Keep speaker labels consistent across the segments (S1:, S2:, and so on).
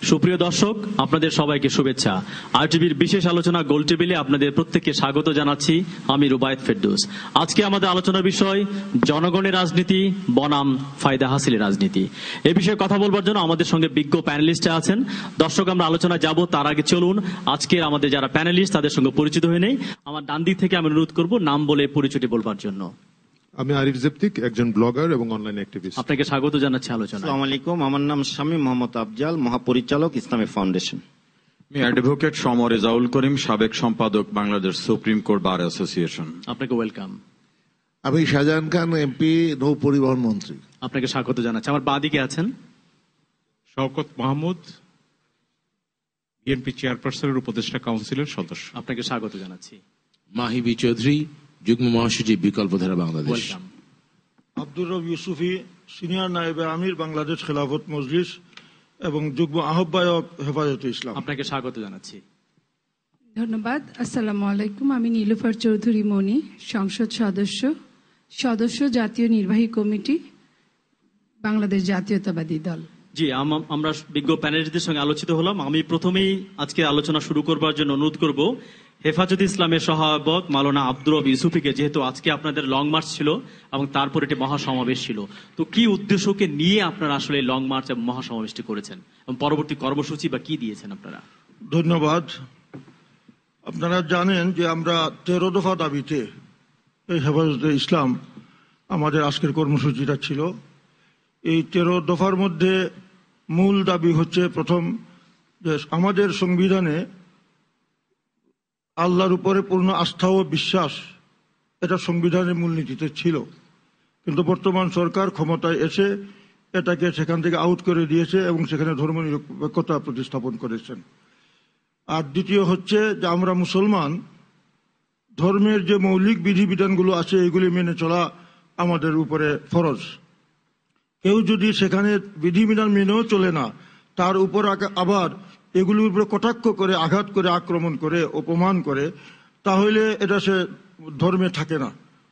S1: সুপ্রিয় দর্শক, আপনাদের সবাইকে শুভেচ্ছা। আরটিভির বিশেষ আলোচনা গোল টেবিলে আপনাদের প্রত্যেককে স্বাগত জানাচ্ছি। আমি রুবায়েত ফেরদৌস। আজকে আমাদের আলোচনার বিষয় জনগণের রাজনীতি বনাম ফায়দা হাসিলের রাজনীতি। এ বিষয়ে কথা বলবার জন্য আমাদের সঙ্গে বিজ্ঞ প্যানেলিস্ট আছেন। দর্শক, আমরা আলোচনা যাব, তার আগে চলুন আজকের আমাদের যারা প্যানেলিস্ট তাদের সঙ্গে পরিচিত হয়ে নেই। আমার ডান দিক থেকে আমি অনুরোধ করব নাম বলে পরিচয়টি বলবার জন্য।
S2: আমি আরিফ জেপ্তিক, একজন ব্লগার এবং অনলাইন অ্যাক্টিভিস্ট।
S1: আপনাকে স্বাগত জানাচ্ছি আলোচনা।
S3: আসসালামু আলাইকুম, আমার নাম শামীম মোহাম্মদ আফজাল, মহাপরিচালক ইসলামী ফাউন্ডেশন।
S4: আমি অ্যাডভোকেট সমর রেজাউল করিম, সাবেক সম্পাদক Bangladesh supreme court bar association.
S1: আপনাকে ওয়েলকাম।
S5: আমি শাহজাহান খান, এমপি, নৌ পরিবহন মন্ত্রী।
S1: আপনাকে স্বাগত জানাচ্ছি। আমার বাঁ দিকে আছেন
S6: শওকত মাহমুদ, বিএনপি চেয়ারপারসনের উপদেষ্টা কাউন্সিলের সদস্য।
S1: আপনাকে স্বাগত জানাচ্ছি।
S7: মাহিবি চৌধুরী, যুগ্ম মহাসচিব বিকল্পধারা বাংলাদেশ।
S1: ওয়েলকাম।
S8: আব্দুর রব ইউসুফি, সিনিয়র নায়েবে আমির, বাংলাদেশ খেলাফত মজলিস এবং যুগ্ম আহ্বায়ক হেফাজতে ইসলাম।
S1: আপনাকে স্বাগত জানাচ্ছি।
S9: ধন্যবাদ। আসসালামু আলাইকুম, আমি নীলুফার চৌধুরী মনি, সংসদ সদস্য জাতীয় নির্বাহী কমিটি, বাংলাদেশ জাতীয়তাবাদী দল।
S1: জি, আমরা বিজ্ঞ প্যানেলিস্টদের সঙ্গে আলোচিত হলাম। আমি প্রথমেই আজকে আলোচনা শুরু করবার জন্য অনুরোধ করব হেফাজতে ইসলামের সহায়ক মাওলানা আব্দুর রব ইউসুফিকে। যেহেতু আজকে আপনাদের লং মার্চ ছিল এবং তারপর একটি মহাসমাবেশ ছিল, তো কি উদ্দেশ্যকে নিয়ে আপনারা আসলে লং মার্চ এবং মহাসমাবেশটি করেছেন এবং পরবর্তী কর্মসূচি বা কি দিয়েছেন আপনারা?
S8: ধন্যবাদ। আপনারা জানেন যে আমরা 13 দফা দাবিতে এই হেফাজতে ইসলাম আমাদের আজকের কর্মসূচিটা ছিল। এই 13 দফার মধ্যে মূল দাবি হচ্ছে, প্রথম, যে আমাদের সংবিধানে আল্লাহর উপরে পূর্ণ আস্থা ও বিশ্বাস, এটা সংবিধানের মূলনীতিতে ছিল, কিন্তু বর্তমান সরকার ক্ষমতায় এসে এটাকে সেখান থেকে আউট করে দিয়েছে এবং সেখানে ধর্মনিরপেক্ষতা প্রতিস্থাপন করেছেন। আর দ্বিতীয় হচ্ছে যে আমরা মুসলমান, ধর্মের যে মৌলিক বিধিবিধানগুলো আছে এগুলি মেনে চলা আমাদের উপরে ফরজ। কেউ যদি সেখানে বিধিবিধান মেনেও চলে না, তার উপর আবার এগুলির উপরে কটাক্ষ করে, আঘাত করে, আক্রমণ করে, অপমান করে, তাহলে এটা সে ধর্মে থাকে না,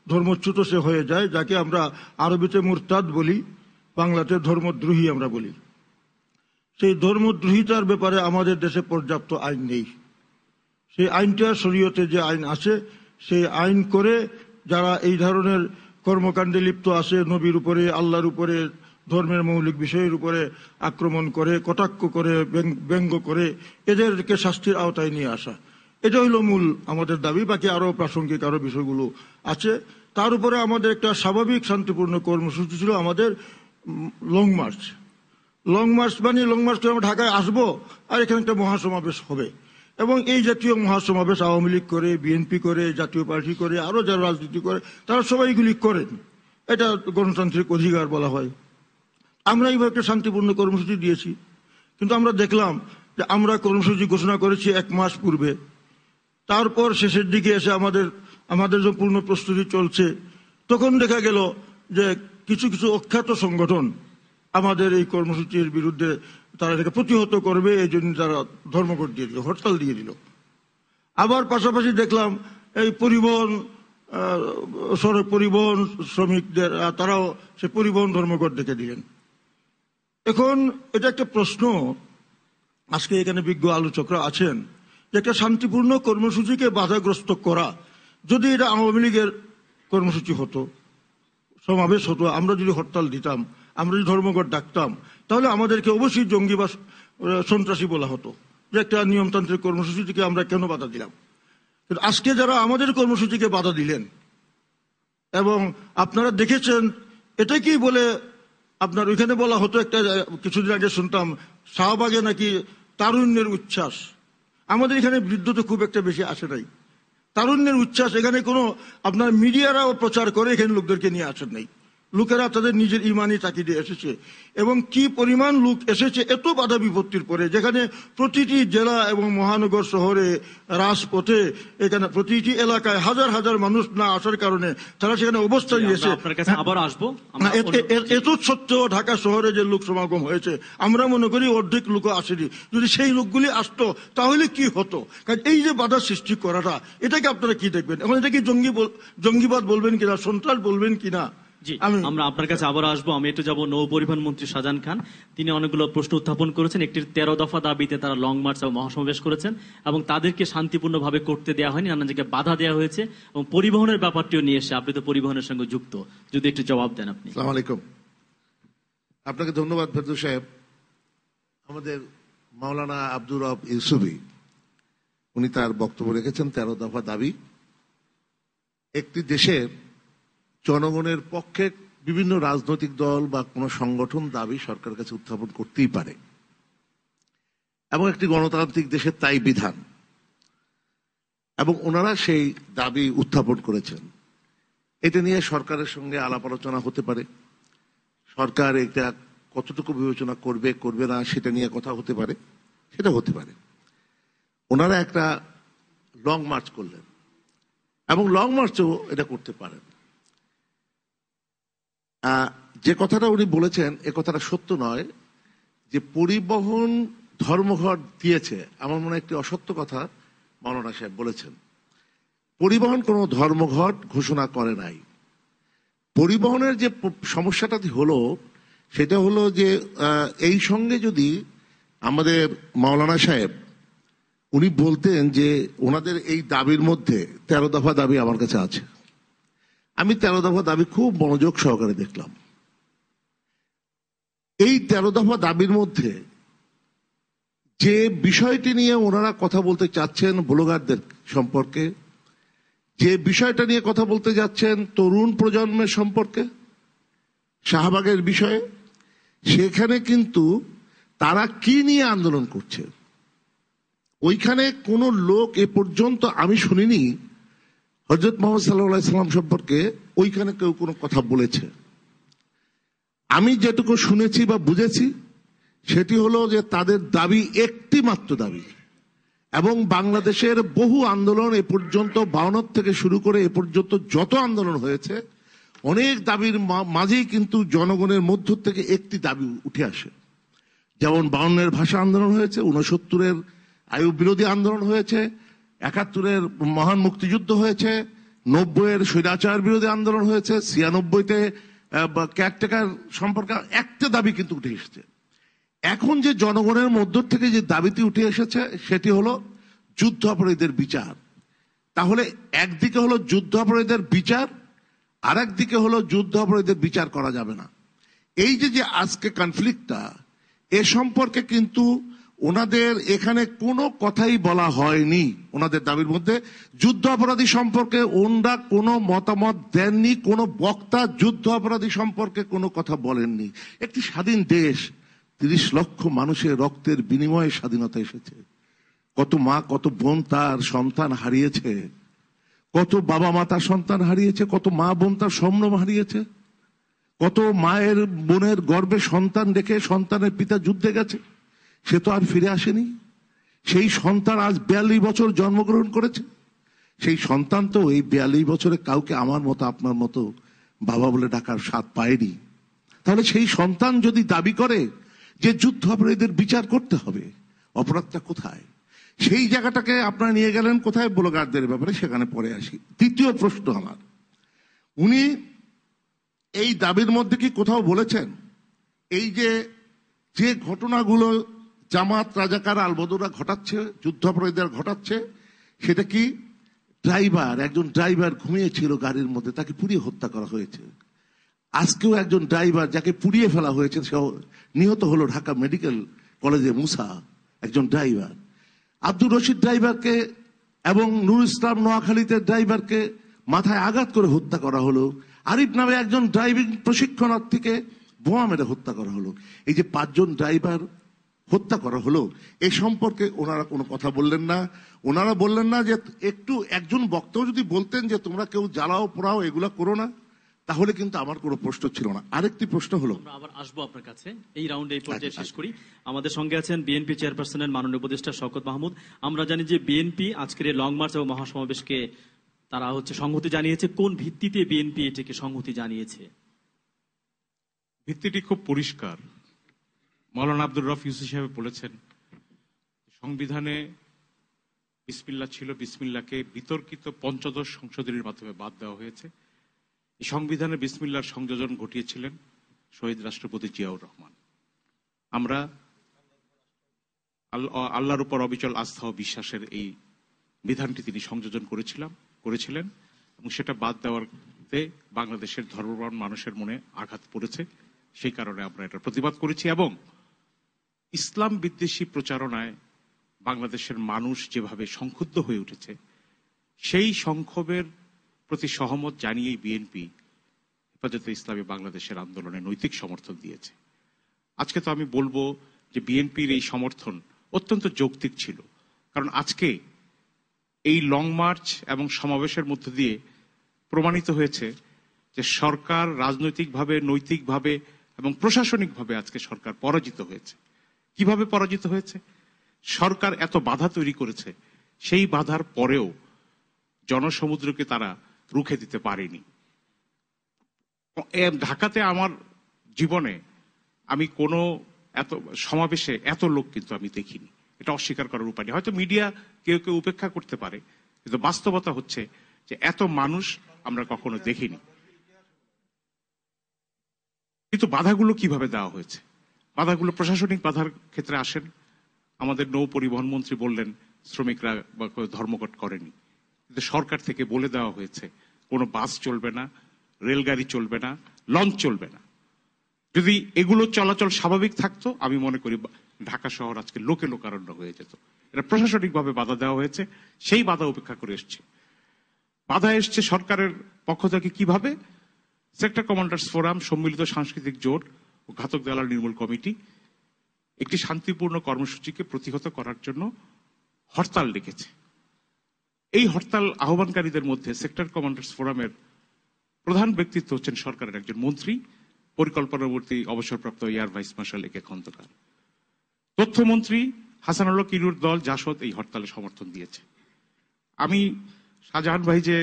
S8: ধর্মচ্যুত সে হয়ে যায়, যাকে আমরা আরবিতে মুরতাদ বলি, বাংলাতে ধর্মদ্রোহী আমরা বলি। সেই ধর্মদ্রোহিতার ব্যাপারে আমাদের দেশে পর্যাপ্ত আইন নেই। সেই আইনটা শরীয়তে যে আইন আছে, সেই আইন করে যারা এই ধরনের কর্মকাণ্ডে লিপ্ত আছে, নবীর উপরে, আল্লাহর উপরে, ধর্মের মৌলিক বিষয়ের উপরে আক্রমণ করে, কটাক্ষ করে, ব্যঙ্গ করে, এদেরকে শাস্তির আওতায় নিয়ে আসা, এটা হইল মূল আমাদের দাবি। বাকি আরো প্রাসঙ্গিক আরো বিষয়গুলো আছে। তার উপরে আমাদের একটা স্বাভাবিক শান্তিপূর্ণ কর্মসূচি ছিল আমাদের লং মার্চ। লং মার্চ মানে লং মার্চ করে আমরা ঢাকায় আসবো আর এখানে একটা মহাসমাবেশ হবে, এবং এই জাতীয় মহাসমাবেশ আওয়ামী লীগ করে, বিএনপি করে, জাতীয় পার্টি করে, আরো যারা রাজনীতি করে তারা সবাই এগুলি করেন। এটা গণতান্ত্রিক অধিকার বলা হয়। আমরা এইভাবে একটা শান্তিপূর্ণ কর্মসূচি দিয়েছি, কিন্তু আমরা দেখলাম যে আমরা কর্মসূচি ঘোষণা করেছি 1 মাস পূর্বে, তারপর শেষের দিকে এসে আমাদের যে পূর্ণ প্রস্তুতি চলছে, তখন দেখা গেল যে কিছু কিছু অখ্যাত সংগঠন আমাদের এই কর্মসূচির বিরুদ্ধে তারা এটাকে প্রতিহত করবে, এই জন্য তারা ধর্মঘট দিয়ে দিল, হরতাল দিয়ে দিল। আবার পাশাপাশি দেখলাম এই সড়ক পরিবহন শ্রমিকদের, তারাও সে পরিবহন ধর্মঘট ডেকে দিলেন। এখন এটা একটা প্রশ্ন, আজকে এখানে বিজ্ঞ আলোচকরা আছেন, যে একটা শান্তিপূর্ণ কর্মসূচিকে বাধাগ্রস্ত করা, যদি এটা আওয়ামী লীগের কর্মসূচি হতো, সমাবেশ হতো, আমরা যদি হরতাল দিতাম, আমরা যদি ধর্মঘট ডাকতাম, তাহলে আমাদেরকে অবশ্যই জঙ্গি বা সন্ত্রাসী বলা হতো, যে একটা নিয়মতান্ত্রিক কর্মসূচিকে আমরা কেন বাধা দিলাম। কিন্তু আজকে যারা আমাদের কর্মসূচিকে বাধা দিলেন, এবং আপনারা দেখেছেন এটাকেই বলে আপনার ওইখানে বলা হতো, একটা কিছুদিন আগে শুনতাম শাহবাগে নাকি তারুণ্যের উচ্ছ্বাস। আমাদের এখানে বৃদ্ধ তো খুব একটা বেশি আসে নাই, তারুণ্যের উচ্ছ্বাস এখানে কোনো আপনার মিডিয়ারাও প্রচার করে এখানে লোকদেরকে নিয়ে আসেন নাই। লোকেরা তাদের নিজের ইমানি তাকিদে এসেছে, এবং কি পরিমাণ লোক এসেছে এত বাধা বিপত্তির পরে, যেখানে প্রতিটি জেলা এবং মহানগর শহরে, রাজপথে, এখানে প্রতিটি এলাকায় হাজার হাজার মানুষ না আসার কারণে তারা সেখানে অবস্থান নিয়েছে।
S1: আবার আসবো,
S8: এত সত্ত্বেও ঢাকা শহরে যে লোক সমাগম হয়েছে, আমরা মনে করি অর্ধেক লোক আসেনি। যদি সেই লোকগুলি আসতো তাহলে কি হতো? কারণ এই যে বাধা সৃষ্টি করাটা, এটাকে আপনারা কি দেখবেন? এখন এটা কি জঙ্গিবাদ বলবেন কিনা, সন্ত্রাস বলবেন কিনা,
S1: জি, আমরা আপনার কাছে আবার আসবো। আমি একটু যাব নৌ পরিবহন মন্ত্রী শাহজাহান খান। তিনি অনেকগুলো প্রশ্ন উত্থাপন করেছেন। একটি 13 দফা দাবিতে তারা লং মার্চ এবং মহাসমাবেশ করেছেন এবং তাদেরকে শান্তিপূর্ণভাবে করতে দেওয়া হয়নি, নানান জায়গায় বাধা দেওয়া হয়েছে এবং পরিবহনের ব্যাপারটিও নিয়ে এসে আপনি তো পরিবহনের সঙ্গে যুক্ত, যদি একটু জবাব দেন আপনি।
S5: আসসালামু আলাইকুম। আপনাকে ধন্যবাদ ফেরদৌস সাহেব। আমাদের মাওলানা আব্দুর রব ইউসুফি উনি তার বক্তব্য রেখেছেন 13 দফা দাবি। একটি দেশের জনগণের পক্ষে বিভিন্ন রাজনৈতিক দল বা কোনো সংগঠন দাবি সরকারের কাছে উত্থাপন করতেই পারে এবং একটি গণতান্ত্রিক দেশের তাই বিধান, এবং ওনারা সেই দাবি উত্থাপন করেছেন। এটা নিয়ে সরকারের সঙ্গে আলাপ আলোচনা হতে পারে, সরকার এটা কতটুকু বিবেচনা করবে করবে না সেটা নিয়ে কথা হতে পারে, সেটা হতে পারে। ওনারা একটা লং মার্চ করলেন এবং লং মার্চও এটা করতে পারেন। যে কথাটা উনি বলেছেন এ কথাটা সত্য নয় যে পরিবহন ধর্মঘট দিয়েছে, আমার মনে হয় একটি অসত্য কথা মাওলানা সাহেব বলেছেন। পরিবহন কোনো ধর্মঘট ঘোষণা করে নাই। পরিবহনের যে সমস্যাটা হলো সেটা হলো যে এই সঙ্গে যদি আমাদের মাওলানা সাহেব উনি বলতেন যে ওনাদের এই দাবির মধ্যে 13 দফা দাবি আমার কাছে আছে, আমি 13 দফা দাবি খুব মনোযোগ সহকারে দেখলাম। এই 13 দফা দাবির মধ্যে যে বিষয়টি নিয়ে ওনারা কথা বলতে চাচ্ছেন ব্লগারদের সম্পর্কে, যে বিষয়টা নিয়ে কথা বলতে যাচ্ছেন তরুণ প্রজন্মের সম্পর্কে, শাহবাগের বিষয়ে, সেখানে কিন্তু তারা কি নিয়ে আন্দোলন করছে ওইখানে কোনো লোক এ পর্যন্ত আমি শুনিনি হযরত মুহাম্মদ সাল্লাল্লাহু আলাইহি সাল্লাম সম্পর্কে ওইখানে কেউ কোনো কথা বলেছে। আমি যেটুকু শুনেছি বা বুঝেছি সেটি হলো যে তাদের দাবি একটি মাত্র দাবি, এবং বাংলাদেশের বহু আন্দোলন এ পর্যন্ত 52 থেকে শুরু করে এ পর্যন্ত যত আন্দোলন হয়েছে অনেক দাবির মাঝেই কিন্তু জনগণের মধ্য থেকে একটি দাবি উঠে আসে। যেমন 52-এর ভাষা আন্দোলন হয়েছে, 69-এর আইয়ুব বিরোধী আন্দোলন হয়েছে, 71-এর মহান মুক্তিযুদ্ধ হয়েছে, 90-এর স্বৈরাচার বিরোধী আন্দোলন হয়েছে, 96-তে কেয়ারটেকার সম্পর্কে একটা দাবি কিন্তু উঠে এসেছে। এখন যে জনগণের মধ্য থেকে যে দাবিটি উঠে এসেছে সেটি হলো যুদ্ধ অপরাধীদের বিচার। তাহলে একদিকে হলো যুদ্ধ অপরাধীদের বিচার, আর একদিকে হলো যুদ্ধ অপরাধীদের বিচার করা যাবে না। এই যে আজকে কনফ্লিক্টটা এ সম্পর্কে কিন্তু ওনাদের এখানে কোনো কথাই বলা হয়নি। ওনাদের দাবির মধ্যে যুদ্ধ অপরাধী সম্পর্কে ওনারা কোনো মতামত দেননি, কোনো বক্তা যুদ্ধ অপরাধী সম্পর্কে কোনো কথা বলেননি। একটি স্বাধীন দেশ, 30 লক্ষ মানুষের রক্তের বিনিময়ে স্বাধীনতা এসেছে। কত মা কত বোন তার সন্তান হারিয়েছে, কত বাবা মা তার সন্তান হারিয়েছে, কত মা বোন তার সম্ভ্রম হারিয়েছে, কত মায়ের বোনের গর্ভে সন্তান রেখে সন্তানের পিতা যুদ্ধে গেছে, সে তো আর ফিরে আসেনি। সেই সন্তান আজ 42 বছর জন্মগ্রহণ করেছে। সেই সন্তান তো এই 42 বছরে কাউকে আমার মতো আপনার মতো বাবা বলে ডাকার স্বাদ পায়নি। তাহলে সেই সন্তান যদি দাবি করে যে যুদ্ধ অপরাধীদের বিচার করতে হবে, অপরাধটা কোথায়? সেই জায়গাটাকে আপনারা নিয়ে গেলেন কোথায়? ব্লগারদের ব্যাপারে, সেখানে পরে আসি। দ্বিতীয় প্রশ্ন আমার, উনি এই দাবির মধ্যে কি কোথাও বলেছেন এই যে ঘটনাগুলো জামাত রাজাকার আলবদরা ঘটাচ্ছে, যুদ্ধাপরাধীরা ঘটাচ্ছে, সেটা কি একজন ড্রাইভার ঘুমিয়েছিল গাড়ির মধ্যে, তাকে পুড়িয়ে হত্যা করা হয়েছে। আজকেও একজন ড্রাইভার যাকে পুড়িয়ে ফেলা হয়েছে সে নিহত হলো ঢাকা মেডিকেল কলেজে, মুসা একজন ড্রাইভার। আব্দুর রশিদ ড্রাইভারকে এবং নুর ইসলাম নোয়াখালীতে ড্রাইভারকে মাথায় আঘাত করে হত্যা করা হলো। আরিফ নামে একজন ড্রাইভিং প্রশিক্ষণার্থীকে বোমা মেরে হত্যা করা হলো। এই যে 5 জন ড্রাইভার হত্যা করা হলো, এ সম্পর্কে ওনারা কোনো কথা বললেন না। ওনারা বললেন না যে একটু একজন বক্তাও যদি বলতেন যে তোমরা কেউ জ্বালাও পোড়াও এগুলা করো না, তাহলে কিন্তু আমার কোনো প্রশ্ন ছিল না। আরেকটি প্রশ্ন হলো,
S1: আমরা আবার আসবো আপনার কাছে এই রাউন্ডে, এই পর্যায়ে শেষ করি। আমাদের সঙ্গে আছেন বিএনপি চেয়ারপারসনের মাননীয় উপদেষ্টা শওকত মাহমুদ। আমরা জানি যে বিএনপি আজকের এই লং মার্চ এবং মহাসমাবেশকে তারা সংহতি জানিয়েছে। কোন ভিত্তিতে বিএনপি এটাকে সংহতি জানিয়েছে?
S6: ভিত্তিটি খুব পরিষ্কার। মাওলানা আব্দুর রফ ইউসুফ সাহেব বলেছেন সংবিধানে বিসমিল্লাহ ছিল, বিসমিল্লাহকে বিতর্কিত 15দশ সংশোধনীর মাধ্যমে বাদ দেওয়া হয়েছে। সংবিধানে বিসমিল্লাহর সংযোজন ঘটিয়েছিলেন শহীদ রাষ্ট্রপতি জিয়াউর রহমান। আমরা আল্লাহর উপর অবিচল আস্থা ও বিশ্বাসের এই বিধানটি তিনি সংযোজন করেছিলেন এবং সেটা বাদ দেওয়াতে বাংলাদেশের ধর্মপ্রাণ মানুষের মনে আঘাত পড়েছে। সেই কারণে আমরা এটা প্রতিবাদ করেছি এবং ইসলাম বিদ্বেষী প্রচারণায় বাংলাদেশের মানুষ যেভাবে সংক্ষুব্ধ হয়ে উঠেছে, সেই সংক্ষোভের প্রতি সহমত জানিয়েই বিএনপি হেফাজতে ইসলামী বাংলাদেশের আন্দোলনে নৈতিক সমর্থন দিয়েছে। আজকে তো আমি বলবো যে বিএনপির এই সমর্থন অত্যন্ত যৌক্তিক ছিল, কারণ আজকে এই লং মার্চ এবং সমাবেশের মধ্য দিয়ে প্রমাণিত হয়েছে যে সরকার রাজনৈতিকভাবে, নৈতিকভাবে এবং প্রশাসনিকভাবে আজকে সরকার পরাজিত হয়েছে। কিভাবে পরাজিত হয়েছে? সরকার এত বাধা তৈরি করেছে, সেই বাধার পরেও জনসমুদ্রকে তারা রুখে দিতে পারেনি। ঢাকাতে আমার জীবনে আমি কোনো এত সমাবেশে এত লোক কিন্তু আমি দেখিনি, এটা অস্বীকার করার উপায় নেই। হয়তো মিডিয়া কেউ কেউ উপেক্ষা করতে পারে, কিন্তু বাস্তবতা হচ্ছে যে এত মানুষ আমরা কখনো দেখিনি। কিন্তু বাধাগুলো কিভাবে দেওয়া হয়েছে? বাধাগুলো প্রশাসনিক বাধার ক্ষেত্রে আসেন। আমাদের নৌ পরিবহন মন্ত্রী বললেন শ্রমিকরা ধর্মঘট করেনি, কিন্তু সরকার থেকে বলে দেওয়া হয়েছে কোনো বাস চলবে না, রেলগাড়ি চলবে না, লঞ্চ চলবে না। যদি এগুলো চলাচল স্বাভাবিক থাকতো, আমি মনে করি ঢাকা শহর আজকে লোকে লোকারণ্য হয়ে যেত। এটা প্রশাসনিকভাবে বাধা দেওয়া হয়েছে, সেই বাধা উপেক্ষা করে এসছে। বাধা এসছে সরকারের পক্ষ থেকে কিভাবে? সেক্টর কমান্ডার্স ফোরাম, সম্মিলিত সাংস্কৃতিক জোট ও ঘাতক দালাল নির্মূল কমিটি একটি শান্তিপূর্ণ কর্মসূচিকে প্রতিহত করার জন্য হরতাল ডেকেছে। এই হরতাল আহ্বানকারীদের মধ্যে সেক্টর কমান্ডার্স ফোরামের প্রধান ব্যক্তিত্ব হচ্ছেন সরকারের একজন মন্ত্রী, পরিকল্পনাবর্তী অবসরপ্রাপ্ত এয়ার ভাইস মার্শাল একে খন্দকার। তথ্যমন্ত্রী হাসানুল্লাহ কিরুর দল জাসদ এই হরতালে সমর্থন দিয়েছে। আমি শাহজাহান ভাই যে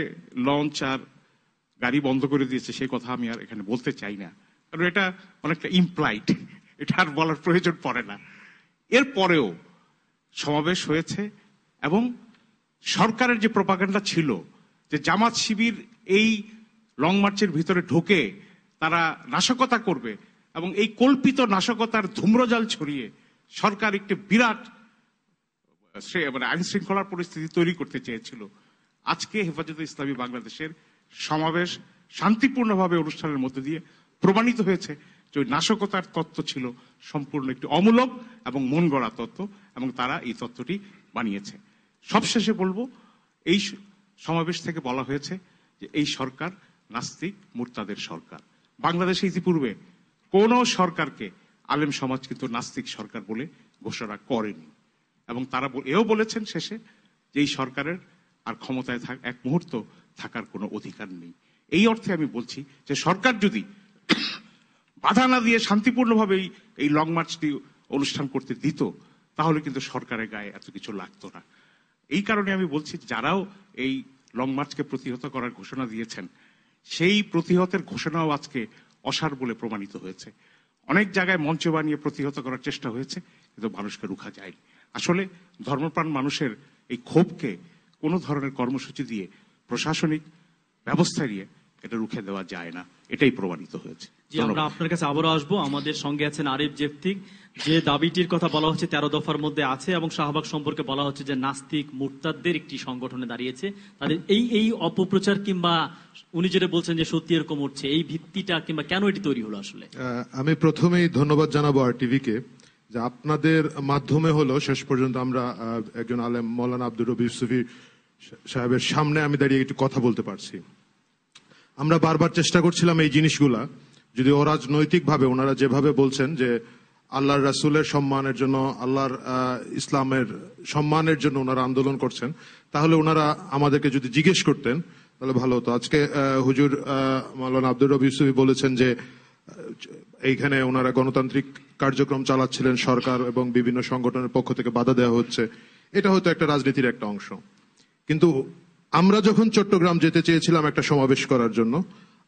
S6: লঞ্চ আর গাড়ি বন্ধ করে দিয়েছে সেই কথা আমি আর এখানে বলতে চাই না, কারণ এটা অনেকটা ইমপ্লাইড, এটা আর বলার প্রয়োজন পড়ে না। এরপরেও সমাবেশ হয়েছে এবং সরকারের যে প্রপাগান্ডা ছিল যে জামাত শিবির এই লং মার্চের ভিতরে ঢোকে তারা নাশকতা করবে এবং এই কল্পিত নাশকতার ধূম্রজাল ছড়িয়ে সরকার একটি বিরাট আইন শৃঙ্খলার পরিস্থিতি তৈরি করতে চেয়েছিল। আজকে হেফাজতে ইসলামী বাংলাদেশের সমাবেশ শান্তিপূর্ণভাবে অনুষ্ঠানের মধ্যে দিয়ে প্রমাণিত হয়েছে যে ওই নাশকতার তত্ত্ব ছিল সম্পূর্ণ একটি অমূলক এবং মন গড়া তত্ত্ব, এবং তারা এই তত্ত্বটি বানিয়েছে। সবশেষে বলবো, এই সমাবেশ থেকে বলা হয়েছে যে এই সরকার নাস্তিক মুরতাদের সরকার। বাংলাদেশে ইতিপূর্বে কোন সরকারকে আলেম সমাজ কিন্তু নাস্তিক সরকার বলে ঘোষণা করেনি, এবং তারা এও বলেছেন শেষে যে এই সরকারের আর ক্ষমতায় এক মুহূর্ত থাকার কোনো অধিকার নেই। এই অর্থে আমি বলছি যে সরকার যদি বাধা না দিয়ে শান্তিপূর্ণভাবে এই লং মার্চটি অনুষ্ঠান করতে দিত, তাহলে কিন্তু সরকারের গায়ে এত কিছু লাগতো না। এই কারণে আমি বলছি, যারাও এই লং মার্চকে প্রতিহত করার ঘোষণা দিয়েছেন, সেই প্রতিহতের ঘোষণাও আজকে অসার বলে প্রমাণিত হয়েছে। অনেক জায়গায় মঞ্চ বানিয়ে প্রতিহত করার চেষ্টা হয়েছে, কিন্তু মানুষকে রুখা যায়নি। আসলে ধর্মপ্রাণ মানুষের এই ক্ষোভকে কোনো ধরনের কর্মসূচি দিয়ে, প্রশাসনিক ব্যবস্থা দিয়ে এটা রুখে দেওয়া যায় না, এটাই প্রমাণিত হয়েছে।
S1: আমরা আপনার কাছে আবারও আসবো। আমাদের সঙ্গে আছেন আরিফ জেফতিক। যে দাবিটির কথা বলা হচ্ছে 13 দফার মধ্যে আছে, এবং শাহবাগ সম্পর্কে বলা হচ্ছে যে নাস্তিক মুরতাদদের একটি সংগঠনে দাঁড়িয়েছে, তাদের এই অপপ্রচার কিংবা উনি যেটা বলছেন যে সত্যি এরকম উঠছে, এই ভিত্তিটা কিংবা কেন এটি তৈরি হলো? আসলে
S2: আমি প্রথমেই ধন্যবাদ জানাবো আরটিভিকে, যে আপনাদের মাধ্যমে হলো শেষ পর্যন্ত আমরা একজন আলেম মৌলানা আব্দুর রব ইউসুফী সাহেবের সামনে আমি দাঁড়িয়ে একটু কথা বলতে পারছি। আমরা বারবার চেষ্টা করছিলাম এই জিনিসগুলা, যদি অরাজনৈতিক ভাবে ওনারা যেভাবে বলছেন যে আল্লাহর রাসূলের সম্মানের জন্য, আল্লাহর ইসলামের সম্মানের জন্য ওনারা আন্দোলন করছেন, তাহলে ওনারা আমাদেরকে যদি জিজ্ঞেস করতেন তাহলে ভালো হতো। আজকে হুজুর মাওলানা আব্দুর রব ইউসুফী বলেছেন যে এইখানে ওনারা গণতান্ত্রিক কার্যক্রম চালাচ্ছিলেন, সরকার এবং বিভিন্ন সংগঠনের পক্ষ থেকে বাধা দেওয়া হচ্ছে। এটা হয়তো একটা রাজনীতির একটা অংশ, কিন্তু আমরা যখন চট্টগ্রাম যেতে চেয়েছিলাম একটা সমাবেশ করার জন্য,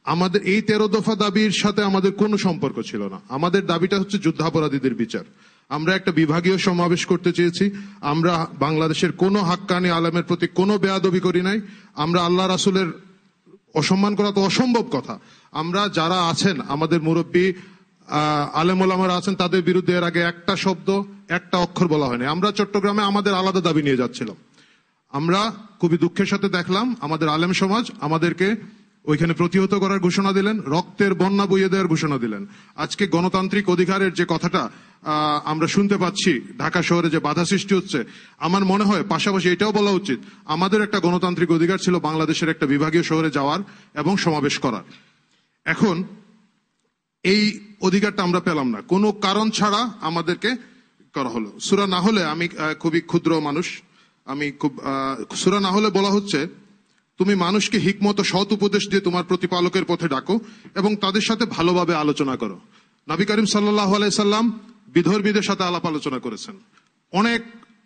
S2: আমাদের এই 13 দফা দাবির সাথে আমাদের কোনো সম্পর্ক ছিল না। আমাদের দাবিটা হচ্ছে যুদ্ধাপরাধীদের বিচার। আমরা একটা বিভাগীয় সমাবেশ করতে চেয়েছি। আমরা বাংলাদেশের কোনো হাক্কানি আলেমের প্রতি কোনো বেয়াদবি করি নাই। আমরা আল্লাহ রাসূলের অসম্মান করা তো অসম্ভব কথা। আমরা যারা আছেন আমাদের মুরব্বী আলেম ওলামারা আছেন, তাদের বিরুদ্ধে এর আগে একটা শব্দ একটা অক্ষর বলা হয়নি। আমরা চট্টগ্রামে আমাদের আলাদা দাবি নিয়ে যাচ্ছিলাম। আমরা খুবই দুঃখের সাথে দেখলাম আমাদের আলেম সমাজ আমাদেরকে ওইখানে প্রতিহত করার ঘোষণা দিলেন, রক্তের বন্যা বইয়ে দেওয়ার ঘোষণা দিলেন। আজকে গণতান্ত্রিক অধিকারের যে কথাটা আমরা শুনতে পাচ্ছি, ঢাকা শহরে যে বাধা সৃষ্টি হচ্ছে, আমার মনে হয় পাশাপাশি এটাও বলা উচিত আমাদের একটা গণতান্ত্রিক অধিকার ছিল বাংলাদেশের একটা বিভাগীয় শহরে যাওয়ার এবং সমাবেশ করার। এখন এই অধিকারটা আমরা পেলাম না, কোনো কারণ ছাড়া আমাদেরকে করা হলো। সূরা না হলে, আমি খুবই ক্ষুদ্র মানুষ, আমি খুব সূরা না হলে বলা হচ্ছে, তুমি মানুষকে হিকমত ও সৎ উপদেশ দিয়ে তোমার প্রতিপালকের পথে ডাকো এবং তাদের সাথে ভালোভাবে আলোচনা করো। নবী করিম সাল্লাল্লাহু আলাইহি সাল্লাম বিধর্মীদের সাথে আলাপ আলোচনা করেছেন, অনেক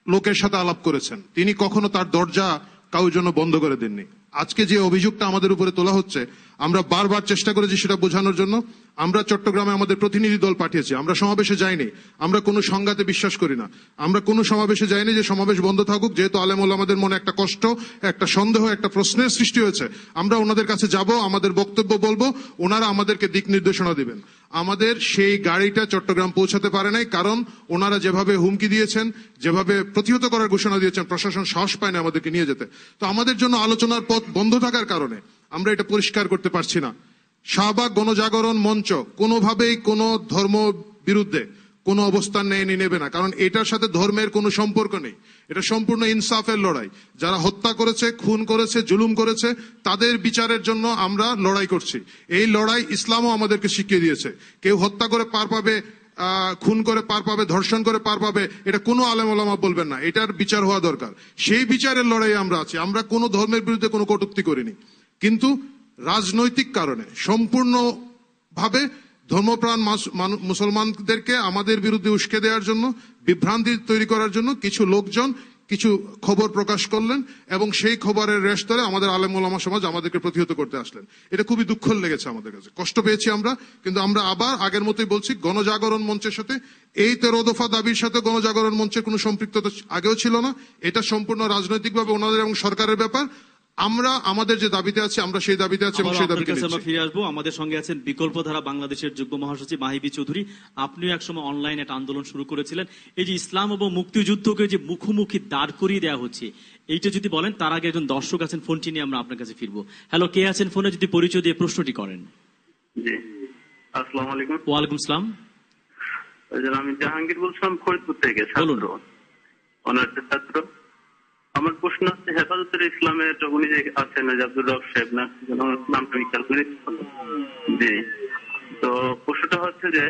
S2: লোকের সাথে আলাপ করেছেন, তিনি কখনো তার দরজা কারোর জন্য বন্ধ করে দেননি। আজকে যে অভিযোগটা আমাদের উপরে তোলা হচ্ছে, আমরা বারবার চেষ্টা করেছি সেটা বোঝানোর জন্য। আমরা চট্টগ্রামে আমাদের প্রতিনিধি দল পাঠিয়েছি, আমরা সমাবেশে যাইনি, আমরা কোনো সংঘাতে বিশ্বাস করি না, আমরা কোনো সমাবেশে যাইনি যে সমাবেশ বন্ধ থাকুক। যেহেতু আলেম ওলামাদের মনে একটা কষ্ট, একটা সন্দেহ, একটা প্রশ্নের সৃষ্টি হয়েছে, আমরা ওনাদের কাছে যাব, আমাদের বক্তব্য বলবো, ওনারা আমাদেরকে দিক নির্দেশনা দিবেন। আমাদের সেই গাড়িটা চট্টগ্রাম পৌঁছাতে পারে নাই, কারণ ওনারা যেভাবে হুমকি দিয়েছেন, যেভাবে প্রতিহত করার ঘোষণা দিয়েছেন, প্রশাসন সাহস পায় না আমাদেরকে নিয়ে যেতে। তো আমাদের জন্য আলোচনার পথ বন্ধ থাকার কারণে আমরা এটা পরিষ্কার করতে পারছি না। শাহবাগ গণজাগরণ মঞ্চ কোনোভাবেই কোনো ধর্ম বিরুদ্ধে কোনো অবস্থান নেবে না, কারণ এটার সাথে ধর্মের কোনো সম্পর্ক নেই। এটা সম্পূর্ণ ইনসাফের লড়াই। যারা হত্যা করেছে, খুন করেছে, জুলুম করেছে, তাদের বিচারের জন্য আমরা লড়াই করছি। এই লড়াই ইসলামও আমাদেরকে শিখিয়ে দিয়েছে। কেউ হত্যা করে পার পাবে, খুন করে পার পাবে, ধর্ষণ করে পার পাবে, এটা কোনো আলেম ওলামা বলবেন না, এটার বিচার হওয়া দরকার। সেই বিচারের লড়াই আমরা আছি। আমরা কোনো ধর্মের বিরুদ্ধে কোনো কটূক্তি করিনি, কিন্তু রাজনৈতিক কারণে সম্পূর্ণভাবে ধর্মপ্রাণ মুসলমানদেরকে আমাদের বিরুদ্ধে উস্কে দেওয়ার জন্য, বিভ্রান্তি তৈরি করার জন্য কিছু লোকজন কিছু খবর প্রকাশ করলেন এবং সেই খবরের রেশ ধরে আমাদের আলেম ওলামা সমাজ আমাদেরকে প্রতিহত করতে আসলেন। এটা খুবই দুঃখ লেগেছে আমাদের কাছে, কষ্ট পেয়েছি আমরা। কিন্তু আমরা আবার আগের মতোই বলছি, গণজাগরণ মঞ্চের সাথে, এই 13 দফা দাবির সাথে গণজাগরণ মঞ্চের কোনো সম্পৃক্ততা আগেও ছিল না। এটা সম্পূর্ণ রাজনৈতিকভাবে ওনাদের এবং সরকারের ব্যাপার। আমরা আমাদের যে দাবিতে আছি, আমরা সেই দাবিতে আছি এবং সেই দাবিতে
S1: আমরা ফিরে আসবো। আমাদের সঙ্গে আছেন বিকল্পধারা বাংলাদেশের যুগ্ম মহাসচিব মাহিবী চৌধুরী। আপনিও একসময় অনলাইনে একটা আন্দোলন শুরু করেছিলেন। এই যে ইসলাম এবং মুক্তিযুদ্ধকে যে মুখোমুখি দাঁড় করিয়ে দেওয়া হচ্ছে, এইটা যদি বলেন। তার আগে একজন দর্শক আছেন, ফোনটি নিয়ে আমরা আপনার কাছে ফিরবো। হ্যালো, কে আছেন ফোনে? যদি পরিচয় দিয়ে প্রশ্নটি করেন।
S10: জি, আসসালামু আলাইকুম।
S1: ওয়ালাইকুম সালাম।
S10: আমি জাহাঙ্গীর বলছিলাম ফরিদপুর থেকে, ছাত্র, অনার্সের ছাত্র। আমার প্রশ্ন হচ্ছে, হেফাজতের ইসলামের উনি যে আছেন আব্দুর রব সাহেব, না নামটা আমি খেয়াল করি। জি, তো প্রশ্নটা হচ্ছে যে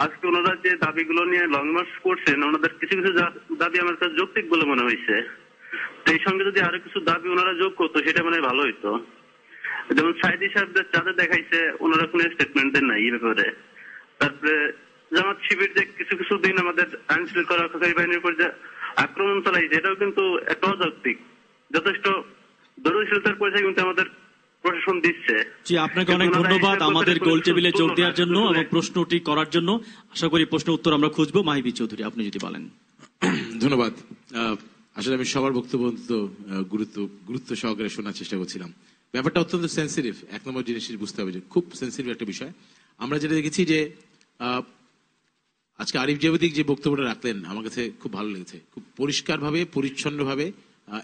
S10: আজকে ওনারা যে দাবিগুলো নিয়ে লং মার্চ করছেন, ওনাদের কিছু কিছু দাবি আমার কাছে যৌক্তিক বলে মনে হয়েছে। তো এই সঙ্গে যদি আরো কিছু দাবি ওনারা যোগ করতো, সেটা মানে ভালো হইতো। যেমন সাইদি সাহেবদের চাঁদে দেখাইছে, ওনারা কোনো স্টেটমেন্ট দেন নাই এই ব্যাপারে। তারপরে জামাত শিবির যে কিছু কিছু দিন আমাদের আইন শৃঙ্খলা রক্ষাকারী বাহিনীর উপর যে আক্রমণ চালাইছে, এটাও কিন্তু একটা অযৌক্তিক। যথেষ্ট দূরদর্শিতার পরিচয় কিন্তু আমাদের প্রশাসন দিচ্ছে।
S1: জি, আপনাকে অনেক ধন্যবাদ আমাদের গোল টেবিলে যোগ দেওয়ার জন্য এবং প্রশ্নটি করার জন্য। আশা করি প্রশ্ন উত্তর আমরা খুঁজবো। মাহিবী চৌধুরী, আপনি যদি বলেন।
S7: ধন্যবাদ। আসলে আমি সবার বক্তব্য গুরুত্ব সহকারে শোনার চেষ্টা করছিলাম। ব্যাপারটা অত্যন্ত সেন্সিটিভ। এক নম্বর জিনিস বুঝতে হবে যে খুব সেন্সিটিভ একটা বিষয়। আমরা যেটা দেখেছি যে আজকে আরিফ জাবেদিক যে বক্তব্যটা রাখলেন, আমার কাছে খুব ভালো লেগেছে। খুব পরিষ্কারভাবে, পরিচ্ছন্নভাবে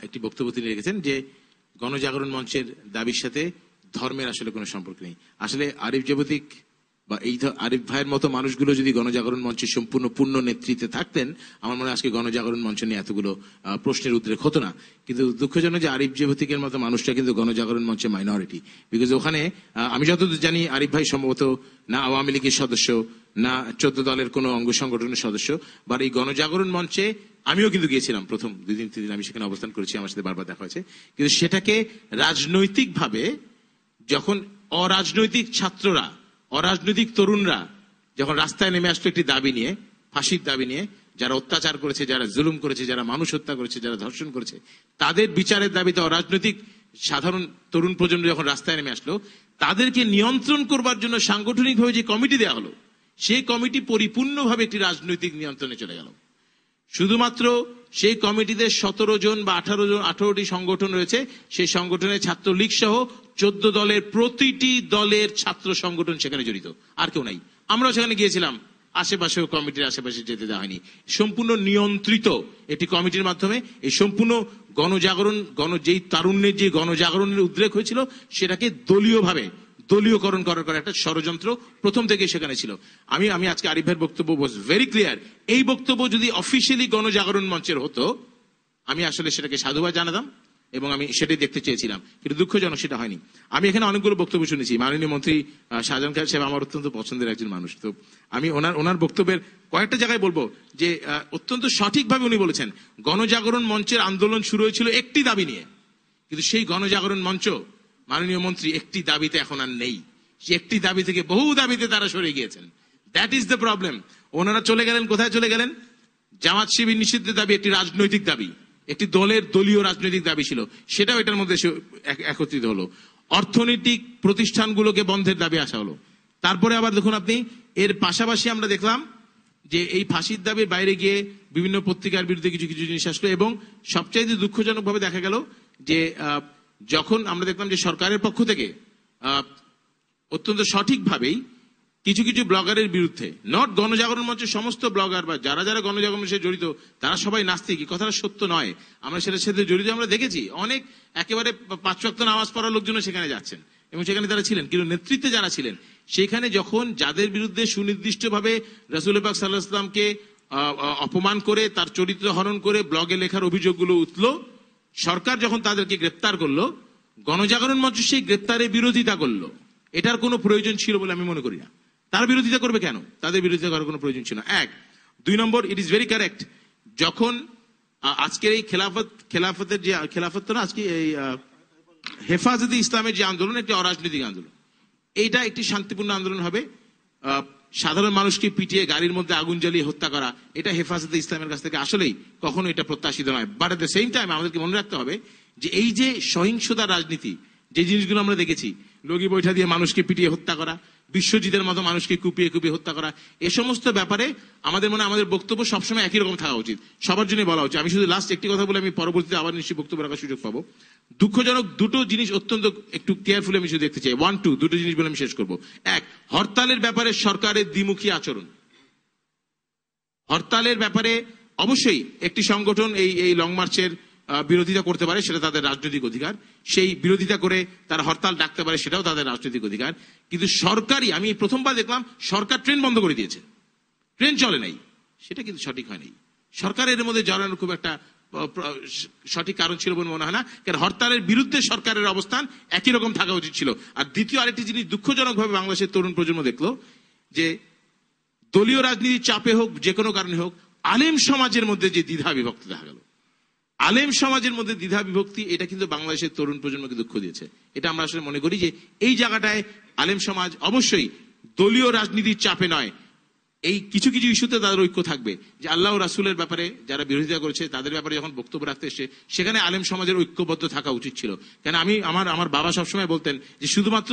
S7: একটি বক্তব্য তিনি রেখেছেন যে গণজাগরণ মঞ্চের দাবির সাথে ধর্মের আসলে কোনো সম্পর্ক নেই। আসলে আরিফ জাবেদিক বা এই আরিফ ভাইয়ের মতো মানুষগুলো যদি গণজাগরণ মঞ্চের সম্পূর্ণ পূর্ণ নেতৃত্বে থাকতেন, আমার মনে হয় আজকে গণজাগরণ মঞ্চ নিয়ে এতগুলো প্রশ্নের উদ্রেক হতো না। কিন্তু দুঃখজনক যে আরিফ জাবেদিকের মতো মানুষটা কিন্তু গণজাগরণ মঞ্চে মাইনরিটি। বিকজ ওখানে আমি যতদূর জানি আরিফ ভাই সম্ভবত না আওয়ামী লীগের সদস্য, না 14 দলের কোনো অঙ্গ সংগঠনের সদস্য। বা এই গণজাগরণ মঞ্চে আমিও কিন্তু গিয়েছিলাম প্রথম 2-3 দিন, আমি সেখানে অবস্থান করেছি, আমার সাথে বারবার দেখা হয়েছে। কিন্তু সেটাকে রাজনৈতিকভাবে, যখন অরাজনৈতিক ছাত্ররা, অরাজনৈতিক তরুণরা যখন রাস্তায় নেমে আসলো একটি দাবি নিয়ে, ফাঁসির দাবি নিয়ে, যারা অত্যাচার করেছে, যারা জুলুম করেছে, যারা মানুষ হত্যা করেছে, যারা ধর্ষণ করেছে, তাদের বিচারের দাবিতে অরাজনৈতিক সাধারণ তরুণ প্রজন্ম যখন রাস্তায় নেমে আসলো, তাদেরকে নিয়ন্ত্রণ করবার জন্য সাংগঠনিকভাবে যে কমিটি দেওয়া হলো, সেই কমিটি পরিপূর্ণভাবে একটি রাজনৈতিক নিয়ন্ত্রণে চলে গেল। শুধুমাত্র সেই কমিটিতে 17 জন বা 18টি সংগঠন রয়েছে। সেই সংগঠনের ছাত্রলীগ সহ 14 দলের প্রতিটি দলের ছাত্র সংগঠন সেখানে জড়িত, আর কেউ নাই। আমরাও সেখানে গিয়েছিলাম, আশেপাশেও কমিটির আশেপাশে যেতে দেওয়া হয়নি। সম্পূর্ণ নিয়ন্ত্রিত একটি কমিটির মাধ্যমে এই সম্পূর্ণ গণজাগরণ যেই তারুণ্যের যে গণজাগরণের উদ্রেক হয়েছিল সেটাকে দলীয়করণ করার একটা ষড়যন্ত্র প্রথম থেকে সেখানে ছিল। আমি আজকে আরিফ ভাইয়ের বক্তব্য ওয়াজ ভেরি ক্লিয়ার। এই বক্তব্য যদি অফিসিয়ালি গণজাগরণ মঞ্চের হতো, আমি আসলে সেটাকে সাধুবাদ জানাতাম এবং আমি সেটাই দেখতে চেয়েছিলাম, কিন্তু দুঃখজনক সেটা হয়নি। আমি এখানে অনেকগুলো বক্তব্য শুনেছি। মাননীয় মন্ত্রী শাহজাহান খান সাহেব আমার অত্যন্ত পছন্দের একজন মানুষ, তো আমি ওনার বক্তব্যের কয়েকটা জায়গায় বলবো যে অত্যন্ত সঠিকভাবে উনি বলেছেন গণজাগরণ মঞ্চের আন্দোলন শুরু হয়েছিল একটি দাবি নিয়ে, কিন্তু সেই গণজাগরণ মঞ্চ মাননীয় মন্ত্রী একটি দাবিতে এখন আর নেই। সে একটি দাবি থেকে বহু দাবিতে তারা সরে গিয়েছেন। That is the problem. ওনারা চলে গেলেন, কোথায় চলে গেলেন? জামাত শিবির নিষিদ্ধের দাবি একটি রাজনৈতিক দাবি, একটি দলীয় রাজনৈতিক দাবি ছিল, সেটাও এটার মধ্যে একত্রিত হলো। অর্থনৈতিক প্রতিষ্ঠানগুলোকে বন্ধের দাবি আসা হলো। তারপরে আবার দেখুন আপনি, এর পাশাপাশি আমরা দেখলাম যে এই ফাঁসির দাবির বাইরে গিয়ে বিভিন্ন পত্রিকার বিরুদ্ধে কিছু কিছু জিনিস আসলো, এবং সবচাইতে দুঃখজনক ভাবে দেখা গেল যে যখন আমরা দেখলাম যে সরকারের পক্ষ থেকে অত্যন্ত সঠিকভাবেই কিছু কিছু ব্লগারের বিরুদ্ধে, নট গণজাগরণ মঞ্চের সমস্ত ব্লগার বা যারা যারা গণজাগরণের সাথে জড়িত তারা সবাই নাস্তিক, এই কথাটা সত্য নয়। আমরা সেটার সাথে জড়িত আমরা দেখেছি, অনেক একেবারে 5 ওয়াক্ত নামাজ পড়ার লোকজন সেখানে যাচ্ছেন এবং সেখানে তারা ছিলেন, কিন্তু নেতৃত্বে যারা ছিলেন সেখানে যখন যাদের বিরুদ্ধে সুনির্দিষ্টভাবে রাসূল পাক সাল্লাল্লাহু আলাইহি ওয়াসাল্লামকে অপমান করে তার চরিত্র হরণ করে ব্লগে লেখার অভিযোগগুলো উঠলো, সরকার যখন তাদেরকে গ্রেপ্তার করলো, গণজাগরণ মঞ্চ সেই গ্রেপ্তারের বিরোধিতা করলো। এটার কোনো প্রয়োজন ছিল বলে আমি মনে করি না। তারা বিরোধিতা করবে কেন? তাদের বিরোধিতা করার কোনো প্রয়োজন ছিল না। 1, 2 নম্বর, ইট ইজ ভেরি কারেক্ট, যখন আজকের এই খেলাফতের যে খেলাফত না, আজকে এই হেফাজতে ইসলামের যে আন্দোলন, একটি অরাজনৈতিক আন্দোলন, এইটা একটি শান্তিপূর্ণ আন্দোলন হবে। সাধারণ মানুষকে পিটিয়ে গাড়ির মধ্যে আগুন জ্বালিয়ে হত্যা করা, এটা হেফাজতে ইসলামের কাছ থেকে আসলেই কখনো এটা প্রত্যাশিত নয়। But at the same time আমাদেরকে মনে রাখতে হবে যে এই যে সহিংসতার রাজনীতি, যে জিনিসগুলো আমরা দেখেছি, লগি বৈঠা দিয়ে মানুষকে পিটিয়ে হত্যা করা, বিশ্বজিতের মতো মানুষকে কুপিয়ে কুপিয়ে হত্যা করা, এ সমস্ত ব্যাপারে আমাদের আমাদের বক্তব্য সবসময় একই রকম থাকা উচিত, সবার জন্য বলা উচিত। আমি শুধু লাস্ট একটি কথা বলে আমি পরবর্তীতে আবার নিশ্চয়ই বক্তব্য রাখার সুযোগ পাবো। দুঃখজনক দুটো জিনিস অত্যন্ত একটু কেয়ারফুলি আমি শুধু দেখতে চাই। 1, 2 দুটো জিনিস বলে আমি শেষ করবো। 1, হরতালের ব্যাপারে সরকারের দ্বিমুখী আচরণ। হরতালের ব্যাপারে অবশ্যই একটি সংগঠন এই লং মার্চের বিরোধিতা করতে পারে, সেটা তাদের রাজনৈতিক অধিকার। সেই বিরোধিতা করে তারা হরতাল ডাকতে পারে, সেটাও তাদের রাজনৈতিক অধিকার। কিন্তু সরকারি, আমি প্রথমবার দেখলাম সরকার ট্রেন বন্ধ করে দিয়েছে, ট্রেন চলে নাই, সেটা কিন্তু সঠিক হয়নি। সরকারের মধ্যে জড়ানোর খুব একটা সঠিক কারণ ছিল বলে মনে হয় না, কারণ হরতালের বিরুদ্ধে সরকারের অবস্থান একই রকম থাকা উচিত ছিল। আর দ্বিতীয় আরেকটি জিনিস দুঃখজনক ভাবে বাংলাদেশের তরুণ প্রজন্ম দেখলো যে দলীয় রাজনীতির চাপে হোক, যে কোনো কারণে হোক, আলেম সমাজের মধ্যে যে দ্বিধা বিভক্তি দেখা গেল, আলেম সমাজের মধ্যে দ্বিধা বিভক্তি, এটা কিন্তু বাংলাদেশের তরুণ প্রজন্মকে দুঃখ দিয়েছে। এটা আমরা আসলে মনে করি যে এই জায়গাটায় আলেম সমাজ অবশ্যই দলীয় রাজনীতির চাপে নয়, এই কিছু কিছু ইস্যুতে তাদের ঐক্য থাকবে। যে আল্লাহ রাসূলের ব্যাপারে যারা বিরোধিতা করেছে তাদের ব্যাপারে যখন বক্তব্য রাখতে এসে, সেখানে আলেম সমাজের ঐক্যবদ্ধ থাকা উচিত ছিল। কেন আমার বাবা সবসময় বলতেন যে শুধুমাত্র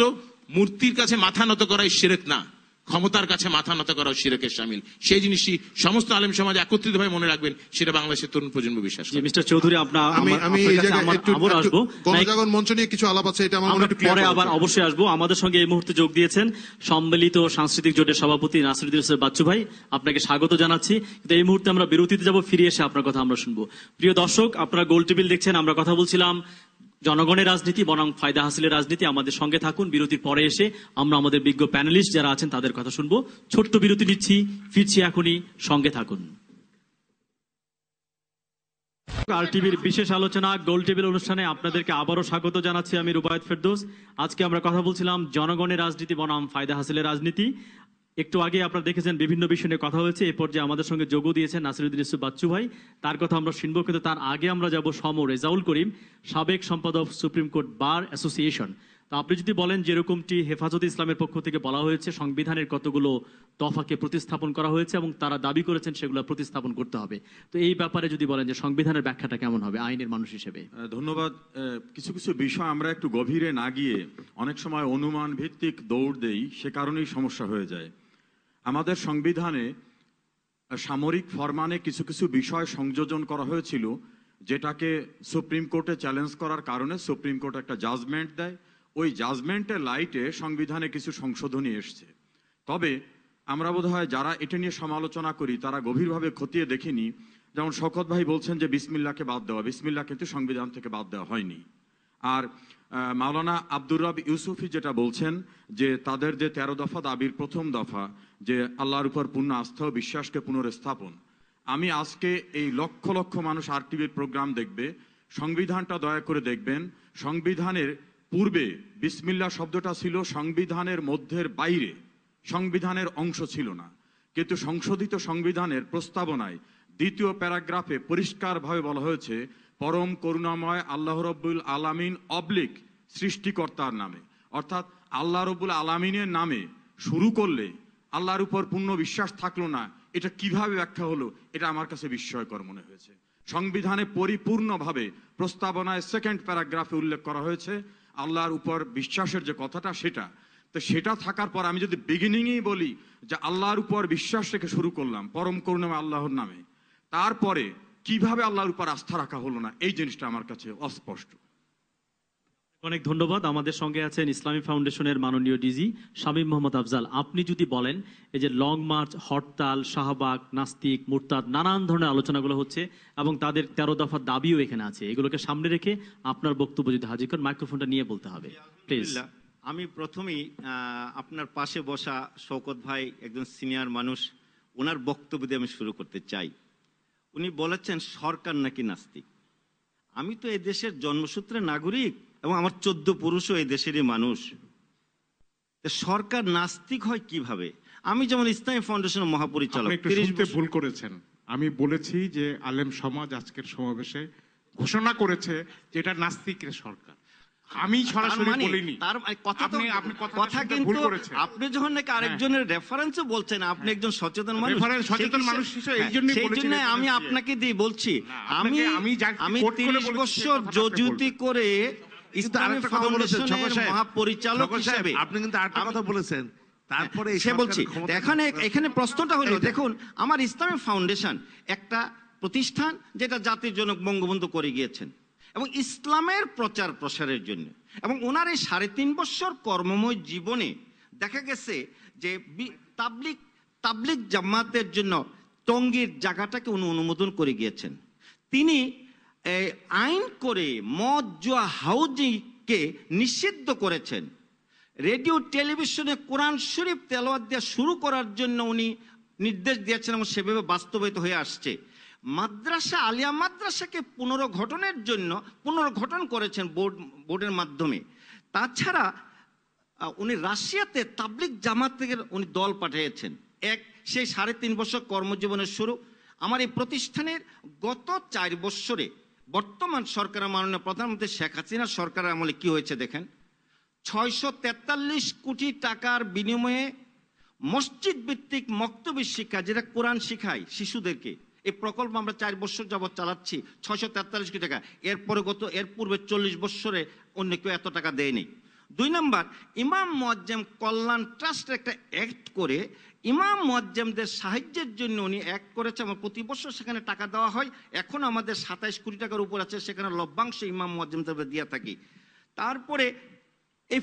S7: মূর্তির কাছে মাথা নত করাই শিরক না, ক্ষমতার কাছে মাথা নত করাও শিরকের শামিল। সেই জিনিসটি সমস্ত আলেম সমাজ একত্রিতভাবে মনে রাখবেন, সেটা বাংলাদেশের তরুণ প্রজন্ম বিশ্বাস করে।
S1: মিস্টার চৌধুরী,
S2: আমি এই জায়গায় আসবো, গণজাগরণ মঞ্চ নিয়ে কিছু আলাপ আছে, এটা আমার একটু ক্লিয়ার,
S1: পরে আবার অবশ্যই আসবো। আমাদের সঙ্গে এই মুহূর্তে যোগ দিয়েছেন সম্মিলিত সাংস্কৃতিক জোটের সভাপতি নাসিরুদ্দিন হোসেন বাচ্চু ভাই, আপনাকে স্বাগত জানাচ্ছি। কিন্তু এই মুহূর্তে আমরা বিরতিতে যাব, ফিরে এসে আপনার কথা আমরা শুনবো। প্রিয় দর্শক, আপনারা গোল টেবিল দেখছেন, আমরা কথা বলছিলাম জনগণের রাজনীতি বনাম ফায়দা হাসিলের রাজনীতি। আমাদের সঙ্গে থাকুন, বিরতির পরে এসে আমরা আমাদের বিজ্ঞ প্যানেলিস্ট যারা আছেন তাদের কথা শুনবো। ছোট্ট বিরতি নিচ্ছি, ফিরছি এখনই, সঙ্গে থাকুন। আরটিভির বিশেষ আলোচনা গোল টেবিল অনুষ্ঠানে আপনাদেরকে আবারও স্বাগত জানাচ্ছি। আমি রুবায়েত ফেরদৌস। আজকে আমরা কথা বলছিলাম জনগণের রাজনীতি বনাম ফায়দা হাসিলের রাজনীতি। একটু আগে আপনারা দেখেছেন বিভিন্ন বিষয় নিয়ে কথা হয়েছে। এ পর্যায়ে আমাদের সঙ্গে যোগ দিয়েছেন নাসিরুদ্দিন ইউসুফ বাচ্চু ভাই, তার কথা আমরা শুনবো। কিন্তু তার আগে আমরা যাব রেজাউল করিম, সাবেক সম্পাদক সুপ্রিম কোর্ট বার অ্যাসোসিয়েশন। তো আপনি যদি বলেন যেরকমটি হেফাজতে ইসলামের পক্ষ থেকে বলা হয়েছে, সংবিধানের কতগুলো দফাকে প্রতিস্থাপন করা হয়েছে এবং তারা দাবি করেছেন সেগুলো প্রতিস্থাপন করতে হবে, তো এই ব্যাপারে যদি বলেন যে সংবিধানের ব্যাখ্যাটা কেমন হবে আইনের মানুষ হিসেবে?
S4: ধন্যবাদ। কিছু কিছু বিষয় আমরা একটু গভীরে না গিয়ে অনেক সময় অনুমান ভিত্তিক দৌড় দেই, সে কারণেই সমস্যা হয়ে যায়। আমাদের সংবিধানে সামরিক ফরমানে কিছু কিছু বিষয় সংযোজন করা হয়েছিল, যেটাকে সুপ্রিম কোর্টে চ্যালেঞ্জ করার কারণে সুপ্রিম কোর্ট একটা জাজমেন্ট দেয়। ওই জাজমেন্টের লাইটে সংবিধানে কিছু সংশোধনী এসছে। তবে আমরা বোধহয় যারা এটা নিয়ে সমালোচনা করি তারা গভীরভাবে খতিয়ে দেখিনি। যেমন শওকত ভাই বলছেন যে বিসমিল্লাহকে বাদ দেওয়া, বিসমিল্লাহ কিন্তু সংবিধান থেকে বাদ দেওয়া হয়নি। আর মাওলানা আব্দুর রব ইউসুফি যেটা বলছেন যে তাদের যে 13 দফা দাবির প্রথম দফা যে আল্লাহর উপর পূর্ণ আস্থা ও বিশ্বাসকে পুনরস্থাপন, আমি আজকে এই লক্ষ লক্ষ মানুষ আরটিভির প্রোগ্রাম দেখবে, সংবিধানটা দয়া করে দেখবেন। সংবিধানের পূর্বে বিসমিল্লাহ শব্দটা ছিল সংবিধানের মধ্যের বাইরে, সংবিধানের অংশ ছিল না। কিন্তু সংশোধিত সংবিধানের প্রস্তাবনায় 2য় প্যারাগ্রাফে পরিষ্কারভাবে বলা হয়েছে পরম করুণাময় আল্লাহ রব্বুল আলামিন অবলিক সৃষ্টিকর্তার নামে। অর্থাৎ আল্লাহ রব্বুল আলামিনের নামে শুরু করলে আল্লাহর উপর পূর্ণ বিশ্বাস থাকলো না, এটা কিভাবে ব্যাখ্যা হলো, এটা আমার কাছে বিস্ময়কর মনে হয়েছে। সংবিধানে পরিপূর্ণভাবে প্রস্তাবনায় 2nd প্যারাগ্রাফে উল্লেখ করা হয়েছে আল্লাহর উপর বিশ্বাসের যে কথাটা, সেটা তো সেটা থাকার পর আমি যদি বিগিনিংয়েই বলি যে আল্লাহর উপর বিশ্বাস রেখে শুরু করলাম পরম করুণাময় আল্লাহর নামে, তারপরে কিভাবে আল্লাহর উপর আস্থা রাখা হলো না, এই জিনিসটা আমার কাছে অস্পষ্ট।
S1: অনেক ধন্যবাদ। আমাদের সঙ্গে আছেন ইসলামী ফাউন্ডেশনের মাননীয় ডিজি শামীম মোহাম্মদ আফজাল। আপনি যদি বলেন এই যে লং মার্চ, হরতাল, শাহবাগ, নাস্তিক, মুরতাদ, নানান ধরনের আলোচনাগুলো হচ্ছে এবং তাদের 13 দফা দাবিও এখানে আছে, এগুলোকে সামনে রেখে আপনার বক্তব্য যদি হাজির করেন, মাইক্রোফোনটা নিয়ে বলতে হবে প্লিজ।
S3: আমি প্রথমেই আপনার পাশে বসা শওকত ভাই একজন সিনিয়র মানুষ, ওনার বক্তব্য দিয়ে আমি শুরু করতে চাই। উনি বলেছেন সরকার নাকি নাস্তিক। আমি তো এই দেশের জন্মসূত্রে নাগরিক এবং আমার 14 পুরুষও এই দেশেরই মানুষ। সরকার নাস্তিক হয় কিভাবে? আমি যেমন ইসলামী ফাউন্ডেশনের মহাপরিচালক,
S6: আপনি একটু শুনতে ভুল করেছেন। আমি বলেছি যে আলেম সমাজ আজকের সমাবেশে ঘোষণা করেছে যে এটা নাস্তিকের সরকার। আমি সরাসরি বলিনি।
S3: তার কথা তো কথা কিন্তু আপনি যখন নাকি আরেকজনের রেফারেন্সও বলছেন, আপনি একজন সচেতন মানুষ,
S6: সচেতন মানুষ হিসেবে এই জন্যই
S3: সেই জন্য আমি আপনাকে দিয়ে বলছি, আমি 30 বছর যজুতি করে ইসলামী ফাউন্ডেশনের মহাপরিচালক হিসেবে
S5: আপনি কিন্তু আরেকটা কথা বলেছেন। তারপরে
S3: সে বলছি এখানে প্রশ্নটা হলো, দেখুন আমার ইসলামী ফাউন্ডেশন একটা প্রতিষ্ঠান যেটা জাতির জনক বঙ্গবন্ধু করে গিয়েছেন এবং ইসলামের প্রচার প্রসারের জন্য, এবং ওনার এই 3.5 বছর কর্মময় জীবনে দেখা গেছে যে তাবলিগ জামাতের জন্য টঙ্গীর জায়গাটাকে উনি অনুমোদন করে গিয়েছেন। তিনি আইন করে মদ জুয়া হাউজিংকে নিষিদ্ধ করেছেন। রেডিও টেলিভিশনে কোরআন শরীফ তেলাওয়াত দেওয়া শুরু করার জন্য উনি নির্দেশ দিয়েছেন এবং সেভাবে বাস্তবায়িত হয়ে আসছে। মাদ্রাসা, আলিয়া মাদ্রাসাকে পুনর্গঠন করেছেন বোর্ডের মাধ্যমে। তাছাড়া উনি রাশিয়াতে তাবলিগ জামাতের উনি দল পাঠিয়েছেন। সেই 3.5 বছর কর্মজীবনের শুরু। আমার এই প্রতিষ্ঠানের গত 4 বছরে বর্তমান সরকারের মাননীয় প্রধানমন্ত্রী শেখ হাসিনা সরকারের আমলে কি হয়েছে দেখেন। 643 কোটি টাকার বিনিময়ে মসজিদ ভিত্তিক মক্তবী শিক্ষা, যেটা কোরআন শিখায় শিশুদেরকে, এই প্রকল্প আমরা 4 বছর যাবৎ চালাচ্ছি। 643 কোটি টাকা। এর পূর্বে 40 বছরে অন্য কেউ এত টাকা দেয়নি। 2 নম্বর, ইমাম মুয়াজ্জেম কল্যাণ ট্রাস্ট একটা অ্যাক্ট করে ইমাম মুয়াজ্জেমদের সাহায্যের জন্য উনি অ্যাক্ট করেছে এবং প্রতি বছর সেখানে টাকা দেওয়া হয়। এখন আমাদের 27 কোটি টাকার উপর আছে, সেখানে লভ্যাংশ ইমাম মুয়াজ্জেমদের দিয়ে থাকি। তারপরে এই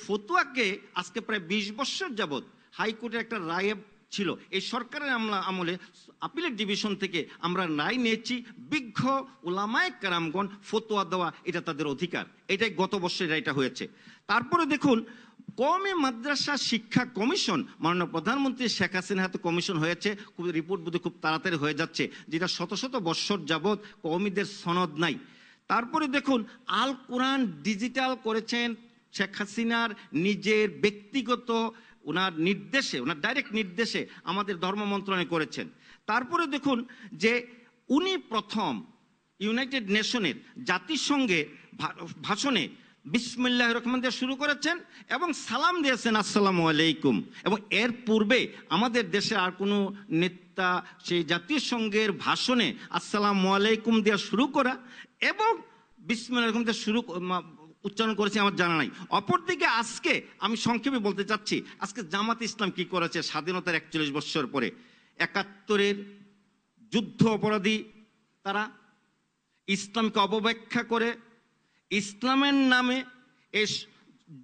S3: ফতুয়াকে আজকে প্রায় 20 বছর যাবৎ হাইকোর্টের একটা রায় ছিল, এই সরকারের আমলে আপিলের ডিভিশন থেকে আমরা রায় নিয়েছি, বিজ্ঞ উলামায়ে কেরামগণ ফতোয়া দেওয়া এটা তাদের অধিকার। এটাই গত বছর রায়টা হয়েছে। তারপরে দেখুন কওমি মাদ্রাসা শিক্ষা কমিশন, মাননীয় প্রধানমন্ত্রী শেখ হাসিনা হাতে কমিশন হয়েছে, খুব রিপোর্ট বোধহয় খুব তাড়াতাড়ি হয়ে যাচ্ছে, যেটা শত বছর যাবৎ কওমিদের সনদ নাই। তারপরে দেখুন আল কোরআন ডিজিটাল করেছেন শেখ হাসিনার নিজের ব্যক্তিগত ওনার নির্দেশে, ওনার ডাইরেক্ট নির্দেশে আমাদের ধর্ম মন্ত্রণালয় করেছেন। তারপরে দেখুন যে উনি প্রথম ইউনাইটেড নেশনের জাতিসংঘে ভাষণে বিসমিল্লাহির রহমান দিয়ে শুরু করেছেন এবং সালাম দিয়েছেন আসসালামু আলাইকুম। এবং এর পূর্বে আমাদের দেশে আর কোনো নেতা সেই জাতীয় সংঘের ভাষণে আসসালামু আলাইকুম দিয়ে শুরু করা এবং বিসমিল্লাহির রহমান দিয়ে শুরু উচ্চারণ করেছে আমার জানা নাই। অপরদিকে আজকে আমি সংক্ষেপে বলতে চাচ্ছি, আজকে জামাত ইসলাম কি করেছে স্বাধীনতার 41 বছর পরে। 71-এর যুদ্ধ অপরাধী তারা, ইসলামকে অপব্যাখ্যা করে ইসলামের নামে এই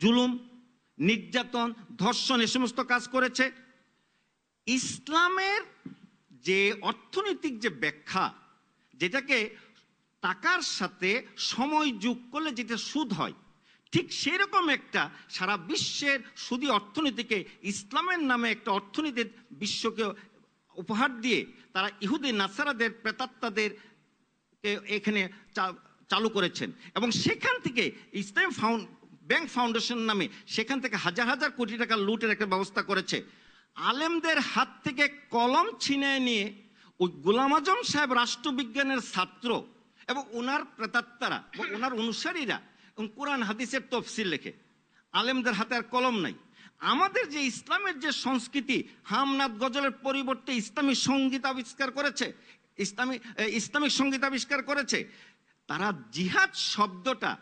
S3: জুলুম, নির্যাতন, ধর্ষণ এ সমস্ত কাজ করেছে। ইসলামের যে অর্থনৈতিক যে ব্যাখ্যা, যেটাকে টাকার সাথে সময় যোগ করলে যেটা সুদ হয়, ঠিক সেরকম একটা সারা বিশ্বের সুদী অর্থনীতিকে ইসলামের নামে একটা অর্থনীতির বিশ্বকে উপহার দিয়ে তারা ইহুদি নাসারাদের প্রেতাত্মাদের এখানে চালু করেছেন। এবং সেখান থেকে ইসলাম ব্যাংক ফাউন্ডেশন নামে সেখান থেকে হাজার হাজার কোটি টাকা লুটের একটা ব্যবস্থা করেছে। আলেমদের হাত থেকে কলম ছিনিয়ে নিয়ে ওই গোলাম আজম সাহেব রাষ্ট্রবিজ্ঞানের ছাত্র এবং ওনার প্রেতাত্মারা এবং ওনার অনুসারীরা কোরআন হাদিসের তফসিল লেখে। আলেমদের হাতে আর কলম নাই। আমাদের যে ইসলামের যে সংস্কৃতি, হামনাদ গজলের পরিবর্তে ইসলামী সঙ্গীত আবিষ্কার করেছে, ইসলামিক সঙ্গীত আবিষ্কার করেছে। তারা জিহাদ শব্দটা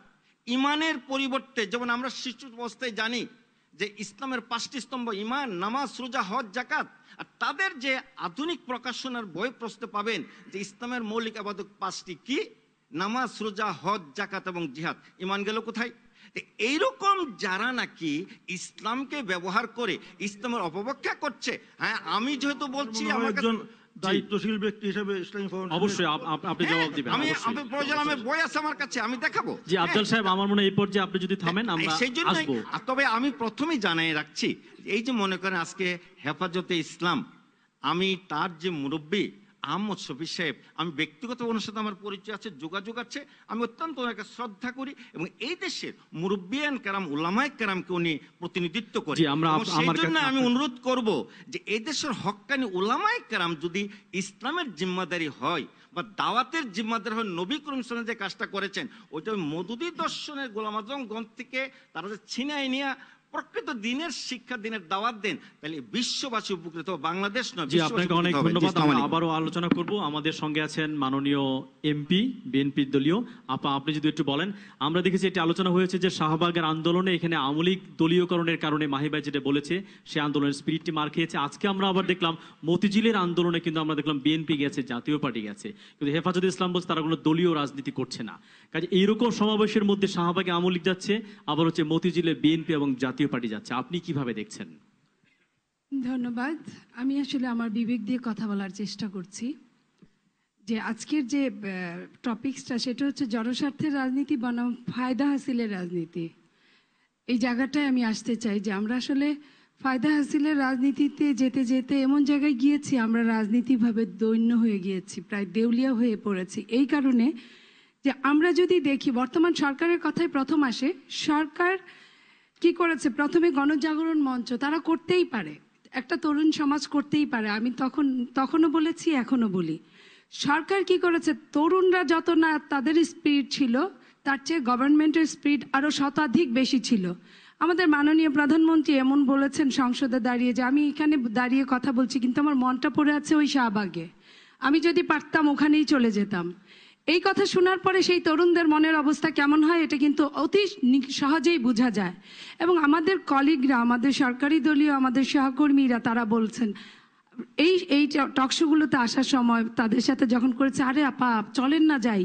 S3: ইমানের পরিবর্তে, যেমন আমরা শিশু অবস্থায় জানি যে ইসলামের 5টি স্তম্ভ ইমান, নামাজ, রোজা, হজ, যাকাত, আর তাদের যে আধুনিক প্রকাশনার বই প্রশ্ন পাবেন যে ইসলামের মৌলিক ইবাদত 5টি কি? নামাজ, রোজা, হজ, যাকাত এবং জিহাদ। ইমান গেল কোথায়? এইরকম যারা নাকি ইসলামকে ব্যবহার করে ইসলামের অপব্যাখ্যা করছে, হ্যাঁ আমি যেহেতু বলছি আমার
S8: দায়িত্বশীল ব্যক্তি হিসেবে ইসলামী ফাউন্ডেশন
S1: অবশ্যই আপনি জবাব দিবেন।
S3: আমি প্রয়োজন আমি বই আছে আমার কাছে, আমি দেখাবো।
S1: জি আফজাল সাহেব, আমার মনে হয় এই পর্যায়ে আপনি যদি থামেন আমরা
S3: সেই জন্য।
S1: আসবো।
S3: তবে আমি প্রথমেই জানাই রাখছি, এই যে মনে করেন আজকে হেফাজতে ইসলাম, আমি তার যে মুরব্বী আহমদ শফি সাহেব, আমি ব্যক্তিগত ওনার সাথে আমার পরিচয় আছে, যোগাযোগ আছে, আমি অত্যন্ত ওনাকে শ্রদ্ধা করি এবং এই দেশের মুরব্বিয়ান কেরাম, উলামায়ে কেরামকে উনি প্রতিনিধিত্ব করেন। সেই জন্য আমি অনুরোধ করব যে এই দেশের হক্কানি উলামায়ে কেরাম যদি ইসলামের জিম্মাদারি হয় বা দাওয়াতের জিম্মাদারি হয়, নবী করিম সাল্লাল্লাহু আলাইহি ওয়াসাল্লাম যে কাজটা করেছেন ওইটা মওদুদি দর্শনের গোলাম আজম গ্রন্থ থেকে তারা যে ছিনাই নিয়ে প্রকৃত দিনের শিক্ষা, দিনের দাওয়াত দেন, তাহলে বিশ্ববাসী উপকৃত, বাংলাদেশ নয়।
S1: জি আপনাকে অনেক ধন্যবাদ। আমরা আবারও আলোচনা করব। আমাদের সঙ্গে আছেন মাননীয় এমপি, বিএনপির দলীয় আপা, আপনি যদি একটু বলেন। আমরা দেখেছি এটি আলোচনা হয়েছে যে শাহবাগের আন্দোলনে এখানে আওয়ামী লীগ দলীয়করণের কারণে মাহি ভাই যেটা বলেছে সে আন্দোলনের স্পিরিটটি মার খেয়েছে। আজকে আমরা আবার দেখলাম মতিঝিলের আন্দোলনে কিন্তু আমরা দেখলাম বিএনপি গেছে, জাতীয় পার্টি গেছে, কিন্তু হেফাজতে ইসলাম বলছে তারা কোনো দলীয় রাজনীতি করছে না। কাজে এইরকম সমাবেশের মধ্যে শাহবাগে আওয়ামী লীগ যাচ্ছে, আবার হচ্ছে মতিঝিলে বিএনপি এবং জাতীয় পার্টি যাচ্ছে। আপনি কিভাবে দেখছেন?
S9: ধন্যবাদ। আমি আসলে আমার বিবেক দিয়ে কথা বলার চেষ্টা করছি। যে আজকের যে টপিকসটা সেটা হচ্ছে জনস্বার্থের রাজনীতি বনাম ফায়দা হাসিলের রাজনীতি। এই জায়গাটায় আমি আসতে চাই যে আমরা আসলে ফায়দা হাসিলের রাজনীতিতে যেতে যেতে এমন জায়গায় গিয়েছি, আমরা রাজনীতিভাবে দৈন্য হয়ে গিয়েছি, প্রায় দেউলিয়া হয়ে পড়েছি। এই কারণে যে আমরা যদি দেখি বর্তমান সরকারের কথাই প্রথম আসে, সরকার কি করেছে? প্রথমে গণজাগরণ মঞ্চ তারা করতেই পারে, একটা তরুণ সমাজ করতেই পারে। আমি তখনও বলেছি, এখনো বলি, সরকার কি করেছে? তরুণরা যত না তাদের স্পিরিট ছিল, তার চেয়ে গভর্নমেন্টের স্পিরিট আরো শতাধিক বেশি ছিল। আমাদের মাননীয় প্রধানমন্ত্রী এমন বলেছেন সংসদে দাঁড়িয়ে যে আমি এখানে দাঁড়িয়ে কথা বলছি কিন্তু আমার মনটা পড়ে আছে ওই শাহবাগে, আমি যদি পারতাম ওখানেই চলে যেতাম। এই কথা শোনার পরে সেই তরুণদের মনের অবস্থা কেমন হয় এটা কিন্তু অতি সহজেই বোঝা যায়। এবং আমাদের কলিগরা, আমাদের সরকারি দলীয় আমাদের সহকর্মীরা তারা বলছেন, এই টকশোগুলোতে আসার সময় তাদের সাথে যখন করেছে, আরে আপা চলেন না যাই,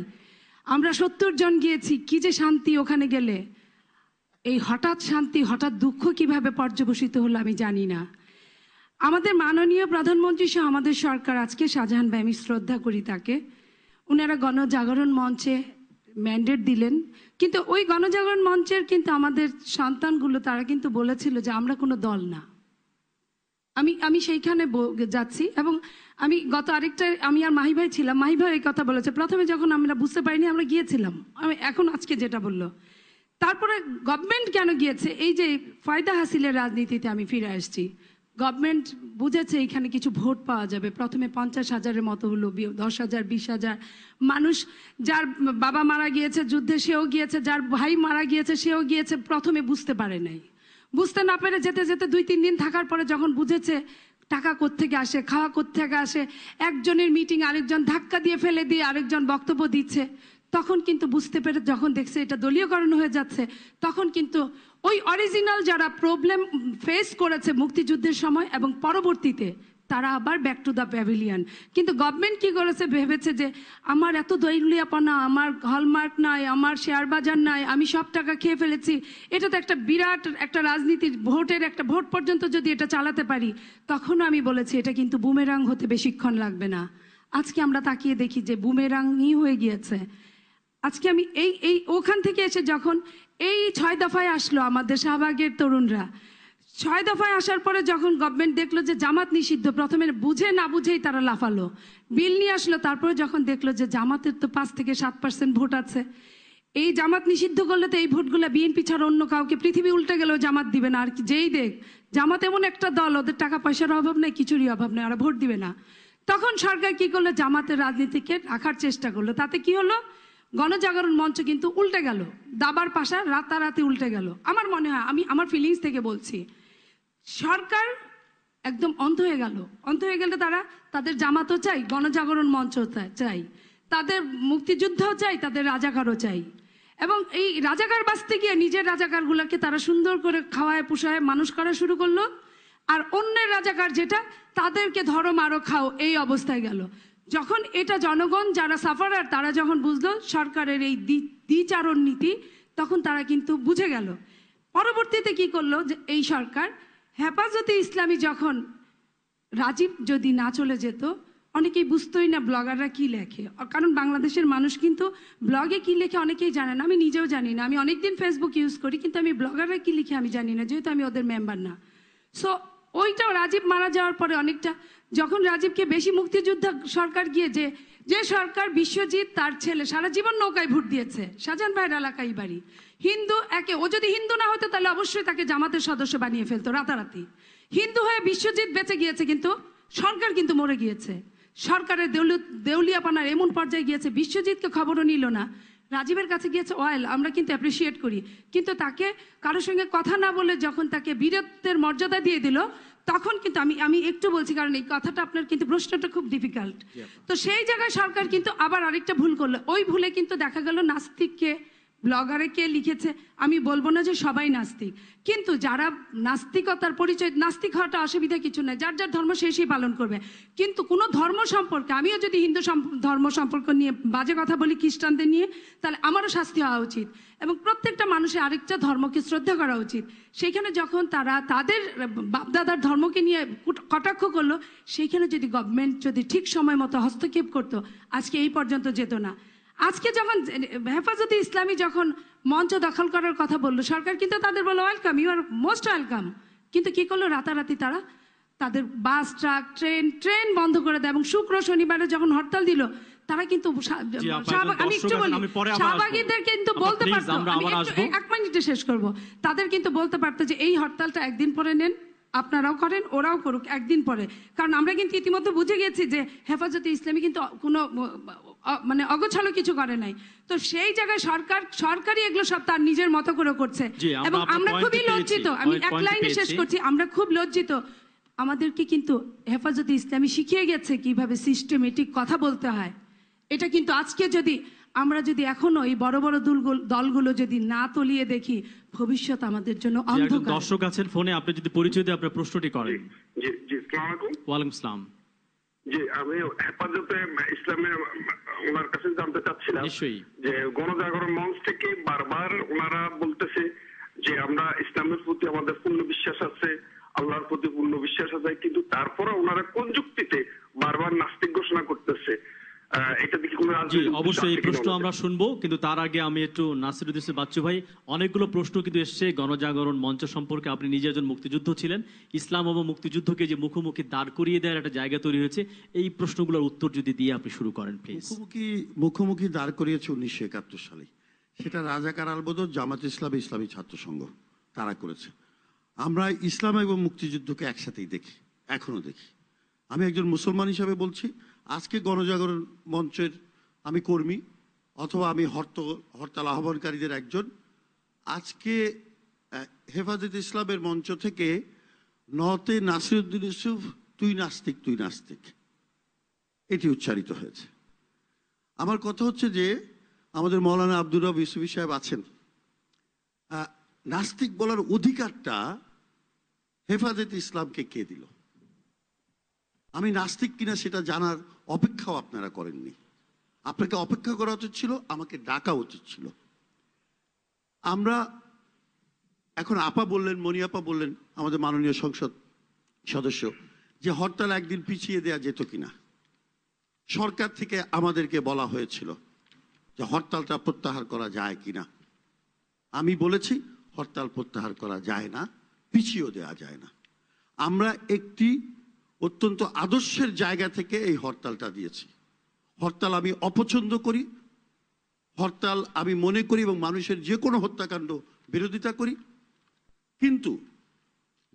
S9: আমরা 70 জন গিয়েছি, কি যে শান্তি ওখানে গেলে। এই হঠাৎ শান্তি, হঠাৎ দুঃখ কিভাবে পর্যবসিত হলো আমি জানি না। আমাদের মাননীয় প্রধানমন্ত্রী সহ আমাদের সরকার, আজকে শাহজাহান ভাই, আমি শ্রদ্ধা করি তাকে, ওনারা গণজাগরণ মঞ্চে ম্যান্ডেট দিলেন, কিন্তু ওই গণজাগরণ মঞ্চের কিন্তু আমাদের সন্তানগুলো তারা কিন্তু বলেছিল যে আমরা কোনো দল না। আমি সেইখানে যাচ্ছি এবং আমি গত আরেকটা, আমি আর মাহি ভাই ছিলাম, মাহি ভাই এই কথা বলেছে, প্রথমে যখন আমরা বুঝতে পারিনি আমরা গিয়েছিলাম, আমি এখন আজকে যেটা বললো, তারপরে গভর্নমেন্ট কেন গিয়েছে? এই যে ফায়দা হাসিলের রাজনীতিতে আমি ফিরে আসছি। গভর্নমেন্ট বুঝেছে এখানে কিছু ভোট পাওয়া যাবে, প্রথমে 50,000-এর মতো হলো, 10,000, 20,000 মানুষ, যার বাবা মারা গিয়েছে যুদ্ধে সেও গিয়েছে, যার ভাই মারা গিয়েছে সেও গিয়েছে, প্রথমে বুঝতে পারে নাই, বুঝতে না পেরে যেতে যেতে 2-3 দিন থাকার পরে যখন বুঝেছে টাকা কোত্থেকে আসে, খাওয়া কোত্থেকে আসে, একজনের মিটিং আরেকজন ধাক্কা দিয়ে ফেলে দিয়ে আরেকজন বক্তব্য দিচ্ছে, তখন কিন্তু বুঝতে পেরে যখন দেখছে এটা দলীয়করণ হয়ে যাচ্ছে, তখন কিন্তু ওই অরিজিনাল যারা প্রবলেম ফেস করেছে মুক্তিযুদ্ধের সময় এবং পরবর্তীতে তারা আবার ব্যাক টু দ্য প্যাভিলিয়ন। কিন্তু গভর্নমেন্ট কি করেছে, ভেবেছে যে আমার এত দৈর্ঘ্যপনা, আমার হলমার্ক নাই, আমার শেয়ার বাজার নাই, আমি সব টাকা খেয়ে ফেলেছি। এটা তো একটা বিরাট একটা রাজনীতির ভোটের একটা ভোট পর্যন্ত যদি এটা চালাতে পারি, তখনও আমি বলেছি এটা কিন্তু বুমেরাং হতে বেশিক্ষণ লাগবে না। আজকে আমরা তাকিয়ে দেখি যে বুমেরাংই হয়ে গিয়েছে। আজকে আমি এই ওখান থেকে এসে যখন এই 6 দফায় আসলো আমাদের শাহবাগের তরুণরা, 6 দফায় আসার পরে যখন গভর্নমেন্ট দেখলো যে জামাত নিষিদ্ধ, প্রথমে বুঝে না বুঝেই তারা লাফালো, বিল নিয়ে আসলো। তারপরে যখন দেখলো যে জামাতের তো 5 থেকে 7% ভোট আছে, এই জামাত নিষিদ্ধ করলে তো এই ভোটগুলো বিএনপি ছাড়া অন্য কাউকে, পৃথিবী উল্টে গেলেও জামাত দিবে না। আর যেই দেখ জামাত এমন একটা দল, ওদের টাকা পয়সার অভাব নেই, কিছুরই অভাব নেই, ওরা ভোট দিবে না। তখন সরকার কি করলো, জামাতের রাজনীতিকে রাখার চেষ্টা করলো। তাতে কি হলো, গণজাগরণ মঞ্চ কিন্তু উল্টে গেল, দাবার পাশা রাতারাতি উল্টে গেল। আমার মনে হয়, আমি আমার ফিলিংস থেকে বলছি, সরকার একদম অন্ধ হয়ে গেল। অন্ধ হয়ে গেলে তারা তাদের জামাতও চাই, গণজাগরণ মঞ্চ চাই, তাদের মুক্তিযুদ্ধও চাই, তাদের রাজাকারও চাই। এবং এই রাজাকার বাঁচতে গিয়ে নিজের রাজাকারগুলোকে তারা সুন্দর করে খাওয়ায় পুষায় মানুষ করা শুরু করলো, আর অন্যের রাজাকার যেটা, তাদেরকে ধরো মারো খাও, এই অবস্থায় গেল। যখন এটা জনগণ যারা সাফারার, তারা যখন বুঝলো সরকারের এই দ্বিচারণ নীতি, তখন তারা কিন্তু বুঝে গেল। পরবর্তীতে কি করলো, যে এই সরকার হেফাজতে ইসলামী যখন, রাজীব যদি না চলে যেত, অনেকেই বুঝতোই না ব্লগাররা কি লেখে। কারণ বাংলাদেশের মানুষ কিন্তু ব্লগে কি লেখে অনেকেই জানে না, আমি নিজেও জানি না। আমি অনেকদিন ফেসবুক ইউজ করি, কিন্তু আমি ব্লগাররা কি লিখে আমি জানি না, যেহেতু আমি ওদের মেম্বার না। সো ওইটাও রাজীব মারা যাওয়ার পরে অনেকটা, যখন রাজীবকে বেশি মুক্তিযোদ্ধা সরকার গিয়ে, যে সরকার বিশ্বজিৎ তার ছেলে সারা জীবন নৌকায় ভোট দিয়েছে, শাহজাহান ভাইয়ের এলাকায় বাড়ি, হিন্দু, ও যদি হিন্দু না হতো তাহলে অবশ্যই তাকে জামাতের সদস্য বানিয়ে ফেলতো রাতারাতি। হিন্দু হয়ে বিশ্বজিৎ বেঁচে গিয়েছে, কিন্তু সরকার কিন্তু মরে গিয়েছে। সরকারের দেউলিয়াপানার এমন পর্যায়ে গিয়েছে, বিশ্বজিৎকে খবরও নিল না, রাজীবের কাছে গিয়েছে অয়েল, আমরা কিন্তু অ্যাপ্রিসিয়েট করি, কিন্তু তাকে কারোর সঙ্গে কথা না বলে যখন তাকে বীরত্বের মর্যাদা দিয়ে দিল, তখন কিন্তু আমি একটু বলছি, কারণ এই কথাটা আপনার কিন্তু প্রশ্নটা খুব ডিফিকাল্ট। তো সেই জায়গায় সরকার কিন্তু আবার আরেকটা ভুল করলো। ওই ভুলে কিন্তু দেখা গেল নাস্তিককে, ব্লগারে কে লিখেছে, আমি বলবো না যে সবাই নাস্তিক, কিন্তু যারা নাস্তিকতার পরিচয়, নাস্তিক হওয়াটা অসুবিধা কিছু নাই, যার যার ধর্ম সেই পালন করবে। কিন্তু কোনো ধর্ম সম্পর্কে, আমিও যদি হিন্দু ধর্ম সম্পর্ক নিয়ে বাজে কথা বলি খ্রিস্টানদের নিয়ে, তাহলে আমারও শাস্তি হওয়া উচিত। এবং প্রত্যেকটা মানুষের আরেকটা ধর্মকে শ্রদ্ধা করা উচিত। সেইখানে যখন তারা তাদের বাপদাদার ধর্মকে নিয়ে কটাক্ষ করলো, সেইখানে যদি গভর্নমেন্ট যদি ঠিক সময় মতো হস্তক্ষেপ করতো, আজকে এই পর্যন্ত যেত না। আজকে যখন হেফাজতে ইসলামী যখন মঞ্চ দখল করার কথা বললো, সরকার কিন্তু তাদের বললো welcome, you are most welcome. কিন্তু কি করলো, রাতারাতি তারা তাদের বাস, ট্রাক, ট্রেন বন্ধ করে দেয়। এবং শুক্র শনিবারে যখন হরতাল দিল, তারা কিন্তু আমি একটু বলি, শাহবাগীদের কিন্তু বলতে পারতো, এক মিনিটে শেষ করব, তাদের কিন্তু বলতে পারতো যে এই হরতালটা একদিন পরে নেন, আপনারাও করেন, ওরাও করুক একদিন পরে। কারণ আমরা কিন্তু ইতিমধ্যে বুঝে গেছি যে হেফাজতে ইসলামী কিন্তু কোনো মানে অগোছালো কিছু করে নাই। তো সেই জায়গায় সরকারই এগুলো সব তার নিজের মতো করে করছে। এবং আমরা খুবই লজ্জিত, আমি এক লাইনে শেষ করছি, আমরা খুব লজ্জিত। আমাদেরকে কিন্তু হেফাজতে ইসলামী শিখিয়ে গেছে কিভাবে সিস্টেমেটিক কথা বলতে হয়। এটা কিন্তু আজকে যদি আমরা যদি এখনো এই বড় বড় দলগুলো যদি না তলিয়ে দেখি, ভবিষ্যৎ আমাদের জন্য অন্ধকার।
S1: দর্শক আছেন ফোনে, আপনি যদি পরিচয় দিয়ে আপনার প্রশ্নটি করেন।
S11: জি জি, আসসালামু আলাইকুম।
S1: ওয়ালাইকুম আসসালাম।
S11: জি, আমি হেফাজতে ইসলামের ওনার কাছে জানতে চাচ্ছিলাম যে গণজাগরণ মঞ্চ থেকে বারবার ওনারা বলতেছে যে আমরা ইসলামের প্রতি আমাদের পূর্ণ বিশ্বাস আছে, আল্লাহর প্রতি পূর্ণ বিশ্বাস আছে, কিন্তু তারপরে ওনারা কোন যুক্তিতে বারবার নাস্তিক ঘোষণা করতেছে? এটা দেখি কোনো
S1: অবশ্যই এই প্রশ্ন আমরা শুনবো, কিন্তু তার আগে আমি একটু নাসিরুদ্দিন বাচ্চু ভাই, অনেকগুলো প্রশ্ন কিন্তু এসছে গণজাগরণ মঞ্চ সম্পর্কে। আপনি নিজে একজন মুক্তিযুদ্ধ ছিলেন, ইসলাম এবং মুক্তিযুদ্ধকে যে মুখোমুখি দাঁড় করিয়ে দেওয়ার একটা জায়গা তৈরি হয়েছে, এই প্রশ্নগুলোর উত্তর যদি দিয়ে আপনি শুরু করেন প্লিজ।
S12: মুখোমুখি দাঁড় করিয়েছে 1971 সালে, সেটা রাজাকার আলবদর, জামাত ইসলামী, ইসলামী ছাত্র সংঘ তারা করেছে। আমরা ইসলাম এবং মুক্তিযুদ্ধকে একসাথেই দেখি, এখনো দেখি। আমি একজন মুসলমান হিসাবে বলছি, আজকে গণজাগরণ মঞ্চের আমি কর্মী, অথবা আমি হরতাল আহ্বানকারীদের একজন। আজকে হেফাজতে ইসলামের মঞ্চ থেকে নতে নাসিরুদ্দিন ইউসুফ তুই নাস্তিক, তুই নাস্তিক, এটি উচ্চারিত হয়েছে। আমার কথা হচ্ছে যে আমাদের মৌলানা আব্দুর রব ইউসুফী সাহেব আছেন, নাস্তিক বলার অধিকারটা হেফাজতে ইসলামকে কে দিল? আমি নাস্তিক কিনা সেটা জানার অপেক্ষাও আপনারা করেননি। আপনাকে অপেক্ষা করা উচিত ছিল, আমাকে ডাকা উচিত ছিল। আমরা এখন আপা বললেন, মনি আপা বললেন, আমাদের মাননীয় সংসদ সদস্য, যে হরতাল একদিন পিছিয়ে দেয়া যেত কিনা। সরকার থেকে আমাদেরকে বলা হয়েছিল যে হরতালটা প্রত্যাহার করা যায় কিনা। আমি বলেছি হরতাল প্রত্যাহার করা যায় না, পিছিয়েও দেওয়া যায় না। আমরা একটি অত্যন্ত আদর্শের জায়গা থেকে এই হরতালটা দিয়েছি। হরতাল আমি অপছন্দ করি, হরতাল আমি মনে করি এবং মানুষের যে কোনো হত্যাকাণ্ড বিরোধিতা করি। কিন্তু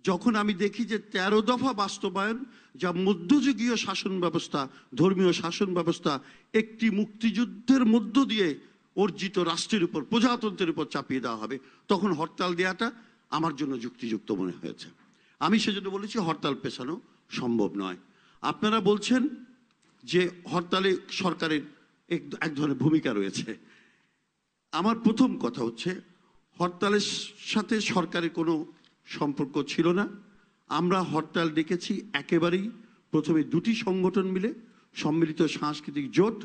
S12: যখন আমি দেখি যে 13 দফা বাস্তবায়ন, যা মধ্যযুগীয় শাসন ব্যবস্থা, ধর্মীয় শাসন ব্যবস্থা একটি মুক্তিযুদ্ধের মধ্য দিয়ে অর্জিত রাষ্ট্রের উপর, প্রজাতন্ত্রের উপর চাপিয়ে দেওয়া হবে, তখন হরতাল দেওয়াটা আমার জন্য যুক্তিযুক্ত মনে হয়েছে। আমি সেজন্য বলেছি হরতাল পেছানো সম্ভব নয়। আপনারা বলছেন যে হরতালে সরকারের এক ধরনের ভূমিকা রয়েছে। আমার প্রথম কথা হচ্ছে, হরতালের সাথে সরকারের কোনো সম্পর্ক ছিল না। আমরা হরতাল ডেকেছি একেবারেই প্রথমে দুটি সংগঠন মিলে, সম্মিলিত সাংস্কৃতিক জোট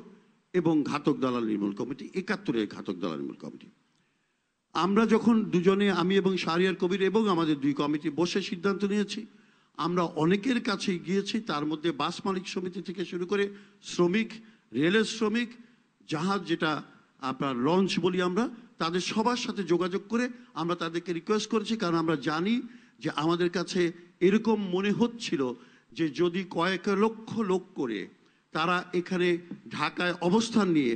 S12: এবং ঘাতক দালাল নির্মূল কমিটি, 71-এর ঘাতক দালাল নির্মূল কমিটি। আমরা যখন দুজনে, আমি এবং শাহরিয়ার কবির এবং আমাদের দুই কমিটি বসে সিদ্ধান্ত নিয়েছি, আমরা অনেকের কাছে গিয়েছি, তার মধ্যে বাস মালিক সমিতি থেকে শুরু করে শ্রমিক, রেলের শ্রমিক, জাহাজ যেটা আপনার লঞ্চ বলি আমরা, তাদের সবার সাথে যোগাযোগ করে আমরা তাদেরকে রিকোয়েস্ট করেছি। কারণ আমরা জানি যে আমাদের কাছে এরকম মনে হচ্ছিল যে যদি কয়েক লক্ষ লোক করে তারা এখানে ঢাকায় অবস্থান নিয়ে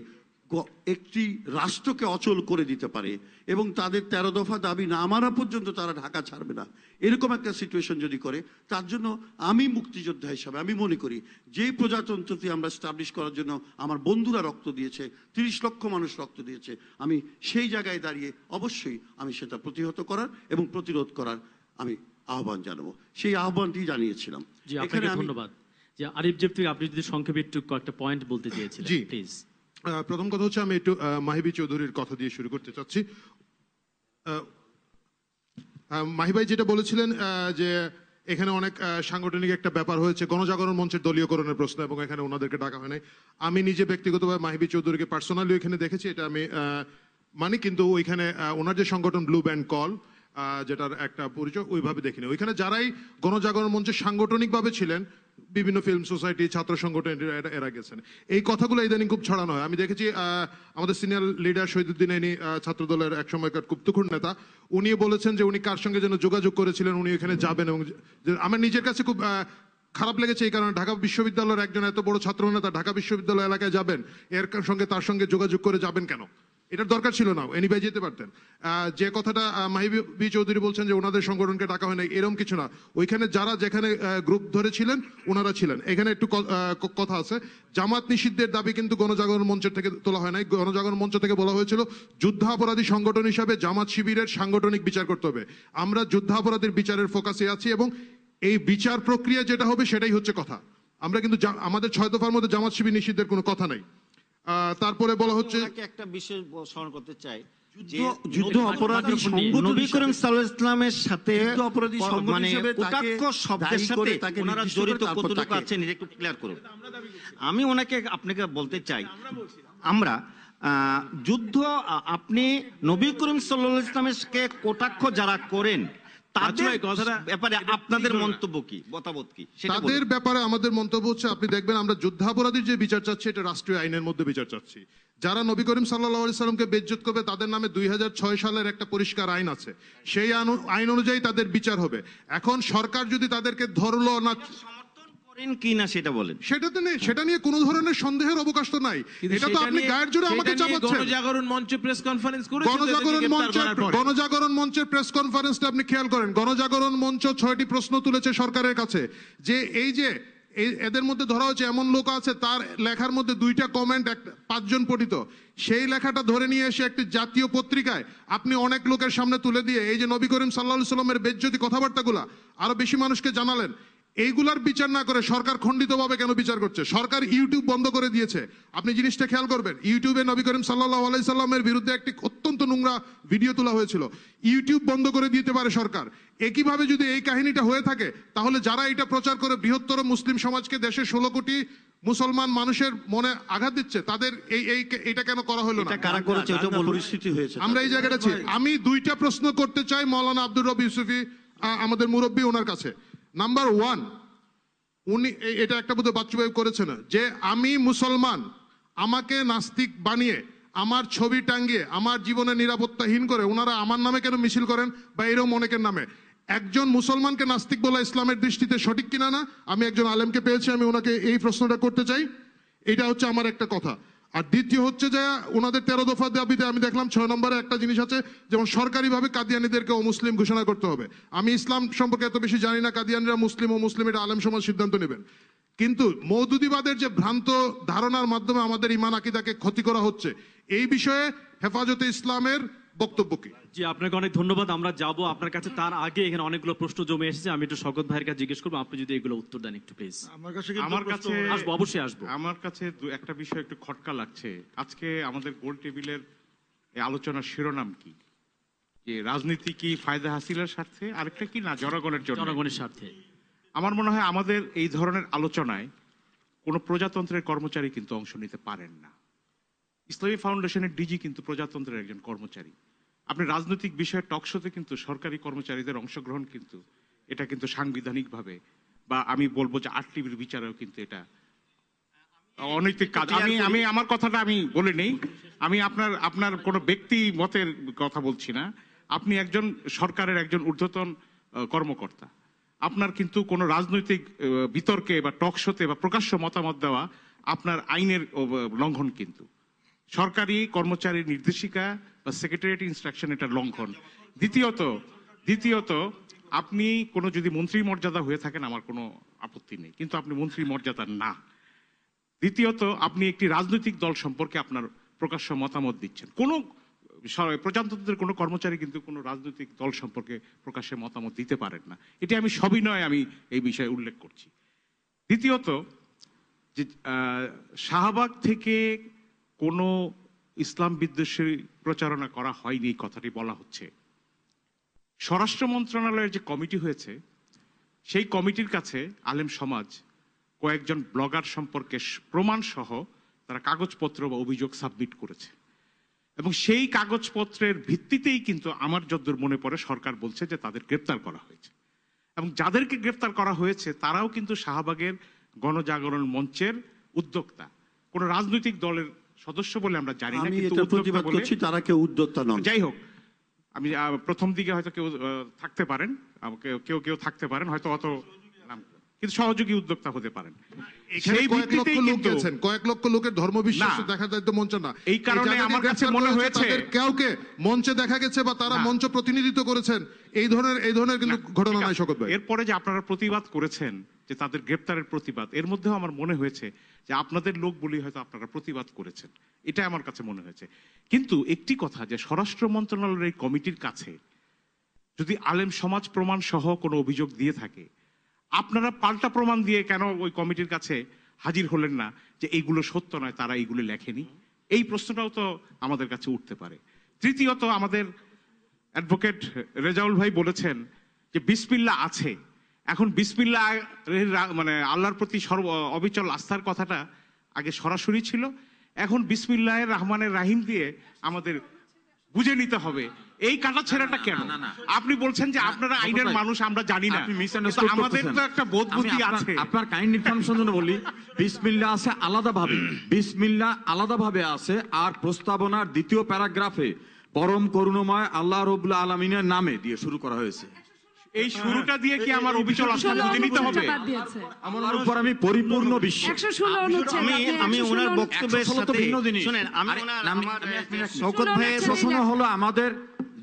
S12: একটি রাষ্ট্রকে অচল করে দিতে পারে এবং তাদের 13 দফা দাবি না মানা পর্যন্ত তারা ঢাকা ছাড়বে না, এরকম একটা সিচুয়েশন যদি করে, তার জন্য আমি মুক্তিযোদ্ধা হিসাবে আমি মনে করি যেই প্রজাতন্ত্রটি আমরা স্টাবলিশ করার জন্য আমার বন্ধুরা রক্ত দিয়েছে, 30 লক্ষ মানুষ রক্ত দিয়েছে, আমি সেই জায়গায় দাঁড়িয়ে অবশ্যই আমি সেটা প্রতিহত করার এবং প্রতিরোধ করার আমি আহ্বান জানাবো। সেই আহ্বানটি জানিয়েছিলাম।
S1: জি, আপনাকে ধন্যবাদ। যে আরিফ জেব থেকে আপনি যদি সংক্ষেপে একটু কয়েকটা পয়েন্ট বলতে চেয়েছিলেন,
S2: জি
S1: প্লিজ।
S2: প্রথম কথা হচ্ছে, আমি একটু মাহিবি চৌধুরীর কথা দিয়ে শুরু করতে চাচ্ছি। মাহি ভাই যেটা বলেছিলেন যে এখানে অনেক সাংগঠনিক একটা ব্যাপার হয়েছে, গণজাগরণ মঞ্চের দলীয়করণের প্রশ্ন, এবং এখানে ওনাদেরকে ডাকা হয় নাই। আমি নিজে ব্যক্তিগতভাবে মাহিবি চৌধুরীকে পার্সোনালি এখানে দেখেছি, এটা আমি মানি, কিন্তু ওইখানে ওনার যে সংগঠন ব্লু ব্যান্ড কল, যেটার একটা পরিচয়, ওইভাবে দেখিনি। ওইখানে যারাই গণজাগরণ মঞ্চে সাংগঠনিকভাবে ছিলেন, বিভিন্ন ফিল্ম সোসাইটি, ছাত্র সংগঠন, এরা গেছেন। এই কথাগুলো ইদানিং খুব ছড়ানো হয়। আমি দেখেছি আমাদের সিনিয়র লিডার শহীদুদ্দিন এনি, ছাত্র দলের এক সময়কার খুব তুখুর নেতা, উনি বলেছেন যে উনি কার সঙ্গে যেন যোগাযোগ করেছিলেন, উনি এখানে যাবেন। এবং আমার নিজের কাছে খুব খারাপ লেগেছে এই কারণে, ঢাকা বিশ্ববিদ্যালয়ের একজন এত বড় ছাত্র নেতা ঢাকা বিশ্ববিদ্যালয় এলাকায় যাবেন, তার সঙ্গে যোগাযোগ করে যাবেন কেন? এটার দরকার ছিল না, এনিভাই যেতে পারতেন। যে কথাটা মাহিবি চৌধুরী বলছেন যে ওনাদের সংগঠনকে ডাকা হয় না, এরকম কিছু না। ওইখানে যারা যেখানে গ্রুপ ধরেছিলেন ওনারা ছিলেন। এখানে একটু কথা আছে, জামাত নিষিদ্ধের দাবি কিন্তু গণজাগরণ মঞ্চের থেকে তোলা হয় নাই। গণজাগরণ মঞ্চ থেকে বলা হয়েছিল যুদ্ধাপরাধী সংগঠন হিসাবে জামাত শিবিরের সাংগঠনিক বিচার করতে হবে। আমরা যুদ্ধাপরাধীর বিচারের ফোকাসে আছি এবং এই বিচার প্রক্রিয়া যেটা হবে সেটাই হচ্ছে কথা। আমরা কিন্তু আমাদের 6 দফার মধ্যে জামাত শিবির নিষিদ্ধের কোনো কথা নাই। তারপরে বলা হচ্ছে,
S3: একটা বিশেষ স্মরণ করতে চাই,
S12: যুদ্ধ অপরাধী
S3: নবী করিম সাল্লাল্লাহু আলাইহি ওয়াসাল্লামের সাথে
S12: অপরাধী
S3: মানে কটাক্ষ শব্দের সাথে ওনারা জড়িত কতটুকু আছেন এটা একটু ক্লিয়ার করুন। আমি আপনাকে বলতে চাই, আমরা যুদ্ধ, আপনি নবী করিম সাল্লাল্লাহু আলাইহি ওয়াসাল্লামকে কটাক্ষ যারা করেন তাদের ব্যাপারে আপনাদের মন্তব্য কি, মতামত কি?
S2: তাদের ব্যাপারে আমাদের মন্তব্য হচ্ছে, আপনি দেখবেন আমরা যুদ্ধাপরাধীর যে বিচার চাচ্ছি এটা রাষ্ট্রীয় আইনের মধ্যে বিচার চাচ্ছি। যারা নবী করিম সাল্লাল্লাহু আলাইহি সাল্লামকে বেইজ্জত করবে তাদের নামে 2006 সালের একটা পরিষ্কার আইন আছে, সেই আইন অনুযায়ী তাদের বিচার হবে। এখন সরকার যদি তাদেরকে ধরলো না
S3: কি না সেটা বলেন,
S2: সেটাতে নেই, সেটা নিয়ে কোনো ধরনের সন্দেহের অবকাশ তো নাই। এটা তো আপনি গায়ের জোরে আমাকে চাপাচ্ছেন।
S7: গণজাগরণ মঞ্চ প্রেস কনফারেন্স করেছে,
S2: গণজাগরণ মঞ্চের প্রেস কনফারেন্সটা আপনি খেয়াল করেন। গণজাগরণ মঞ্চ 6টি প্রশ্ন তুলেছে সরকারের কাছে, যে এই যে এদের মধ্যে ধরা হচ্ছে এমন লোক আছে তার লেখার মধ্যে 2টা কমেন্ট 5 জন পঠিত, সেই লেখাটা ধরে নিয়ে এসে একটি জাতীয় পত্রিকায় আপনি অনেক লোকের সামনে তুলে দিয়ে এই যে নবী করিম সাল্লাল্লাহু আলাইহি সাল্লামের বেজ্জতি কথাবার্তাগুলা আরো বেশি মানুষকে জানালেন। এইগুলার বিচার না করে সরকার খণ্ডিতভাবে কেন বিচার করছে? সরকার ইউটিউব বন্ধ করে দিয়েছে। আপনি জিনিসটা খেয়াল করবেন, ইউটিউবে নবী করিম সাল্লাল্লাহু আলাইহি সাল্লামের বিরুদ্ধে একটি অত্যন্ত নোংরা ভিডিও তোলা হয়েছিল। ইউটিউব বন্ধ করে দিতে পারে সরকার। একইভাবে যদি এই কাহিনীটা হয়ে থাকে, তাহলে যারা এটা প্রচার করে বৃহত্তর মুসলিম সমাজকে, দেশের 16 কোটি মুসলমান মানুষের মনে আঘাত দিচ্ছে, তাদের এইটা কেন করা হলো না?
S12: কারা করেছে এটা পরিস্থিতি হয়েছে।
S2: আমরা এই জায়গাটা আছি। আমি 2টা প্রশ্ন করতে চাই মাওলানা আব্দুর রব ইউসুফী, আমাদের মুরব্বী, ওনার কাছে। নাম্বার 1, উনি এটা একটা বোধহয় বাচ্চু ভাই করেছে না, যে আমি মুসলমান, আমাকে নাস্তিক বানিয়ে, আমার ছবি টাঙ্গিয়ে, আমার জীবনে নিরাপত্তাহীন করে ওনারা আমার নামে কেন মিছিল করেন, বা এরকম অনেকের নামে। একজন মুসলমানকে নাস্তিক বলা ইসলামের দৃষ্টিতে সঠিক কিনা না? আমি একজন আলেমকে পেয়েছি, আমি ওনাকে এই প্রশ্নটা করতে চাই। এটা হচ্ছে আমার একটা কথা। আর দ্বিতীয় হচ্ছে যে ওনাদের 13 দফা দাবিতে আমি দেখলাম 6 নম্বরে একটা জিনিস আছে, যেমন সরকারিভাবে কাদিয়ানীদেরকে অমুসলিম ঘোষণা করতে হবে। আমি ইসলাম সম্পর্কে এত বেশি জানি না, কাদিয়ানীরা মুসলিম ও মুসলিম এটা আলেম সমাজ সিদ্ধান্ত নেবেন। কিন্তু মওদুদিবাদের যে ভ্রান্ত ধারণার মাধ্যমে আমাদের ইমান আকিদাকে ক্ষতি করা হচ্ছে, এই বিষয়ে হেফাজতে ইসলামের বক্তব্য কি?
S1: জি, আপনাকে অনেক ধন্যবাদ। আমরা যাব আপনার কাছে, তার আগে এখানে অনেকগুলো প্রশ্ন জমে এসেছে। আমি একটু শওকত ভাইয়ের কাছে জিজ্ঞেস করবো, আপনি যদি এগুলো উত্তর দেন একটু প্লিজ।
S6: আমার কাছে
S1: আসবো, অবশ্যই আসবো।
S6: আমার কাছে একটা বিষয় একটু খটকা লাগছে। আজকে আমাদের গোল টেবিলের এই আলোচনার শিরোনাম কি? যে রাজনীতি কি ফায়দা হাসিলের স্বার্থে, আরেকটা কি না জনগণের জন্য,
S1: জনগণের স্বার্থে।
S6: আমার মনে হয় আমাদের এই ধরনের আলোচনায় কোনো প্রজাতন্ত্রের কর্মচারী কিন্তু অংশ নিতে পারেন না। ইসলামী ফাউন্ডেশনের ডিজি কিন্তু প্রজাতন্ত্রের একজন কর্মচারী। আপনি রাজনৈতিক বিষয়ে টকশোতে কিন্তু সরকারি কর্মচারীদের অংশগ্রহণ কিন্তু এটা কিন্তু সাংবিধানিকভাবে, বা আমি বলবো যে আরটিভির বিচারেও কিন্তু এটা অনৈতিক কাজ। আমি আমার কথাটা আমি বলে নেই, আমি আপনার কোনো ব্যক্তি মতের কথা বলছি না। আপনি একজন সরকারের একজন ঊর্ধ্বতন কর্মকর্তা, আপনার কিন্তু কোনো রাজনৈতিক বিতর্কে বা টকশোতে বা প্রকাশ্য মতামত দেওয়া আপনার আইনের লঙ্ঘন। কিন্তু সরকারি কর্মচারীর নির্দেশিকা বা সেক্রেটারিয়েট ইনস্ট্রাকশন এটা লঙ্ঘন। দ্বিতীয়ত আপনি কোনো যদি মন্ত্রী মর্যাদা হয়ে থাকেন আমার কোনো আপত্তি নেই, কিন্তু আপনি মন্ত্রী মর্যাদা না। দ্বিতীয়ত আপনি একটি রাজনৈতিক দল সম্পর্কে আপনার প্রকাশ্য মতামত দিচ্ছেন। কোনো প্রজাতন্ত্রের কোনো কর্মচারী কিন্তু কোনো রাজনৈতিক দল সম্পর্কে প্রকাশ্যে মতামত দিতে পারেন না। এটি আমি সবিনয়ে আমি এই বিষয়ে উল্লেখ করছি। দ্বিতীয়ত যে শাহবাগ থেকে কোনো ইসলাম বিদ্বেষী প্রচারণা করা হয়নি, এই কথাটি বলা হচ্ছে। স্বরাষ্ট্র মন্ত্রণালয়ের যে কমিটি হয়েছে, সেই কমিটির কাছে আলেম সমাজ কয়েকজন ব্লগার সম্পর্কে প্রমাণ সহ তারা কাগজপত্র বা অভিযোগ সাবমিট করেছে, এবং সেই কাগজপত্রের ভিত্তিতেই কিন্তু আমার যতদূর মনে পড়ে সরকার বলছে যে তাদের গ্রেপ্তার করা হয়েছে। এবং যাদেরকে গ্রেপ্তার করা হয়েছে তারাও কিন্তু শাহবাগের গণজাগরণ মঞ্চের উদ্যোক্তা, কোন রাজনৈতিক দলের সদস্য বলে আমরা জানি না, কিন্তু
S12: প্রতিবাদ করছি তারা কেউ উদ্যোক্তা নন।
S6: যাই হোক, আমি প্রথম দিকে হয়তো কেউ থাকতে পারেন, কেউ থাকতে পারেন, হয়তো অত নাম, কিন্তু সহযোগী উদ্যোক্তা হতে পারেন।
S2: কয়েক লক্ষ লোকের ধর্মবিশ্বাস দেখা যায় তো মঞ্চ না।
S6: এই কারণে আমার কাছে মনে হয়েছে
S2: কাউকে মঞ্চে দেখা গেছে বা তারা মঞ্চ প্রতিনিধিত্ব করেছেন, এই ধরনের কিন্তু ঘটনা নাই শওকত ভাই।
S6: এরপরে যে আপনারা প্রতিবাদ করেছেন, যে তাদের গ্রেপ্তারের প্রতিবাদ, এর মধ্যেও আমার মনে হয়েছে যে আপনাদের লোক বলি হয়তো আপনারা প্রতিবাদ করেছেন, এটা আমার কাছে মনে হয়েছে। কিন্তু একটি কথা, যে স্বরাষ্ট্র মন্ত্রণালয়ের এই কমিটির কাছে যদি আলেম সমাজ প্রমাণ সহ কোনো অভিযোগ দিয়ে থাকে, আপনারা পাল্টা প্রমাণ দিয়ে কেন ওই কমিটির কাছে হাজির হলেন না যে এইগুলো সত্য নয়, তারা এইগুলো লেখেনি? এই প্রশ্নটাও তো আমাদের কাছে উঠতে পারে। তৃতীয়ত, আমাদের অ্যাডভোকেট রেজাউল ভাই বলেছেন যে বিসমিল্লাহ আছে। এখন বিসমিল্লাহ মানে আল্লাহর প্রতি অবিচল আস্থার কথাটা আগে সরাসরি ছিল, এখন বিসমিল্লাহির রহমানির রহিম দিয়ে আমাদের বুঝে নিতে হবে। এই কাটা ছেড়াটা কেন? আপনি বলছেন যে আপনারা আইনের মানুষ, আমরা জানি না, আমাদের তো একটা বোধ বুদ্ধি আছে।
S4: আপনার কাইন্ড ইনফরমেশন জন্য বলি, বিসমিল্লাহ আছে আলাদাভাবে, বিসমিল্লাহ আলাদাভাবে আছে। আর প্রস্তাবনার দ্বিতীয় প্যারাগ্রাফে পরম করুণাময় আল্লাহ রাব্বুল আলামিনের নামে দিয়ে শুরু করা হয়েছে।
S6: এই শুরুটা দিয়ে কি আমার অবিচল আস্থা বুঝে নিতে হবে?
S4: আমার উপর আমি পরিপূর্ণ বিশ্বাস।
S3: আমি ওনার বক্তব্যের সাথে শুনেন,
S4: শওকত ভাইয়ের প্রশ্ন হলো আমাদের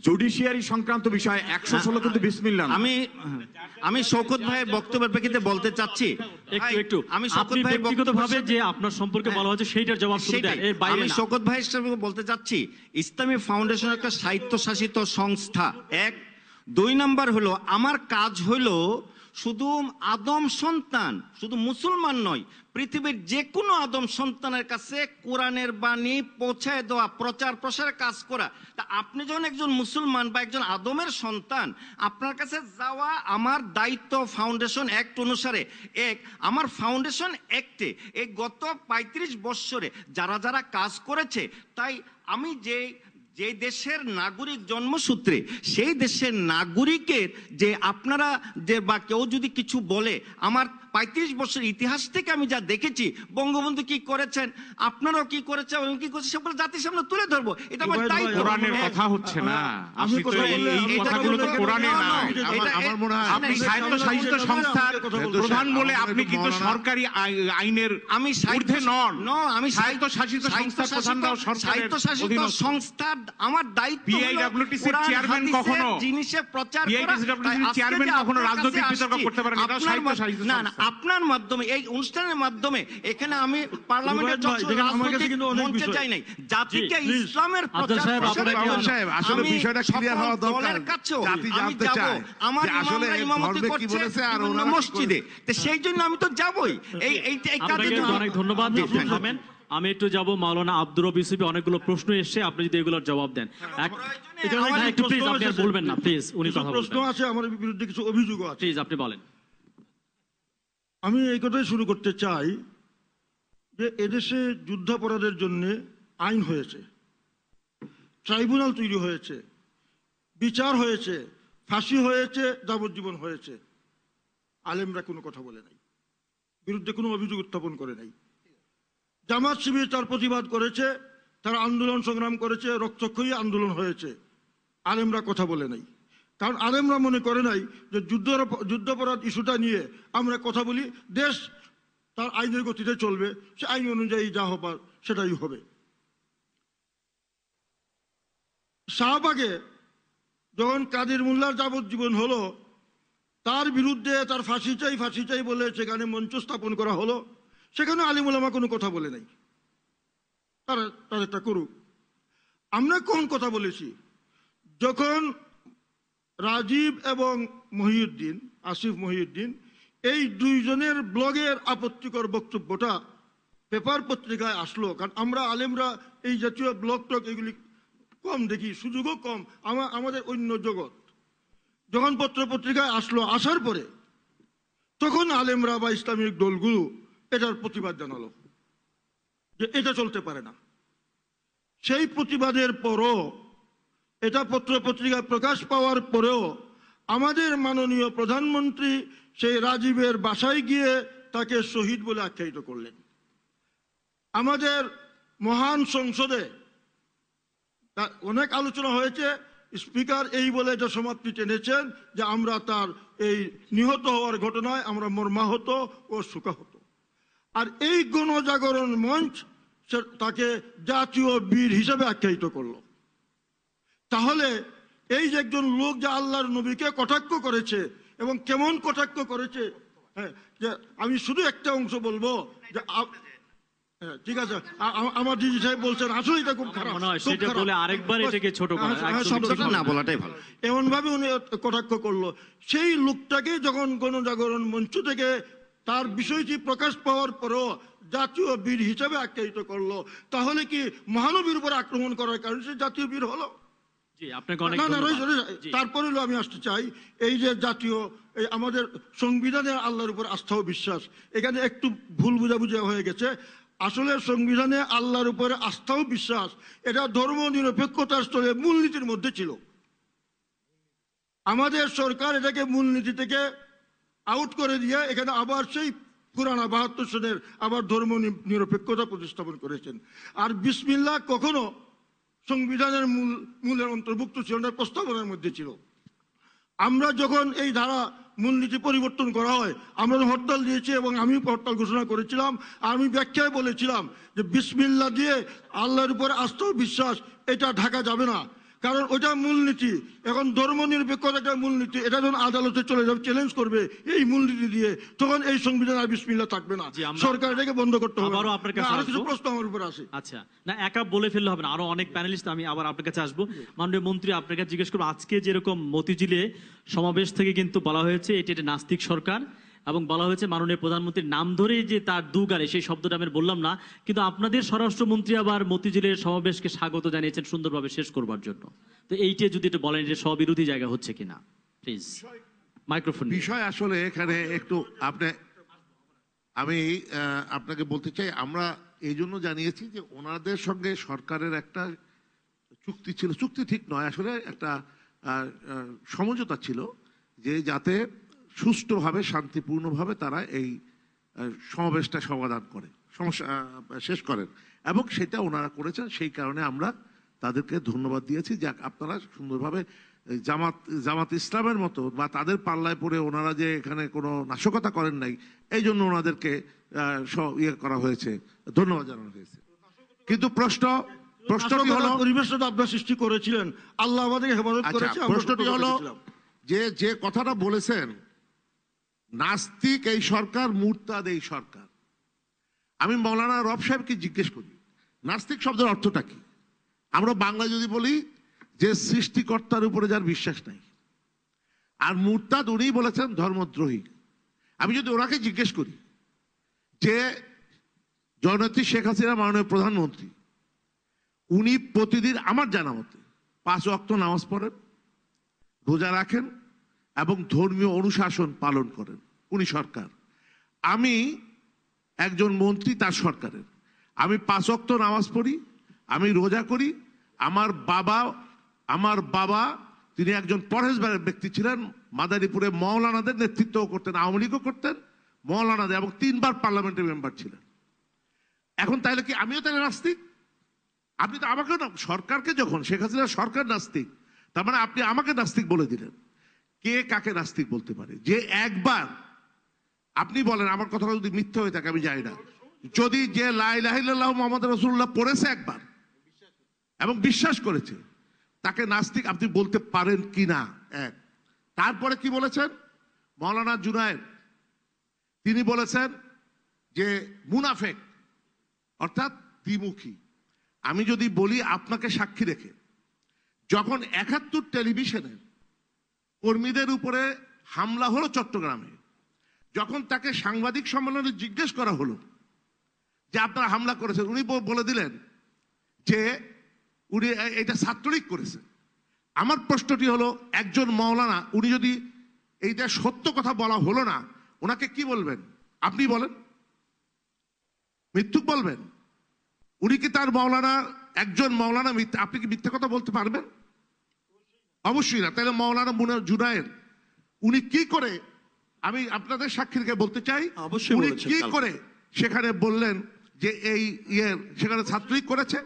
S4: জুডিশিয়ারি সংক্রান্ত বিষয় 116 কিন্তু বিসমিল্লাহ।
S3: আমি শওকত ভাইয়ের বক্তব্যের প্রেক্ষিতে বলতে চাচ্ছি
S1: একটু আমি শওকত ভাই ব্যক্তিগতভাবে যে আপনার সম্পর্কে বলা হচ্ছে সেইটার জবাব শুনতে দেন, এর বাইরে
S3: আমি শওকত ভাইয়ের সাথে বলতে চাচ্ছি, ইসলামী ফাউন্ডেশন একটা স্বায়ত্তশাসিত সংস্থা, 1। 2 নাম্বার হলো আমার কাজ হলো শুধু আদম সন্তান, শুধু মুসলমান নয়, পৃথিবীর যে কোনো আদম সন্তানের কাছে কোরআনের বাণী পৌঁছায় দেওয়া, প্রচার প্রসারের কাজ করা। তা আপনি যখন একজন মুসলমান বা একজন আদমের সন্তান, আপনার কাছে যাওয়া আমার দায়িত্ব ফাউন্ডেশন অ্যাক্ট অনুসারে। আমার ফাউন্ডেশন অ্যাক্টে এই গত 35 বৎসরে যারা যারা কাজ করেছে, তাই আমি যে দেশের নাগরিক জন্মসূত্রে, সেই দেশের নাগরিকের যে আপনারা যে বা কেউ যদি কিছু বলে, আমার 35 বছর ইতিহাস থেকে আমি যা দেখেছি, বঙ্গবন্ধু কি করেছেন, আপনারাও কি করেছেন, কি করেছেন, সেগুলো জাতির সামনে তুলে ধরবো। এটা আমার দায়িত্ব।
S6: কোরআনের কথা হচ্ছে না, আপনি তো এই কথাগুলো তো কোরআনে না।
S5: আমার মনে হয়
S6: আপনি স্বায়ত্তশাসিত সংস্থার প্রধান বলে আপনি কিন্তু সরকারি আইনের ঊর্ধ্বে নন।
S3: আমি
S6: স্বায়ত্তশাসিত সংস্থার প্রধানরাও সরকারের
S3: স্বায়ত্তশাসিত সংস্থার আমার দায়িত্ব
S6: বিআইডব্লিউটিসির চেয়ারম্যান কখনো
S3: জিনিসে প্রচার করা।
S6: বিআইডব্লিউটিসির চেয়ারম্যান কখনো রাজনৈতিক বিতর্ক করতে পারেন না, এটা স্বায়ত্তশাসিত
S3: না না,
S6: সংস্থা।
S3: আপনার মাধ্যমে, এই অনুষ্ঠানের মাধ্যমে, এখানে আমি পার্লামেন্টের মঞ্চে চাই নাই, জাতিকে ইসলামের প্রচার
S5: সাহেব, আসলে বিষয়টা ক্লিয়ার হওয়া দরকার। জাতি জানতে চায়
S3: আমার
S5: যে আসলে
S3: ইমামতি
S5: ধর্মে কি
S3: করছে
S5: বলেছে আর
S3: বিভিন্ন
S5: ওনারা কি
S3: মসজিদে, তো সেই জন্য আমি তো যাবই। এই কাজে
S1: আপনাকে অনেক ধন্যবাদ। আপনি থামেন, আমি একটু যাব মাওলানা আব্দুর রব ইউসুফি। অনেকগুলো প্রশ্ন এসেছে, আপনি যদি এগুলোর জবাব দেন। একটু প্লিজ, আপনি আর বলবেন না প্লিজ, উনি কথা বলবেন।
S8: প্রশ্ন আছে, আমার বিরুদ্ধে কিছু অভিযোগ আছে,
S1: প্লিজ আপনি বলেন।
S8: আমি এই কথাই শুরু করতে চাই যে এদেশে যুদ্ধাপরাধের জন্য আইন হয়েছে, ট্রাইব্যুনাল তৈরি হয়েছে, বিচার হয়েছে, ফাঁসি হয়েছে, যাবজ্জীবন হয়েছে। আলেমরা কোনো কথা বলে নাই, বিরুদ্ধে কোনো অভিযোগ উত্থাপন করে নাই। জামাত শিবির তার প্রতিবাদ করেছে, তারা আন্দোলন সংগ্রাম করেছে, রক্তক্ষয়ী আন্দোলন হয়েছে, আলেমরা কথা বলে নাই। কারণ আলেমরা মনে করে নাই যে যুদ্ধাপরাধ ইস্যুটা নিয়ে আমরা কথা বলি, দেশ তার আইনের গতিতে চলবে, সে আইন অনুযায়ী যা হবার সেটাই হবে। শাহবাগে যখন কাদের মোল্লার যাবজ্জীবন হলো, তার বিরুদ্ধে তার ফাঁসি চাই বলে সেখানে মঞ্চ স্থাপন করা হলো, সেখানে আলিম ওলামা কোনো কথা বলে নাই, তারা তাদেরটা করুক। আমরা কোন কথা বলেছি, যখন রাজীব এবং মহিউদ্দিন, আসিফ মহিউদ্দিন, এই দুইজনের ব্লগের আপত্তিকর বক্তব্যটা পেপার পত্রিকায় আসলো, কারণ আমরা আলেমরা এই জাতীয় ব্লগ টক এগুলি কম দেখি, সুযোগও কম, আমাদের অন্য জগৎ। যখন পত্র পত্রিকায় আসলো, আসার পরে তখন আলেমরা বা ইসলামিক দলগুলো এটার প্রতিবাদ জানালো যে এটা চলতে পারে না। সেই প্রতিবাদের পরও, এটা পত্র পত্রিকায় প্রকাশ পাওয়ার পরেও আমাদের মাননীয় প্রধানমন্ত্রী সেই রাজীবের বাসায় গিয়ে তাকে শহীদ বলে আখ্যায়িত করলেন। আমাদের মহান সংসদে অনেক আলোচনা হয়েছে, স্পিকার এই বলে এটা সমাপ্তি টেনেছেন যে আমরা তার এই নিহত হওয়ার ঘটনায় আমরা মর্মাহত ও শোকাহত। আর এই গণজাগরণ মঞ্চ তাকে জাতীয় বীর হিসেবে আখ্যায়িত করলো। তাহলে এই যে একজন লোক যে আল্লাহর নবীকে কটাক্ষ করেছে, এবং কেমন কটাক্ষ করেছে, হ্যাঁ, যে আমি শুধু একটা অংশ বলবো যে ঠিক আছে, আমার দিদি সাহেব বলছেন আসলে এটা খুব খারাপ,
S3: না বলাটাই ভালো,
S8: এমন ভাবে উনি কটাক্ষ করলো। সেই লোকটাকে যখন গণজাগরণ মঞ্চ থেকে তার বিষয়টি প্রকাশ পাওয়ার পরও জাতীয় বীর হিসেবে আখ্যায়িত করলো, তাহলে কি মহানবীর উপর আক্রমণ করার কারণে সে জাতীয় বীর হলো? তারপরে আমি আসতে চাই, এই যে জাতীয় আমাদের সংবিধানে আল্লাহর উপর আস্থা ও বিশ্বাস, এখানে একটু ভুল বুঝাবুঝি হয়ে গেছে। আসলে সংবিধানে আল্লাহর উপরে আস্থা ও বিশ্বাস এটা ধর্ম নিরপেক্ষতার স্তরে মূলনীতির মধ্যে ছিল। আমাদের সরকার এটাকে মূলনীতি থেকে আউট করে দিয়ে এখানে আবার সেই পুরানা 72 সনের আবার ধর্ম নিরপেক্ষতা প্রতিস্থাপন করেছেন। আর বিসমিল্লাহ কখনো সংবিধানের মূলের অন্তর্ভুক্ত ছিল না, প্রস্তাবনার মধ্যে ছিল। আমরা যখন এই ধারা মূলনীতি পরিবর্তন করা হয়, আমরা হরতাল দিয়েছি এবং আমি হরতাল ঘোষণা করেছিলাম। আমি ব্যাখ্যায় বলেছিলাম যে বিসমিল্লাহ দিয়ে আল্লাহর উপর আস্থা ও বিশ্বাস এটা ঢাকা যাবে না, কারণ ওটা মূলনীতি। এখন ধর্ম নিরপেক্ষতা একটা মূলনীতি, এটা যখন আদালতে চলে যাবে চ্যালেঞ্জ করবে এই মূলনীতি দিয়ে, তখন এই সংবিধান আর বিসমিল্লাহ থাকবে না, সরকার এটাকে বন্ধ করতে হবে।
S1: আবারও আপনার কাছে
S8: আরো কিছু
S1: আসবো।
S8: প্রশ্ন আমার উপর আছে।
S1: আচ্ছা, না একা বলে ফেললে হবে না, আরো অনেক প্যানেলিস্ট, আমি আবার আপনার কাছে আসবো। মাননীয় মন্ত্রী, আপনার কাছে জিজ্ঞেস করবো, আজকে যেরকম মতিঝিলে সমাবেশ থেকে কিন্তু বলা হয়েছে এটি একটা নাস্তিক সরকার, এবং বলা হয়েছে মাননীয় প্রধানমন্ত্রীর নাম ধরেই যে তার দুগারে, সেই শব্দটা আমি বললাম না, কিন্তু আপনাদের স্বরাষ্ট্রমন্ত্রী আবার মতিঝিলের সমাবেশকে স্বাগত জানিয়েছেন সুন্দরভাবে শেষ করবার জন্য। তো এইটা যদি একটু বলেন, যে স্ববিরোধী জায়গা হচ্ছে কিনা প্লিজ। মাইক্রোফোন।
S5: বিষয় আসলে এখানে একটু আমি আপনাকে বলতে চাই, আমরা এই জন্য জানিয়েছি যে ওনাদের সঙ্গে সরকারের একটা চুক্তি ছিল, চুক্তি ঠিক নয় আসলে, একটা সমঝোতা ছিল যে যাতে সুষ্ঠুভাবে শান্তিপূর্ণভাবে তারা এই সমাবেশটা সমাধান করে, সমস্যা শেষ করেন, এবং সেটা ওনারা করেছেন। সেই কারণে আমরা তাদেরকে ধন্যবাদ দিয়েছি যে আপনারা সুন্দরভাবে জামাত ইসলামের মতো বা তাদের পাল্লায় পড়ে ওনারা যে এখানে কোনো নাশকতা করেন নাই, এই জন্য ওনাদেরকে ইয়ে করা হয়েছে, ধন্যবাদ জানানো হয়েছে। কিন্তু প্রশ্নটি হলো,
S8: পরিবেশটা আপনারা সৃষ্টি করেছিলেন, আল্লাহ আমাদেরকে হেফাজত করেছে।
S5: প্রশ্নটি হলো যে কথাটা বলেছেন নাস্তিক এই সরকার, মুরতাদ এই সরকার, আমি মৌলানা রব সাহেবকে জিজ্ঞেস করি নাস্তিক শব্দের অর্থটা কি? আমরা বাংলা যদি বলি যে সৃষ্টিকর্তার উপরে যার বিশ্বাস নাই, আর মুরতাদ উনি বলেছেন ধর্মদ্রোহী। আমি যদি ওনাকে জিজ্ঞেস করি যে জননেত্রী শেখ হাসিনা মাননীয় প্রধানমন্ত্রী, উনি প্রতিদিন আমার জানা মতে 5 ওয়াক্ত নামাজ পড়েন, রোজা রাখেন এবং ধর্মীয় অনুশাসন পালন করেন, উনি সরকার। আমি একজন মন্ত্রী তার সরকারের, আমি 5 ওয়াক্ত নামাজ পড়ি, আমি রোজা করি। আমার বাবা তিনি একজন পরহেজগার ব্যক্তি ছিলেন, মাদারীপুরে মৌলানাদের নেতৃত্ব করতেন, আওয়ামী লীগও করতেন, মৌলানাদের, এবং 3 বার পার্লামেন্টের মেম্বার ছিলেন। এখন তাইলে কি আমিও তাহলে নাস্তিক? আপনি তো আমাকে সরকারকে, যখন শেখ হাসিনা সরকার নাস্তিক, তার মানে আপনি আমাকে নাস্তিক বলে দিলেন। কে কাকে নাস্তিক বলতে পারে? যে একবার আপনি বলেন, আমার কথাটা যদি মিথ্যা হয়ে থাকে আমি জানি না, যদি যে লা ইলাহা ইল্লাল্লাহু মুহাম্মাদুর রাসূলুল্লাহ পড়েছে একবার এবং বিশ্বাস করেছে, তাকে নাস্তিক আপনি বলতে পারেন কিনা? এক। তারপরে কি বলেছেন মাওলানা জুনায়েদ? তিনি বলেছেন যে মুনাফেক অর্থাৎ দ্বিমুখী। আমি যদি বলি আপনাকে সাক্ষী রেখে, যখন ৭১ টেলিভিশনে কর্মীদের উপরে হামলা হলো চট্টগ্রামে, যখন তাকে সাংবাদিক সম্মেলনে জিজ্ঞেস করা হলো যে আপনারা হামলা করেছেন, উনি বলে দিলেন যে উনি এটা ছাত্রলীগ করেছে। আমার প্রশ্নটি হলো, একজন মাওলানা, উনি যদি এইটা সত্য কথা বলা হলো না, ওনাকে কি বলবেন? আপনি বলেন, মিথ্যুক বলবেন? উনি কি তার মাওলানা, একজন মাওলানা আপনি কি মিথ্যা কথা বলতে পারবেন? অবশ্যই না। তাহলে মাওলানা জুনায়েদ উনি কি করে, আমি আপনাদের সাক্ষী রেখে বলতে চাই, উনি কি করে সেখানে বললেন যে এই সেখানে ছাত্রলীগ করেছে?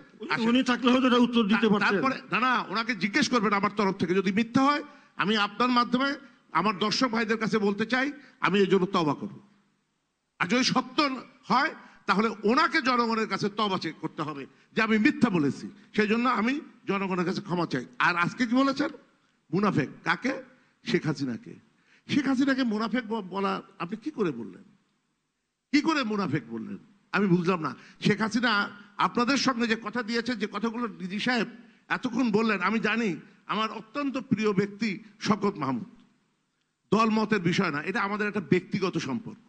S8: উনি থাকলে হয়তো এটা উত্তর দিতে পারতেন।
S5: তারপরে না, ওনাকে জিজ্ঞেস করবেন আমার তরফ থেকে, যদি মিথ্যা হয় আমি আপনার মাধ্যমে আমার দর্শক ভাইদের কাছে বলতে চাই, আমি এই জন্য তওবা করব। আর যদি সত্য হয় তাহলে ওনাকে জনগণের কাছে তওবা করতে হবে যে আমি মিথ্যা বলেছি, সেই জন্য আমি জনগণের কাছে ক্ষমা চাই। আর আজকে কি বলেছেন? মুনাফেক। কাকে? শেখ হাসিনাকে। শেখ হাসিনাকে মুনাফেক বলা আপনি কি করে বললেন? কি করে মুনাফেক বললেন আমি বুঝলাম না। শেখ হাসিনা আপনাদের সঙ্গে যে কথা দিয়েছে, যে কথাগুলো ডিজি সাহেব এতক্ষণ বললেন, আমি জানি আমার অত্যন্ত প্রিয় ব্যক্তি শওকত মাহমুদ, দল মতের বিষয় না, এটা আমাদের একটা ব্যক্তিগত সম্পর্ক।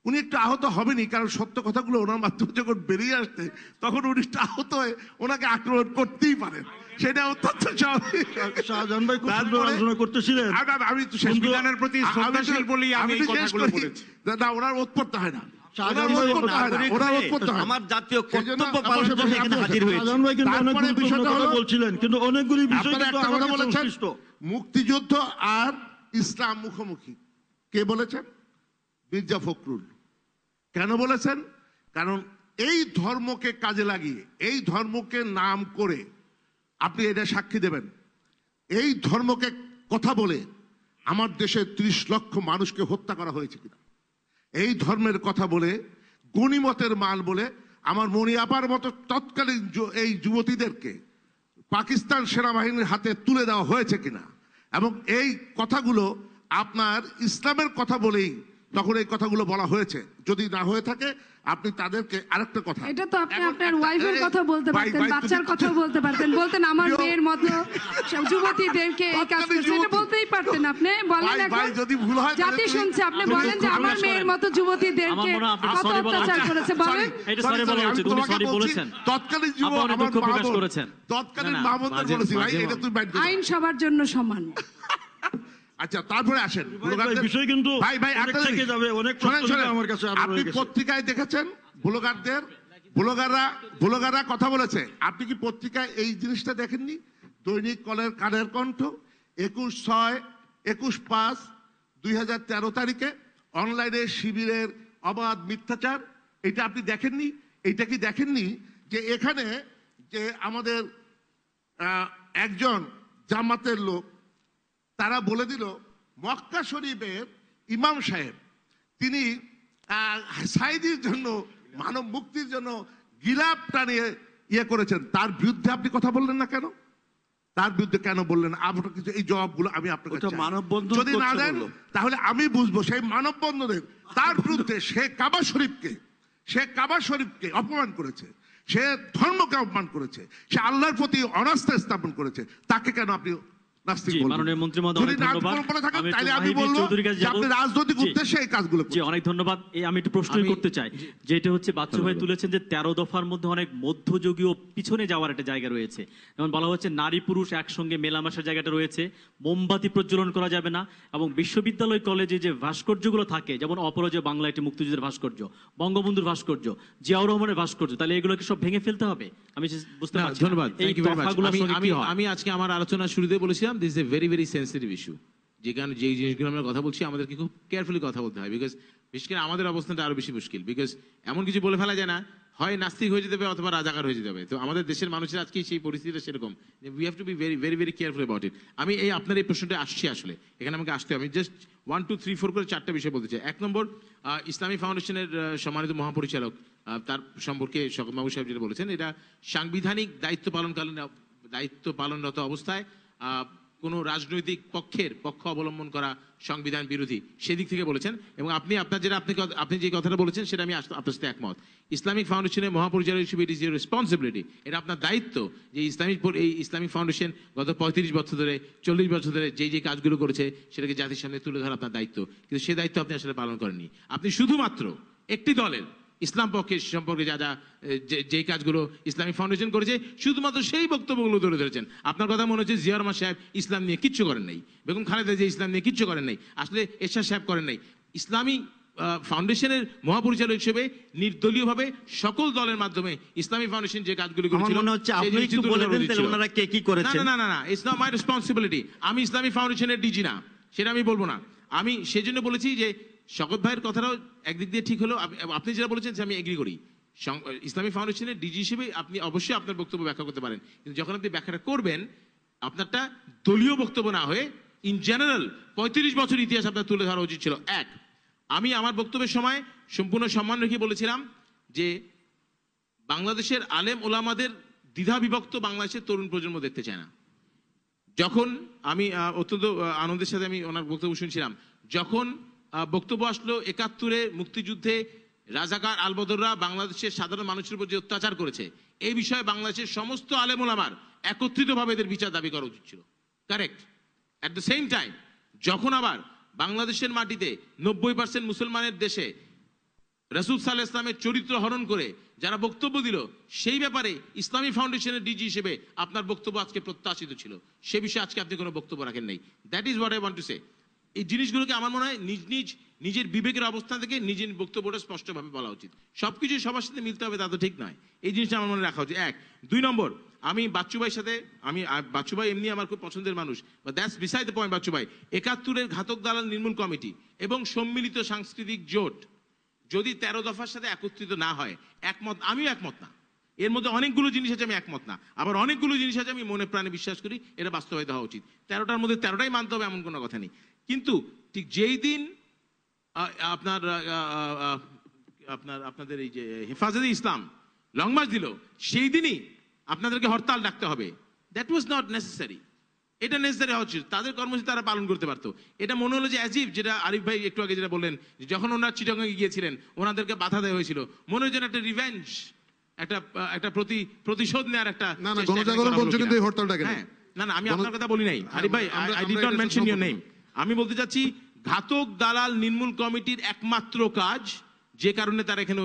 S5: উনি একটু আহত হবেনই, কারণ সত্য কথাগুলো ওনার মাধ্যমে যখন বেরিয়ে আসছে তখন উনি একটু আহত হয়ে ওনাকে আক্রমণ করতেই পারেন, সেটা অত্যন্ত স্বাভাবিক।
S8: শাহজাহান ভাই খুব সুন্দর আলোচনা করতেছিলেন।
S5: আমি তো সংবিধানের প্রতি শ্রদ্ধাশীল বলি আমি এই কথাগুলো বলেছি। না, ওনার ওৎপত্তি হয় না,
S3: আমার জাতীয় কর্তব্য পালন করে এখানে হাজির হয়েছে।
S8: শাহজাহান ভাই কিন্তু অনেক গুরুত্বপূর্ণ কথা বলছিলেন, কিন্তু অনেকগুলি বিষয় কিন্তু
S5: কথা বলেছেন মুক্তিযুদ্ধ আর ইসলাম মুখোমুখি। কে বলেছেন? মির্জা ফখরুল। কেন বলেছেন? কারণ এই ধর্মকে কাজে লাগিয়ে, এই ধর্মকে নাম করে আপনি এটা সাক্ষী দেবেন, এই ধর্মকে কথা বলে আমার দেশে 30 লক্ষ মানুষকে হত্যা করা হয়েছে কিনা, এই ধর্মের কথা বলে গনিমতের মাল বলে আমার মনি আপার মতো তৎকালীন এই যুবতীদেরকে পাকিস্তান সেনাবাহিনীর হাতে তুলে দেওয়া হয়েছে কিনা, এবং এই কথাগুলো আপনার ইসলামের কথা বলেই তখন এই কথাগুলো বলা হয়েছে। যদি না হয়ে থাকে আপনি তাদেরকে আরেকটা কথা,
S9: এটা তো আপনি আপনার ওয়াইফের কথা বলতে পারতেন, বাচ্চার কথা বলতে পারতেন, বলতেন আমার মেয়ের মতো যুবতীদেরকে এই কাজ করছে, এটা বলতেই পারতেন। আপনি বলেন এখন,
S5: যদি ভুল হয়
S9: জাতি শুনছে, আপনি বলেন যে আমার মেয়ের মতো যুবতীদেরকে কত অত্যাচার করেছে, বলেন।
S1: এটা সরি বলা উচিত, উনি সরি বলেছেন,
S5: তৎকালীন যুব
S1: আপনি দুঃখ প্রকাশ করেছেন,
S5: তৎকালীন মামুনদের বলেছি ভাই, এটা তুই বাইট
S9: আইন সবার জন্য সমান।
S5: আচ্ছা, তারপরে আসেন
S8: বিষয় কিন্তু
S5: ভাই ভাই
S8: অনেক থেকে যাবে, অনেক আমার কাছে
S5: আপনি পত্রিকায় দেখেছেন ব্লগাররা কথা বলেছে, আপনি কি পত্রিকায় এই জিনিসটা দেখেননি? দৈনিক কালের কণ্ঠ 21/5/2013 তারিখে অনলাইনে শিবিরের অবাধ মিথ্যাচার, এটা আপনি দেখেননি? এইটা কি দেখেননি যে এখানে যে আমাদের একজন জামাতের লোক তারা বলে দিল মক্কা শরীফের ইমাম সাহেব তিনি সাইদির জন্য, মানব মুক্তির জন্য গিলাপ টানিয়ে করেছেন, তার বিরুদ্ধে আপনি কথা বললেন না কেন? তার বিরুদ্ধে কেন বললেন? আপনার কিছু এই জবাবগুলো আমি আপনাকে
S12: মানববন্ধন
S5: যদি না দেন তাহলে আমি বুঝবো সেই মানববন্ধনের তার বিরুদ্ধে সে কাবা শরীফকে অপমান করেছে, সে ধর্মকে অপমান করেছে, সে আল্লাহর প্রতি অনাস্থা স্থাপন করেছে, তাকে কেন আপনি
S1: অনেক ধন্যবাদ। আমি একটু প্রশ্ন করতে চাই, যেটা হচ্ছে বাচ্চু ভাই তুলেছেন যে 13 দফার মধ্যে অনেক মধ্যযুগীয় পিছনে যাওয়ার একটা জায়গা রয়েছে, যেমন বলা হচ্ছে নারী পুরুষ একসঙ্গে মেলামেশার জায়গাটা রয়েছে, মোমবাতি প্রজ্বলন করা যাবে না, এবং বিশ্ববিদ্যালয় কলেজে যে ভাস্কর্যগুলো থাকে, যেমন অপরাজয় বাংলা একটি মুক্তিযুদ্ধের ভাস্কর্য, বঙ্গবন্ধুর ভাস্কর্য, জিয়াউর রহমানের ভাস্কর্য, তাহলে এগুলোকে সব ভেঙে ফেলতে হবে? আমি বুঝতে পারছি।
S7: ধন্যবাদ। আমি আজকে আমার আলোচনা শুরুতে বলেছিলাম this is a very very sensitive issue, যেখানে যে জিনিসগুলো আমরা কথা বলছি আমাদেরকে খুব কেয়ারফুলি কথা বলতে হয়, বিকজ বিশেষ করে আমাদের অবস্থানটা আরো বেশি মুশকিল, বিকজ এমন কিছু বলে ফেলা যায় না, হয় নাস্তিক হয়ে যেতে হবে অথবা রাজাকার হয়ে যেতে হবে। তো আমাদের দেশের মানুষের আজকে সেই পরিস্থিতিটা সেরকম, we have to be very very very careful about it. আমি আপনার এই প্রশ্নটা আসছি, আসলে এখানে আমাকে আসতে হবে। আমি জাস্ট 1 2 3 4 করে 4টা বিষয় বলতে চাই। 1 নম্বর, ইসলামী ফাউন্ডেশনের সম্মানিত মহাপরিচালক তার সম্পর্কে শওকত মাহমুদ সাহেব যেটা বলেছেন, এটা সাংবিধানিক দায়িত্ব পালনরত অবস্থায় কোনো রাজনৈতিক পক্ষ অবলম্বন করা সংবিধান বিরোধী, সেদিক থেকে বলেছেন। এবং আপনি যে কথাটা বলেছেন সেটা আমি আপনার সাথে একমত। ইসলামিক ফাউন্ডেশনের মহাপরিচালক হিসেবে ইট ইজ ইউর রেসপন্সিবিলিটি, এটা আপনার দায়িত্ব যে ইসলামিক ফাউন্ডেশন গত 35 বছর ধরে 40 বছর ধরে যে কাজগুলো করেছে সেটাকে জাতির সামনে তুলে ধরা আপনার দায়িত্ব, কিন্তু সেই দায়িত্ব আপনি আসলে পালন করেননি। আপনি শুধুমাত্র একটি দলের ইসলাম পক্ষের সম্পর্কে যেই কাজগুলো ইসলামিক ফাউন্ডেশন করেছে শুধুমাত্র সেই বক্তব্যগুলো তুলে ধরেছেন। আপনার কথা মনে হচ্ছে জিয়া রহমান সাহেব ইসলাম নিয়ে কিচ্ছু করেন নাই, বেগম খালেদা জিয়া ইসলাম নিয়ে কিচ্ছু করেন নাই, আসলে এরশাদ সাহেব করেন নাই। ইসলামী ফাউন্ডেশনের মহাপরিচালক হিসেবে নির্দলীয়ভাবে সকল দলের মাধ্যমে ইসলামী ফাউন্ডেশন যে কাজগুলো করেছিল, না, ইটস নট মাই রেসপন্সিবিলিটি। আমি ইসলামী ফাউন্ডেশনের ডিজি না, সেটা আমি বলবো না। আমি সেজন্য বলেছি যে শওকত ভাইয়ের কথাটাও একদিক দিয়ে ঠিক হলো, আপনি যেটা বলেছেন আমি এগ্রি করি। ইসলামী ফাউন্ডেশনের ডিজি হিসেবে আপনি অবশ্যই আপনার বক্তব্য ব্যাখ্যা করতে পারেন, কিন্তু যখন আপনি ব্যাখ্যাটা করবেন আপনারটা দলীয় বক্তব্য না হয়ে ইন জেনারেল 35 বছর ইতিহাস আপনার তুলে ধরা উচিত ছিল। আমি আমার বক্তব্যের সময় সম্পূর্ণ সম্মান রেখে বলেছিলাম যে বাংলাদেশের আলেম ওলামাদের দ্বিধা বিভক্ত বাংলাদেশের তরুণ প্রজন্ম দেখতে চায় না। যখন আমি অত্যন্ত আনন্দের সাথে আমি ওনার বক্তব্য শুনছিলাম, যখন বক্তব্য আসলো 71-এ মুক্তিযুদ্ধে রাজাকার আলবদররা বাংলাদেশের সাধারণ মানুষের উপর যে অত্যাচার করেছে, এই বিষয়ে বাংলাদেশের সমস্ত আলেম ওলামার একত্রিতভাবে এদের বিচার দাবি করা উচিত ছিল, correct. At the same time যখন আবার বাংলাদেশের মাটিতে 90% মুসলমানের দেশে রাসূল সাল্লাল্লাহু আলাইহি ওয়াসাল্লামের চরিত্র হরণ করে যারা বক্তব্য দিল, সেই ব্যাপারে ইসলামী ফাউন্ডেশনের ডিজি হিসেবে আপনার বক্তব্য আজকে প্রত্যাশিত ছিল, সে বিষয়ে আজকে আপনি কোনো বক্তব্য রাখেন নাই। That is what I want to say. এই জিনিসগুলোকে আমার মনে হয় নিজের বিবেকের অবস্থান থেকে নিজের বক্তব্যটা স্পষ্টভাবে বলা উচিত। সবকিছু সবার সাথে মিলতে হবে তা তো ঠিক নয়, এই জিনিসটা আমার মনে রাখা উচিত। 1 2 নম্বর, আমি বাচ্চু ভাইয়ের সাথে বাচ্চু ভাই এমনি আমার খুব পছন্দের মানুষ, but that's beside the point. Bachchu ভাই 71-এর ঘাতক দালাল নির্মূল কমিটি এবং সম্মিলিত সাংস্কৃতিক জোট যদি 13 দফার সাথে একত্রিত না হয়, আমিও একমত না। এর মধ্যে অনেকগুলো জিনিস আছে আমি একমত না, আবার অনেকগুলো জিনিস আছে আমি মনে প্রাণে বিশ্বাস করি এটা বাস্তবায়িত হওয়া উচিত। 13টার মধ্যে 13টাই মানতে হবে এমন কোনো কথা নেই, কিন্তু ঠিক যেই দিন আপনাদের এই যে হেফাজতে ইসলাম লং মার্চ দিল, সেই দিনই আপনাদেরকে হরতাল ডাকতে হবে। That was not necessary. এটা নেসেসারি হওয়া উচিত, তাদের কর্মসূচি তারা পালন করতে পারতো। এটা মনে হলো যে অ্যাজিভ, যেটা আরিফ ভাই একটু আগে যেটা বললেন, যখন ওনারা চিটাগাঙ্গে গিয়েছিলেন ওনাদেরকে বাধা দেওয়া হয়েছিল, মনে হয় যেন একটা রিভেঞ্জ, একটা প্রতিশোধ নেওয়ার একটা
S2: না না, গণজাগরণ মঞ্চ কিন্তু এই হরতালটাকে
S7: হ্যাঁ না না, আমি আপনার কথা বলি নাই আরিফ ভাই, I did not mention your name. আমি বলতে চাচ্ছি ঘাতক দালাল নির্মূল কমিটির একমাত্র কাজ, যে কারণে তারা এখানে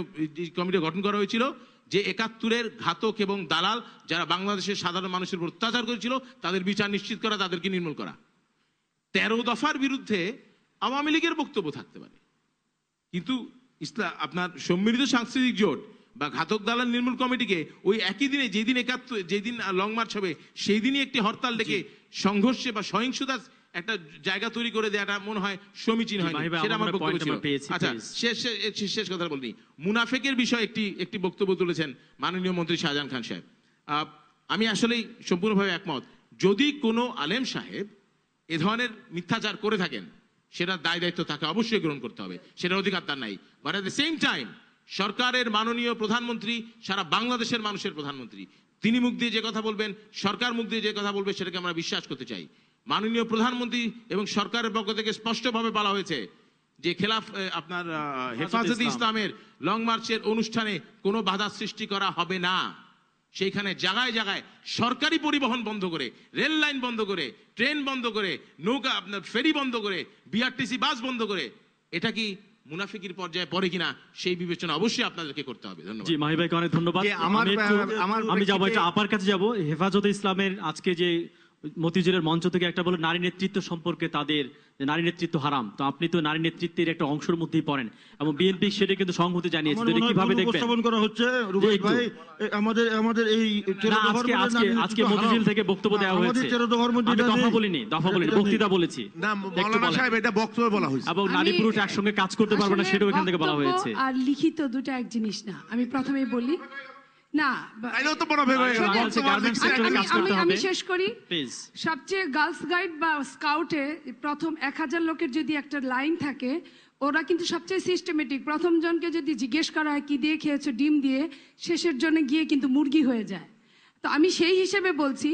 S7: কমিটি গঠন করা হয়েছিল, যে ৭১-এর ঘাতক এবং দালাল যারা বাংলাদেশের সাধারণ মানুষের উপর অত্যাচার করেছিল তাদের বিচার নিশ্চিত করা, তাদেরকে নির্মূল করা। ১৩ দফার বিরুদ্ধে আওয়ামী লীগের বক্তব্য থাকতে পারে, কিন্তু আপনার সম্মিলিত সাংস্কৃতিক জোট বা ঘাতক দালাল নির্মূল কমিটিকে ওই একই দিনে, যেদিন লং মার্চ হবে সেই দিনই একটি হরতাল ডেকে সংঘর্ষে বা সহিংসতার একটা জায়গা তৈরি করে দেওয়াটা মনে হয় সমীচীন হয়নি, সেটা আমার বক্তব্য ছিল। আচ্ছা, শেষ কথা বলনি, মুনাফেকের বিষয়ে একটি বক্তব্য তুলেছেন মাননীয় মন্ত্রী শাহজাহান খান সাহেব। আমি আসলেই সম্পূর্ণভাবে একমত। যদি কোনো আলেম সাহেব এ ধরনের মিথ্যাচার করে থাকেন, সেটা দায় দায়িত্ব তাকে অবশ্যই গ্রহণ করতে হবে, সেটার অধিকার তার নাই। But at the same time সরকারের মাননীয় প্রধানমন্ত্রী, সারা বাংলাদেশের মানুষের প্রধানমন্ত্রী, তিনি মুখ দিয়ে যে কথা বলবেন, সরকার মুখ দিয়ে যে কথা বলবে, সেটাকে আমরা বিশ্বাস করতে চাই। মাননীয় প্রধানমন্ত্রী এবং সরকারের পক্ষ থেকে স্পষ্টভাবে বলা হয়েছে যে আপনার হেফাজতে ইসলামের লং মার্চের অনুষ্ঠানে কোনো বাধা সৃষ্টি করা হবে না। সেইখানে জায়গায় জায়গায় সরকারি পরিবহন বন্ধ করে, রেল লাইন বন্ধ করে, ট্রেন বন্ধ করে, নৌকা আপনার ফেরি বন্ধ করে, বিআরটিসি বাস বন্ধ করে, এটা কি মুনাফিকির পর্যায়ে পড়ে কিনা সেই বিবেচনা অবশ্যই আপনাদেরকে করতে হবে। ধন্যবাদ।
S1: জি, মাহি ভাইকে অনেক ধন্যবাদ। আমি যাবো এটা আপার কাছে যাব। হেফাজতে ইসলামের আজকে যে মতিঝিলের মঞ্চ থেকে একটা বলে নারী নেতৃত্ব সম্পর্কে, তাদের নারী নেতৃত্ব হারাম, তো আপনি তো নারী নেতৃত্বের একটা অংশের মধ্যেই পড়েন এবং বিএনপি সেটা কিন্তু সংহতি জানিয়েছে, কিভাবে দেখবেন?
S8: উপস্থাপন করা হচ্ছে রুবাই ভাই, আমাদের এই
S1: আজকে মতিঝিল থেকে বক্তব্য দেওয়া হয়েছে, আমি দফা বলিনি, বক্তৃতা বলেছি
S5: না মাওলানা সাহেব, এটা বক্তব্য বলা হয়েছে।
S1: এবং নারী পুরুষ একসঙ্গে কাজ করতে পারবে না, সেটাও এখান থেকে বলা হয়েছে।
S9: আর লিখিত দুটো এক জিনিস না, আমি প্রথমেই বলি না, আমি শেষ করি। সবচেয়ে গার্লস গাইড বা স্কাউটে প্রথম ১০০০ লোকের যদি একটা লাইন থাকে, ওরা কিন্তু সবচেয়ে সিস্টেমেটিক। প্রথম জনকে যদি জিজ্ঞেস করা হয় কি দিয়ে খেয়েছো, ডিম দিয়ে, শেষের জন্য গিয়ে কিন্তু মুরগি হয়ে যায়। তো আমি সেই হিসেবে বলছি,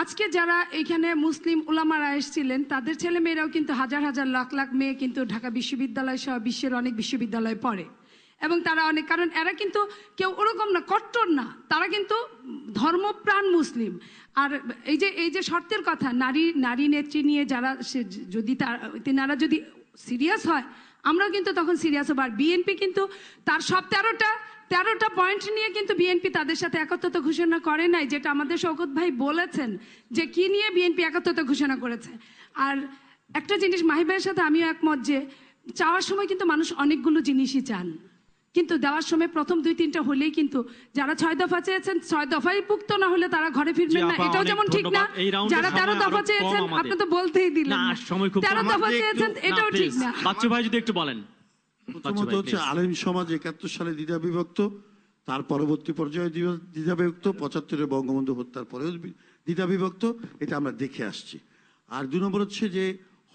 S9: আজকে যারা এখানে মুসলিম উলামারা এসেছিলেন, তাদের ছেলে মেয়েরাও কিন্তু হাজার হাজার লাখ লাখ মেয়ে কিন্তু ঢাকা বিশ্ববিদ্যালয় সহ বিশ্বের অনেক বিশ্ববিদ্যালয়ে পড়ে, এবং তারা অনেক, কারণ এরা কিন্তু কেউ ওরকম না, কট্টর না, তারা কিন্তু ধর্মপ্রাণ মুসলিম। আর এই যে শর্তের কথা, নারী নেত্রী নিয়ে যারা, যদি তেনারা যদি সিরিয়াস হয়, আমরাও কিন্তু তখন সিরিয়াস হবো। আর বিএনপি কিন্তু তার সব 13টা পয়েন্ট নিয়ে কিন্তু বিএনপি তাদের সাথে একত্রতা ঘোষণা করে নাই, যেটা আমাদের শওকত ভাই বলেছেন যে কি নিয়ে বিএনপি একত্রতা ঘোষণা করেছে। আর একটা জিনিস মাহি ভাইয়ের সাথে আমিও একমত, যে চাওয়ার সময় কিন্তু মানুষ অনেকগুলো জিনিসই চান, কিন্তু দেওয়ার সময় প্রথম ২-৩টা হলেই কিন্তু যারা ৬ দফা চেয়েছেন ৬ দফাই পুক্ত না হলে তারা ঘরে ফিরবেন না, এটাও যেমন ঠিক না। যারা ১৩ দফা চেয়েছেন, আপনি তো বলতেই দিলেন ১৩ দফা চেয়েছেন, এটাও ঠিক না।
S1: বাচ্চু ভাই যদি একটু বলেন।
S12: প্রথমত হচ্ছে আলেম সমাজ ৭১ সালে দ্বিধা বিভক্ত, তার পরবর্তী পর্যায়ে দ্বিধা বিভক্ত, ৭৫-এর বঙ্গবন্ধু হত্যার পরেও দ্বিধা বিভক্ত, এটা আমরা দেখে আসছি। আর ২ নম্বর হচ্ছে যে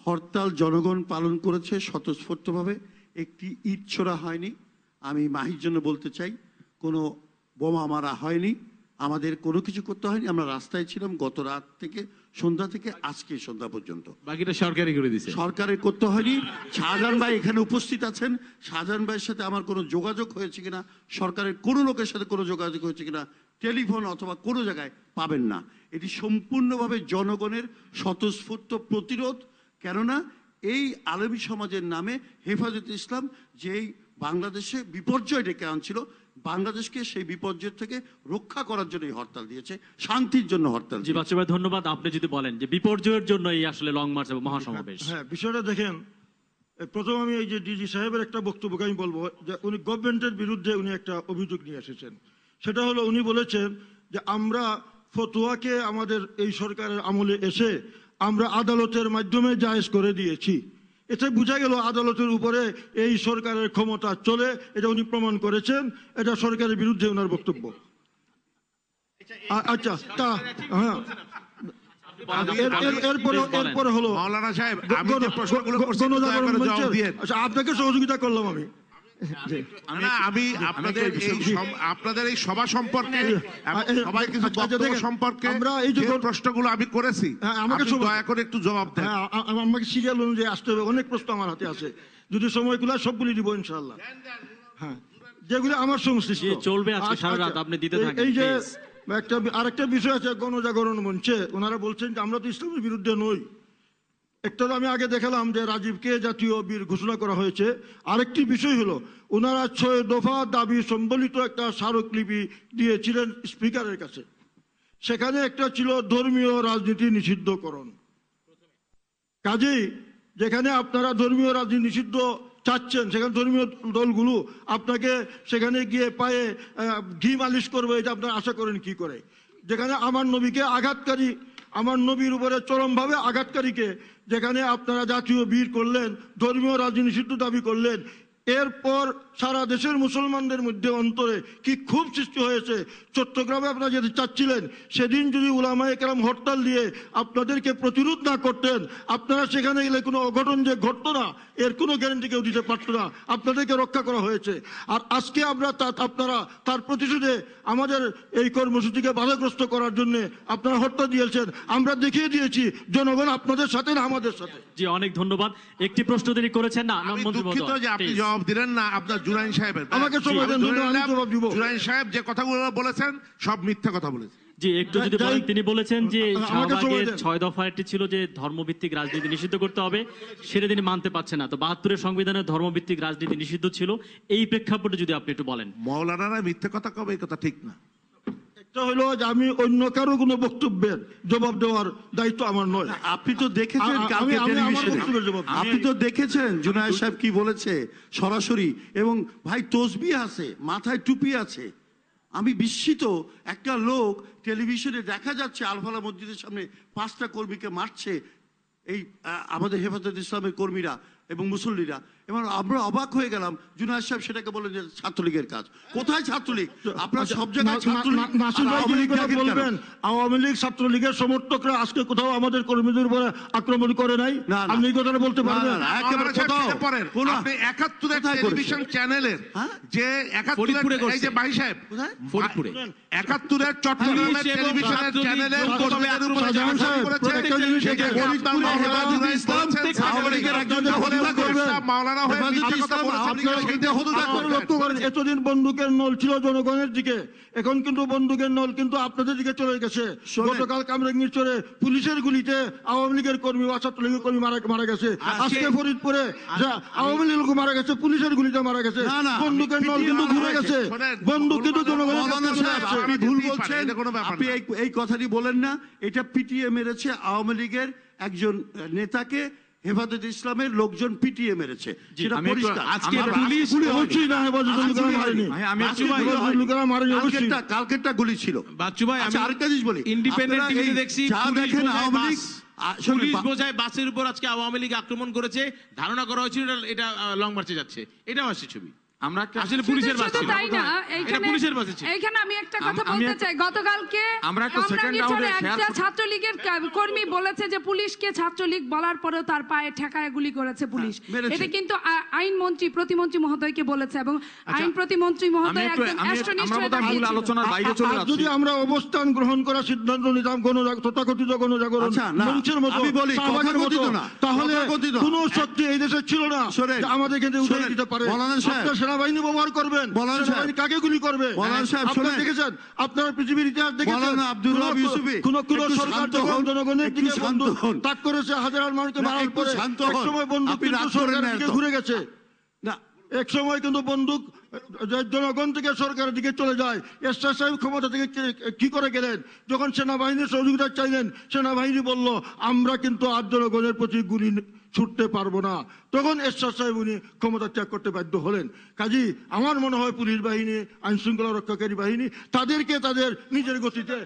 S12: হরতাল জনগণ পালন করেছে স্বতঃস্ফূর্তভাবে, একটি ইট ছোড়া হয়নি। আমি মাহির জন্য বলতে চাই, কোনো বোমা মারা হয়নি, আমাদের কোনো কিছু করতে হয়নি। আমরা রাস্তায় ছিলাম গত রাত থেকে, সন্ধ্যা থেকে আজকে সন্ধ্যা পর্যন্ত।
S7: বাকিটা সরকারই করে দিয়েছে,
S12: সরকারের করতে হয়নি। শাহজাহান ভাই এখানে উপস্থিত আছেন, শাহজাহান ভাইয়ের সাথে আমার কোনো যোগাযোগ হয়েছে কিনা, সরকারের কোনো লোকের সাথে কোনো যোগাযোগ হয়েছে কিনা, টেলিফোন অথবা কোনো জায়গায় পাবেন না। এটি সম্পূর্ণভাবে জনগণের স্বতঃস্ফূর্ত প্রতিরোধ। কেননা এই আলেমী সমাজের নামে হেফাজতে ইসলাম যেই বাংলাদেশে বিপর্যয় ডেকে আনছিল, বাংলাদেশকে সেই বিপর্যয় থেকে রক্ষা করার জন্য হরতাল দিয়েছে, শান্তির জন্য হরতাল।
S1: জি বাচ্চু ভাই ধন্যবাদ। আপনি যদি বলেন যে বিপর্যয়ের জন্য এই আসলে লং মার্চ এবং মহাসমাবেশ।
S8: হ্যাঁ, বিষয়টা দেখেন, প্রথম আমি এই যে ডিজি সাহেবের একটা বক্তব্যকে আমি বলবো যে উনি গভর্নমেন্টের বিরুদ্ধে উনি একটা অভিযোগ নিয়ে এসেছেন। সেটা হলো উনি বলেছেন যে আমরা ফতোয়াকে আমাদের এই সরকারের আমলে এসে আমরা আদালতের মাধ্যমে জায়েজ করে দিয়েছি। এতে বোঝা গেল আদালতের উপরে এই সরকারের ক্ষমতা চলে, এটা উনি প্রমাণ করেছেন। এটা সরকারের বিরুদ্ধে ওনার বক্তব্য। আচ্ছা, তা হ্যাঁ, এরপরে হলো
S5: মাওলানা সাহেব,
S8: আপনাকে সহযোগিতা করলাম আমি।
S5: আমি আপনাদের এই সভা সম্পর্কে সবাই কিছু বক্তব্য সম্পর্কে
S8: আমরা এই যে
S5: প্রশ্নগুলো আমি করেছি,
S8: আমাকে
S5: দয়া করে একটু জবাব দেন।
S8: আমাকে সিরিয়াল অনুযায়ী আসতে হবে, অনেক প্রশ্ন আমার হাতে আছে, যদি সময় কুলায় সবগুলি দিব ইনশাআল্লাহ। হ্যাঁ, যেগুলো আমার সংশ্লিষ্ট
S1: চলবে আজকে সারা রাত, আপনি দিতে থাকেন।
S8: এই যে আরেকটা বিষয় আছে, গণজাগরণ মঞ্চে ওনারা বলছেন যে আমরা তো ইসলামের বিরুদ্ধে নই। একটা তো আমি আগে দেখালাম যে রাজীবকে জাতীয় বীর ঘোষণা করা হয়েছে। আরেকটি বিষয় হলো ওনারা 6 দফা দাবি সম্বলিত একটা স্মারকলিপি দিয়েছিলেন স্পিকারের কাছে। সেখানে একটা ছিল ধর্মীয় রাজনীতি নিষিদ্ধকরণ। কাজেই যেখানে আপনারা ধর্মীয় রাজনীতি নিষিদ্ধ চাচ্ছেন, সেখানে ধর্মীয় দলগুলো আপনাকে সেখানে গিয়ে পায়ে ঘি মালিশ করবে, এটা আপনারা আশা করেন কি করে? যেখানে আমার নবীকে আঘাতকারী, আমার নবীর উপরে চরমভাবে আঘাতকারীকে যেখানে আপনারা জাতীয় বীর করলেন, ধর্মীয় রাজনীতি নিষিদ্ধ দাবি করলেন, এরপর সারা দেশের মুসলমানদের মধ্যে অন্তরে কি খুব সৃষ্টি হয়েছে। চট্টগ্রামে আপনারা যেতে চাচ্ছিলেন, সেদিন যদি উলামায়ে কেরাম হরতাল দিয়ে আপনাদেরকে প্রতিরোধ না করতেন, আপনারা সেখানে গেলে কোনো অঘটন যে ঘটতো না এর কোনো গ্যারান্টি কেউ দিতে পারতো না। আপনাদেরকে রক্ষা করা হয়েছে। আর আজকে আপনারা তার প্রতিশোধে আমাদের এই কর্মসূচিকে বাধাগ্রস্ত করার জন্য আপনারা হরতাল দিয়েছেন। আমরা দেখিয়ে দিয়েছি জনগণ আপনাদের সাথে না আমাদের সাথে।
S1: জি, অনেক ধন্যবাদ। একটি প্রশ্ন তিনি করেছেন না,
S5: দুঃখিত যে আপনি জবাব দিলেন না আপনার জুরাইন সাহেবের।
S8: আমাকে সময় দেন, আমি জবাব দিব।
S5: জুরাইন সাহেব যে কথাগুলো বলেছেন সব মিথ্যা কথা বলেছেন।
S1: জি, একটু যদি বলেন। তিনি বলেছেন যে শাহবাগের 6 দফা একটি ছিল যে ধর্মভিত্তিক রাজনীতি নিষিদ্ধ করতে হবে, সেটা তিনি মানতে পারছেন না। তো 72-এর সংবিধানে ধর্মভিত্তিক রাজনীতি নিষিদ্ধ ছিল, এই প্রেক্ষাপটে যদি আপনি একটু বলেন।
S5: মাওলানারা মিথ্যা কথা কবে, এই কথা ঠিক না।
S8: একটা হলো যে আমি অন্য কারো কোনো বক্তব্যের জবাব দেওয়ার দায়িত্ব আমার নয়।
S12: আপনি তো দেখেছেন কালকে টেলিভিশনে, আপনি তো দেখেছেন জুনায়েদ সাহেব কি বলেছে সরাসরি। এবং ভাই তসবিহ আছে, মাথায় টুপি আছে। আমি বিস্মিত, একটা লোক টেলিভিশনে দেখা যাচ্ছে আলফালা মসজিদের সামনে 5টা কর্মীকে মারছে এই আমাদের হেফাজত ইসলামের কর্মীরা এবং মুসল্লিরা, এবং আমরা অবাক হয়ে গেলাম। জুনায়েদ সাহেব সেটাকে বলেন যে ছাত্রলীগের কাজ। কোথায় ছাত্রলীগ? আপনারা সব জায়গায়
S8: বলবেন আওয়ামী লীগ ছাত্রলীগের সমর্থকরা আজকে কোথাও আমাদের কর্মীদের উপরে আক্রমণ করে নাই? আপনি এই কথাটা বলতে পারবেন?
S5: আপনি 71-এর টেলিভিশন চ্যানেলের যে 71-এর এই যে ভাই সাহেব ফরিদপুরে 71-এর চট্টগ্রামের টেলিভিশনের চ্যানেলের কর্মীদের উপরে
S8: এতদিন বন্দুকের নল ছিল জনগণের দিকে, এখন কিন্তু বন্দুকের নল কিন্তু আপনাদের দিকে চলে গেছে। গতকাল কামরাঙ্গীরচরে পুলিশের গুলিতে আওয়ামী লীগের কর্মী বা ছাত্রলীগের কর্মী মারা গেছে। আজকে ফরিদপুরে আওয়ামী লীগ লোক মারা গেছে, পুলিশের গুলিতে মারা গেছে। বন্দুকের নল কিন্তু ঘুরে গেছে, বন্দুক কিন্তু জনগণের কাছে আসছে।
S12: আপনি ভুল বলছেন, আপনি এই কথাটি বলেন না। এটা পিটিয়ে মেরেছে আওয়ামী লীগের একজন নেতাকে, হেফাজত ইসলামের লোকজন পিটিয়ে মেরেছে, সেটা পরিষ্কার। আজকে পুলিশ অবশ্যই না, কালকেরটা গুলি ছিল। আরেকটা জিনিস বলি,
S7: ইন্ডিপেন্ডেন্ট টিভিতে দেখছি
S12: দেখেন আওয়ামী লীগ
S7: পুলিশ বোঝায় বাসের উপর আজকে আওয়ামী লীগ আক্রমণ করেছে, ধারণা করা হয়েছিল এটা লং মার্চে যাচ্ছে। এটাও আসছে ছবি। আমরা আসলে পুলিশের বাস ছিল, এটা পুলিশের বাস ছিল।
S9: এইখানে আমি একটা কথা বলতে চাই। গতকালকে
S4: আমরা একটা সেকেন্ড রাউন্ডে
S9: একটা ছাত্রলীগের কর্মী বলেছে যে পুলিশকে ছাত্রলীগ বলার পরেও তার পায়ে ঠেকায় গুলি করেছে পুলিশ। এটা কিন্তু আইন মন্ত্রী প্রতিমন্ত্রী মহোদয়কে বলেছে, এবং আইন প্রতিমন্ত্রী মহোদয় একদম একনিষ্ঠ হয়ে
S4: মূল আলোচনার বাইরে চলে যাচ্ছে।
S8: যদি আমরা অবস্থান গ্রহণ করার সিদ্ধান্ত নিতাম তথাকথিত গণজাগরণ মঞ্চের মতো, তাহলে কোনো শক্তি এই দেশে ছিল না আমাদের ক্ষেত্রে উঠে দিতে পারে। সেনাবাহিনী ব্যবহার করবেন, সেনাবাহিনী কাকে গুলি করবে? আপনারা দেখেছেন, আপনারা পৃথিবীর ইতিহাস দেখেছেন, কোন সরকার যখন জনগণের দিকে তাক করেছে, হাজার মানুষকে মারার পরে একসময় বন্দুক কিন্তু সরকারের দিকে ঘুরে গেছে। এক সময় কিন্তু বন্দুক জনগণ থেকে সরকারের দিকে চলে যায়। এরশাদ সাহেব ক্ষমতা থেকে কি করে গেলেন? যখন সেনাবাহিনীর সহযোগিতা চাইলেন, সেনাবাহিনী বলল আমরা কিন্তু আর জনগণের প্রতি গুলি ছুটতে পারবো না। তখন এরশাদ সাহেব উনি ক্ষমতা ত্যাগ করতে বাধ্য হলেন। কাজী আমার মনে হয় পুলিশ বাহিনী, আইন শৃঙ্খলা রক্ষাকারী বাহিনী, তাদেরকে তাদের নিজের গতিতে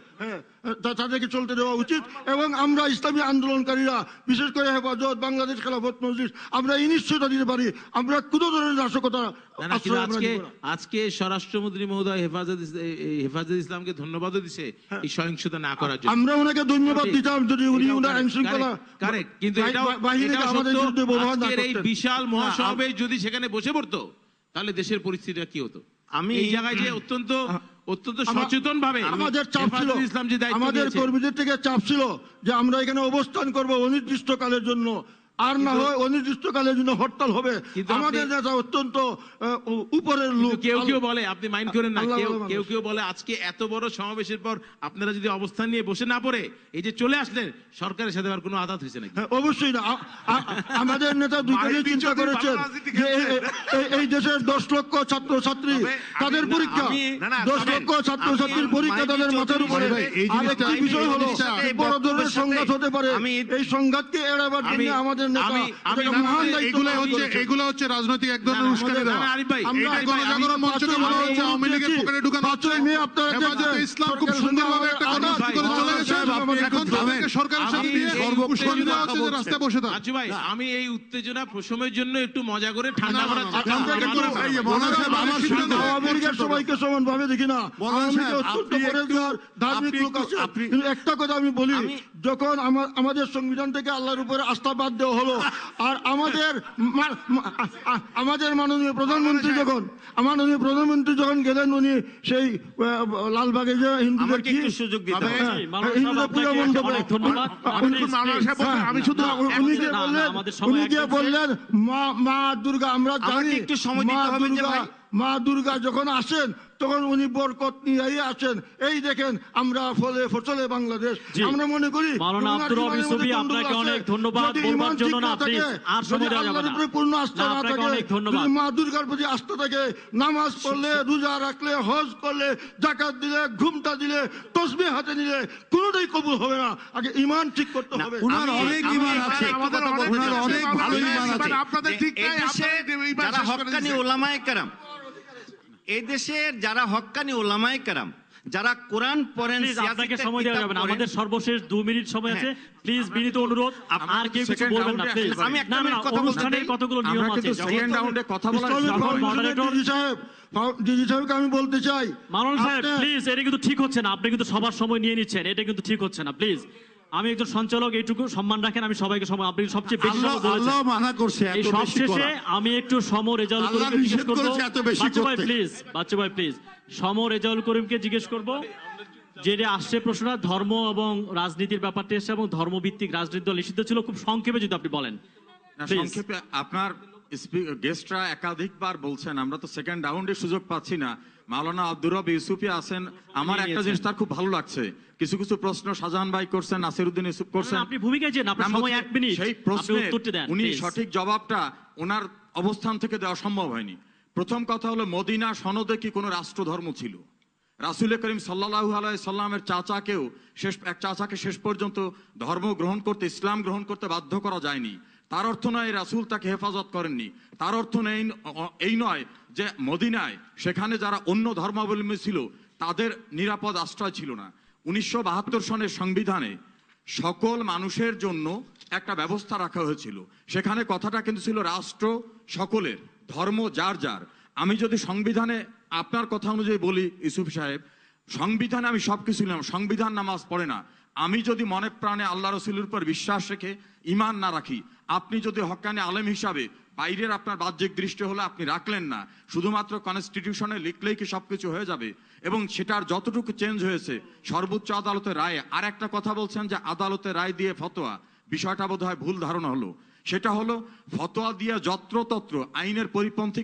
S8: তাদেরকে চলতে দেওয়া উচিত। এবং আমরা ইসলামী আন্দোলনকারীরা, বিশেষ করে হেফাজত, বাংলাদেশ খেলাফত মজলিস, আমরা এই নিশ্চয়তা দিতে পারি আমরা কোনো ধরনের নাশকতা।
S7: আজকে স্বরাষ্ট্রমন্ত্রী মহোদয় হেফাজত ইসলামকে ধন্যবাদও দিছে এই সহিংসতা না করার জন্য।
S8: আমরা ওনাকে ধন্যবাদ দিতাম যদি উনি ওনার আইন শৃঙ্খলা
S7: কারেক্ট, কিন্তু এই বিশাল মহাসমাবেশ যদি সেখানে বসে পড়তো, তাহলে দেশের পরিস্থিতিটা কি হতো?
S3: আমি
S7: এই জায়গায় যে অত্যন্ত সচেতন ভাবে
S8: আমাদের চাপ ছিল,
S7: ইসলাম যে দায়িত্ব
S8: আমাদের
S7: নিয়েছে,
S8: কর্মীদের থেকে চাপ ছিল যে আমরা এখানে অবস্থান করব অনির্দিষ্টকালের জন্য, আর না হয় অনির্দিষ্টকালের জন্য হরতাল হবে। আমাদের নেতা অত্যন্ত উপরের লোক।
S7: কেউ কেউ বলে, আপনি মাইন্ড করেন না,
S8: আল্লাহ
S7: কেউ কেউ বলে আজকে এত বড় সমাবেশের পর আপনারা যদি অবস্থান নিয়ে বসে না পড়ে এই যে চলে আসলেন, সরকারের সাথে আর কোনো আঘাত হয়েছে নাকি?
S8: অবশ্যই না। আমাদের নেতা দুইটাই চিন্তা করেছেন যে এই দেশের 10 লক্ষ ছাত্রছাত্রী, তাদের পরীক্ষা, 10 লক্ষ ছাত্রছাত্রীর পরীক্ষা তাদের মাথার উপরে। আর একটি বিষয় হলো বড় ধরনের সংঘাত হতে পারে, এই সংঘাতকে এড়াবার জন্য আমাদের নেতা মহান দায়িত্ব।
S2: এগুলো হচ্ছে রাজনৈতিক এক ধরনের উস্কানি দেওয়া। এটা গণজাগরণ মঞ্চকে বলা হচ্ছে আওয়ামী লীগের পকেটে ঢুকানো হচ্ছে। হেফাজতে ইসলাম খুব সুন্দরভাবে একটা কর্মসূচি করে চলে গেছে, এখন তাদেরকে সরকারের সাথে দিয়ে উস্কানি দেওয়া হচ্ছে যে রাস্তায় বসে থাক।
S7: আচ্ছা ভাই, আমি এই উত্তেজনা প্রশমের জন্য একটু মজা করে ঠান্ডা করার
S8: আওয়ামী লীগের সবাইকে সমানভাবে দেখি না। আওয়ামী লীগের অত্যন্ত পরেজগার ধার্মিক লোক আছে। কিন্তু একটা কথা আমি বলি, যখন আমাদের সংবিধান থেকে আল্লাহর উপরে আস্থা বাদ দেওয়া হলো, আর আমাদের মাননীয় প্রধানমন্ত্রী যখন গেলেন, উনি সেই লালবাগে যে হিন্দুদের কি
S3: সুযোগ দিতে
S8: হিন্দুদের পূজা মণ্ডপে উনি গিয়ে বললেন মা দুর্গা, আমরা জানি
S3: একটু সময় দিতে হবে যে ভাই,
S8: মা দুর্গা যখন আসেন তখন উনি বরকত নিয়ে আসেন। এই দেখেন আমরা ফলে ফসলে বাংলাদেশ। আমরা মনে করি
S1: মাওলানা আব্দুর রব ইউসুফী, আপনাকে অনেক ধন্যবাদ বলবার জন্য। না প্লিজ, আর সময় দেওয়া যাবে না।
S8: পূর্ণ আস্থা না
S1: আপনাকে
S8: থাকে,
S1: অনেক ধন্যবাদ।
S8: মা দুর্গার প্রতি আস্থা থাকে, নামাজ পড়লে, রোজা রাখলে, হজ করলে, যাকাত দিলে, ঘুমটা দিলে, তসবিহ হাতে নিলে কোনোটাই কবুল হবে না। আগে ঈমান ঠিক করতে হবে।
S12: উনার অনেক ঈমান আছে, উনার অনেক ভালো ঈমান আছে।
S3: আপনাদের ঠিক নাই, যারা হক্কানি ওলামায়ে কেরাম, এই দেশের যারা হক্কানি ওলামায়ে কেরাম, যারা কোরআন পড়েন,
S1: আপনাকে সময় দেওয়া যাবে না, আমাদের সর্বশেষ 2 মিনিট সময় আছে। প্লিজ বিনীত অনুরোধ, আর কেউ কিছু বলবেন না প্লিজ।
S3: আমি একটা কথা
S1: অনুষ্ঠানের কতগুলো নিয়ম আছে।
S4: সেকেন্ড রাউন্ডে কথা বলার
S8: ডিজি সাহেবকে আমি বলতে চাই,
S1: মাওলানা সাহেব প্লিজ, এটা কিন্তু ঠিক হচ্ছে না। আপনি কিন্তু সবার সময় নিয়ে নিচ্ছেন, এটা কিন্তু ঠিক হচ্ছে না। প্লিজ, আমি একজন সঞ্চালক, এইটুকু সম্মান রাখেন। আমি সবাইকে সময়, আপনি সবচেয়ে বেশি সময় বলেছেন।
S12: আল্লাহ মানা করছে
S1: এই সবশেষে আমি একটু রেজাউল করিমকে জিজ্ঞেস করব। বাচ্চা ভাই প্লিজ, রেজাউল করিমকে জিজ্ঞেস করব, যেটা আসছে প্রশ্নটা ধর্ম এবং রাজনীতির ব্যাপারটা এসছে, এবং ধর্মভিত্তিক রাজনীতি দল নিষিদ্ধ ছিল। খুব সংক্ষেপে যদি আপনি বলেন।
S4: সংক্ষেপে, আপনার গেস্টরা একাধিকবার বলছেন আমরা তো সেকেন্ড রাউন্ডে সুযোগ পাচ্ছি না। মাওলানা আব্দুর রব ইউসুফী আছেন, আমার একটা জিনিস তার খুব ভালো লাগছে, কিছু কিছু প্রশ্ন শাহজাহান ভাই করছেন, নাসিরউদ্দিন ইউসুফ করছেন,
S1: আপনি ভূমিকায় যে আপনার সময় 1 মিনিট,
S4: সেই প্রশ্নে উনি সঠিক জবাবটা ওনার অবস্থান থেকে দেওয়া সম্ভব হয়নি। প্রথম কথা হলো, মদিনা সনদে কি কোনো রাষ্ট্রধর্ম ছিল? রাসূল করিম সাল্লাল্লাহু আলাইহি সাল্লামের চাচাকে শেষ পর্যন্ত ধর্ম গ্রহণ করতে, ইসলাম গ্রহণ করতে বাধ্য করা যায়নি। তার অর্থ নয় রাসূল তাকে হেফাজত করেননি। তার অর্থ এই নয় যে মদিনায় সেখানে যারা অন্য ধর্মাবলম্বী ছিল তাদের নিরাপদ আশ্রয় ছিল না। 1972 সনের সংবিধানে সকল মানুষের জন্য একটা ব্যবস্থা রাখা হয়েছিল। সেখানে কথাটা কিন্তু ছিল রাষ্ট্র সকলের, ধর্ম যার যার। আমি যদি সংবিধানে আপনার কথা অনুযায়ী বলি ইউসুফ সাহেব, সংবিধানে আমি সবকিছু নিলাম, সংবিধান নামাজ পড়ে না। আমি যদি মনে প্রাণে আল্লাহ রসুলের উপর বিশ্বাস রেখে ঈমান না রাখি, আপনি যদি হক্কানি আলেম হিসাবে বাইরের আপনার বাহ্যিক দৃষ্টি হলে আপনি রাখলেন না, শুধুমাত্র কনস্টিটিউশনে লিখলেই কি সবকিছু হয়ে যাবে? এবং সেটার যতটুকু চেঞ্জ হয়েছে সর্বোচ্চ আদালতের রায়ে। আর একটা কথা বলছেন যে আদালতের রায় দিয়ে ফতোয়া, বিষয়টা বোধহয় ভুল ধারণা হলো। সেটা হলো ফতোয়া দিয়ে যত্রতত্র আইনের পরিপন্থী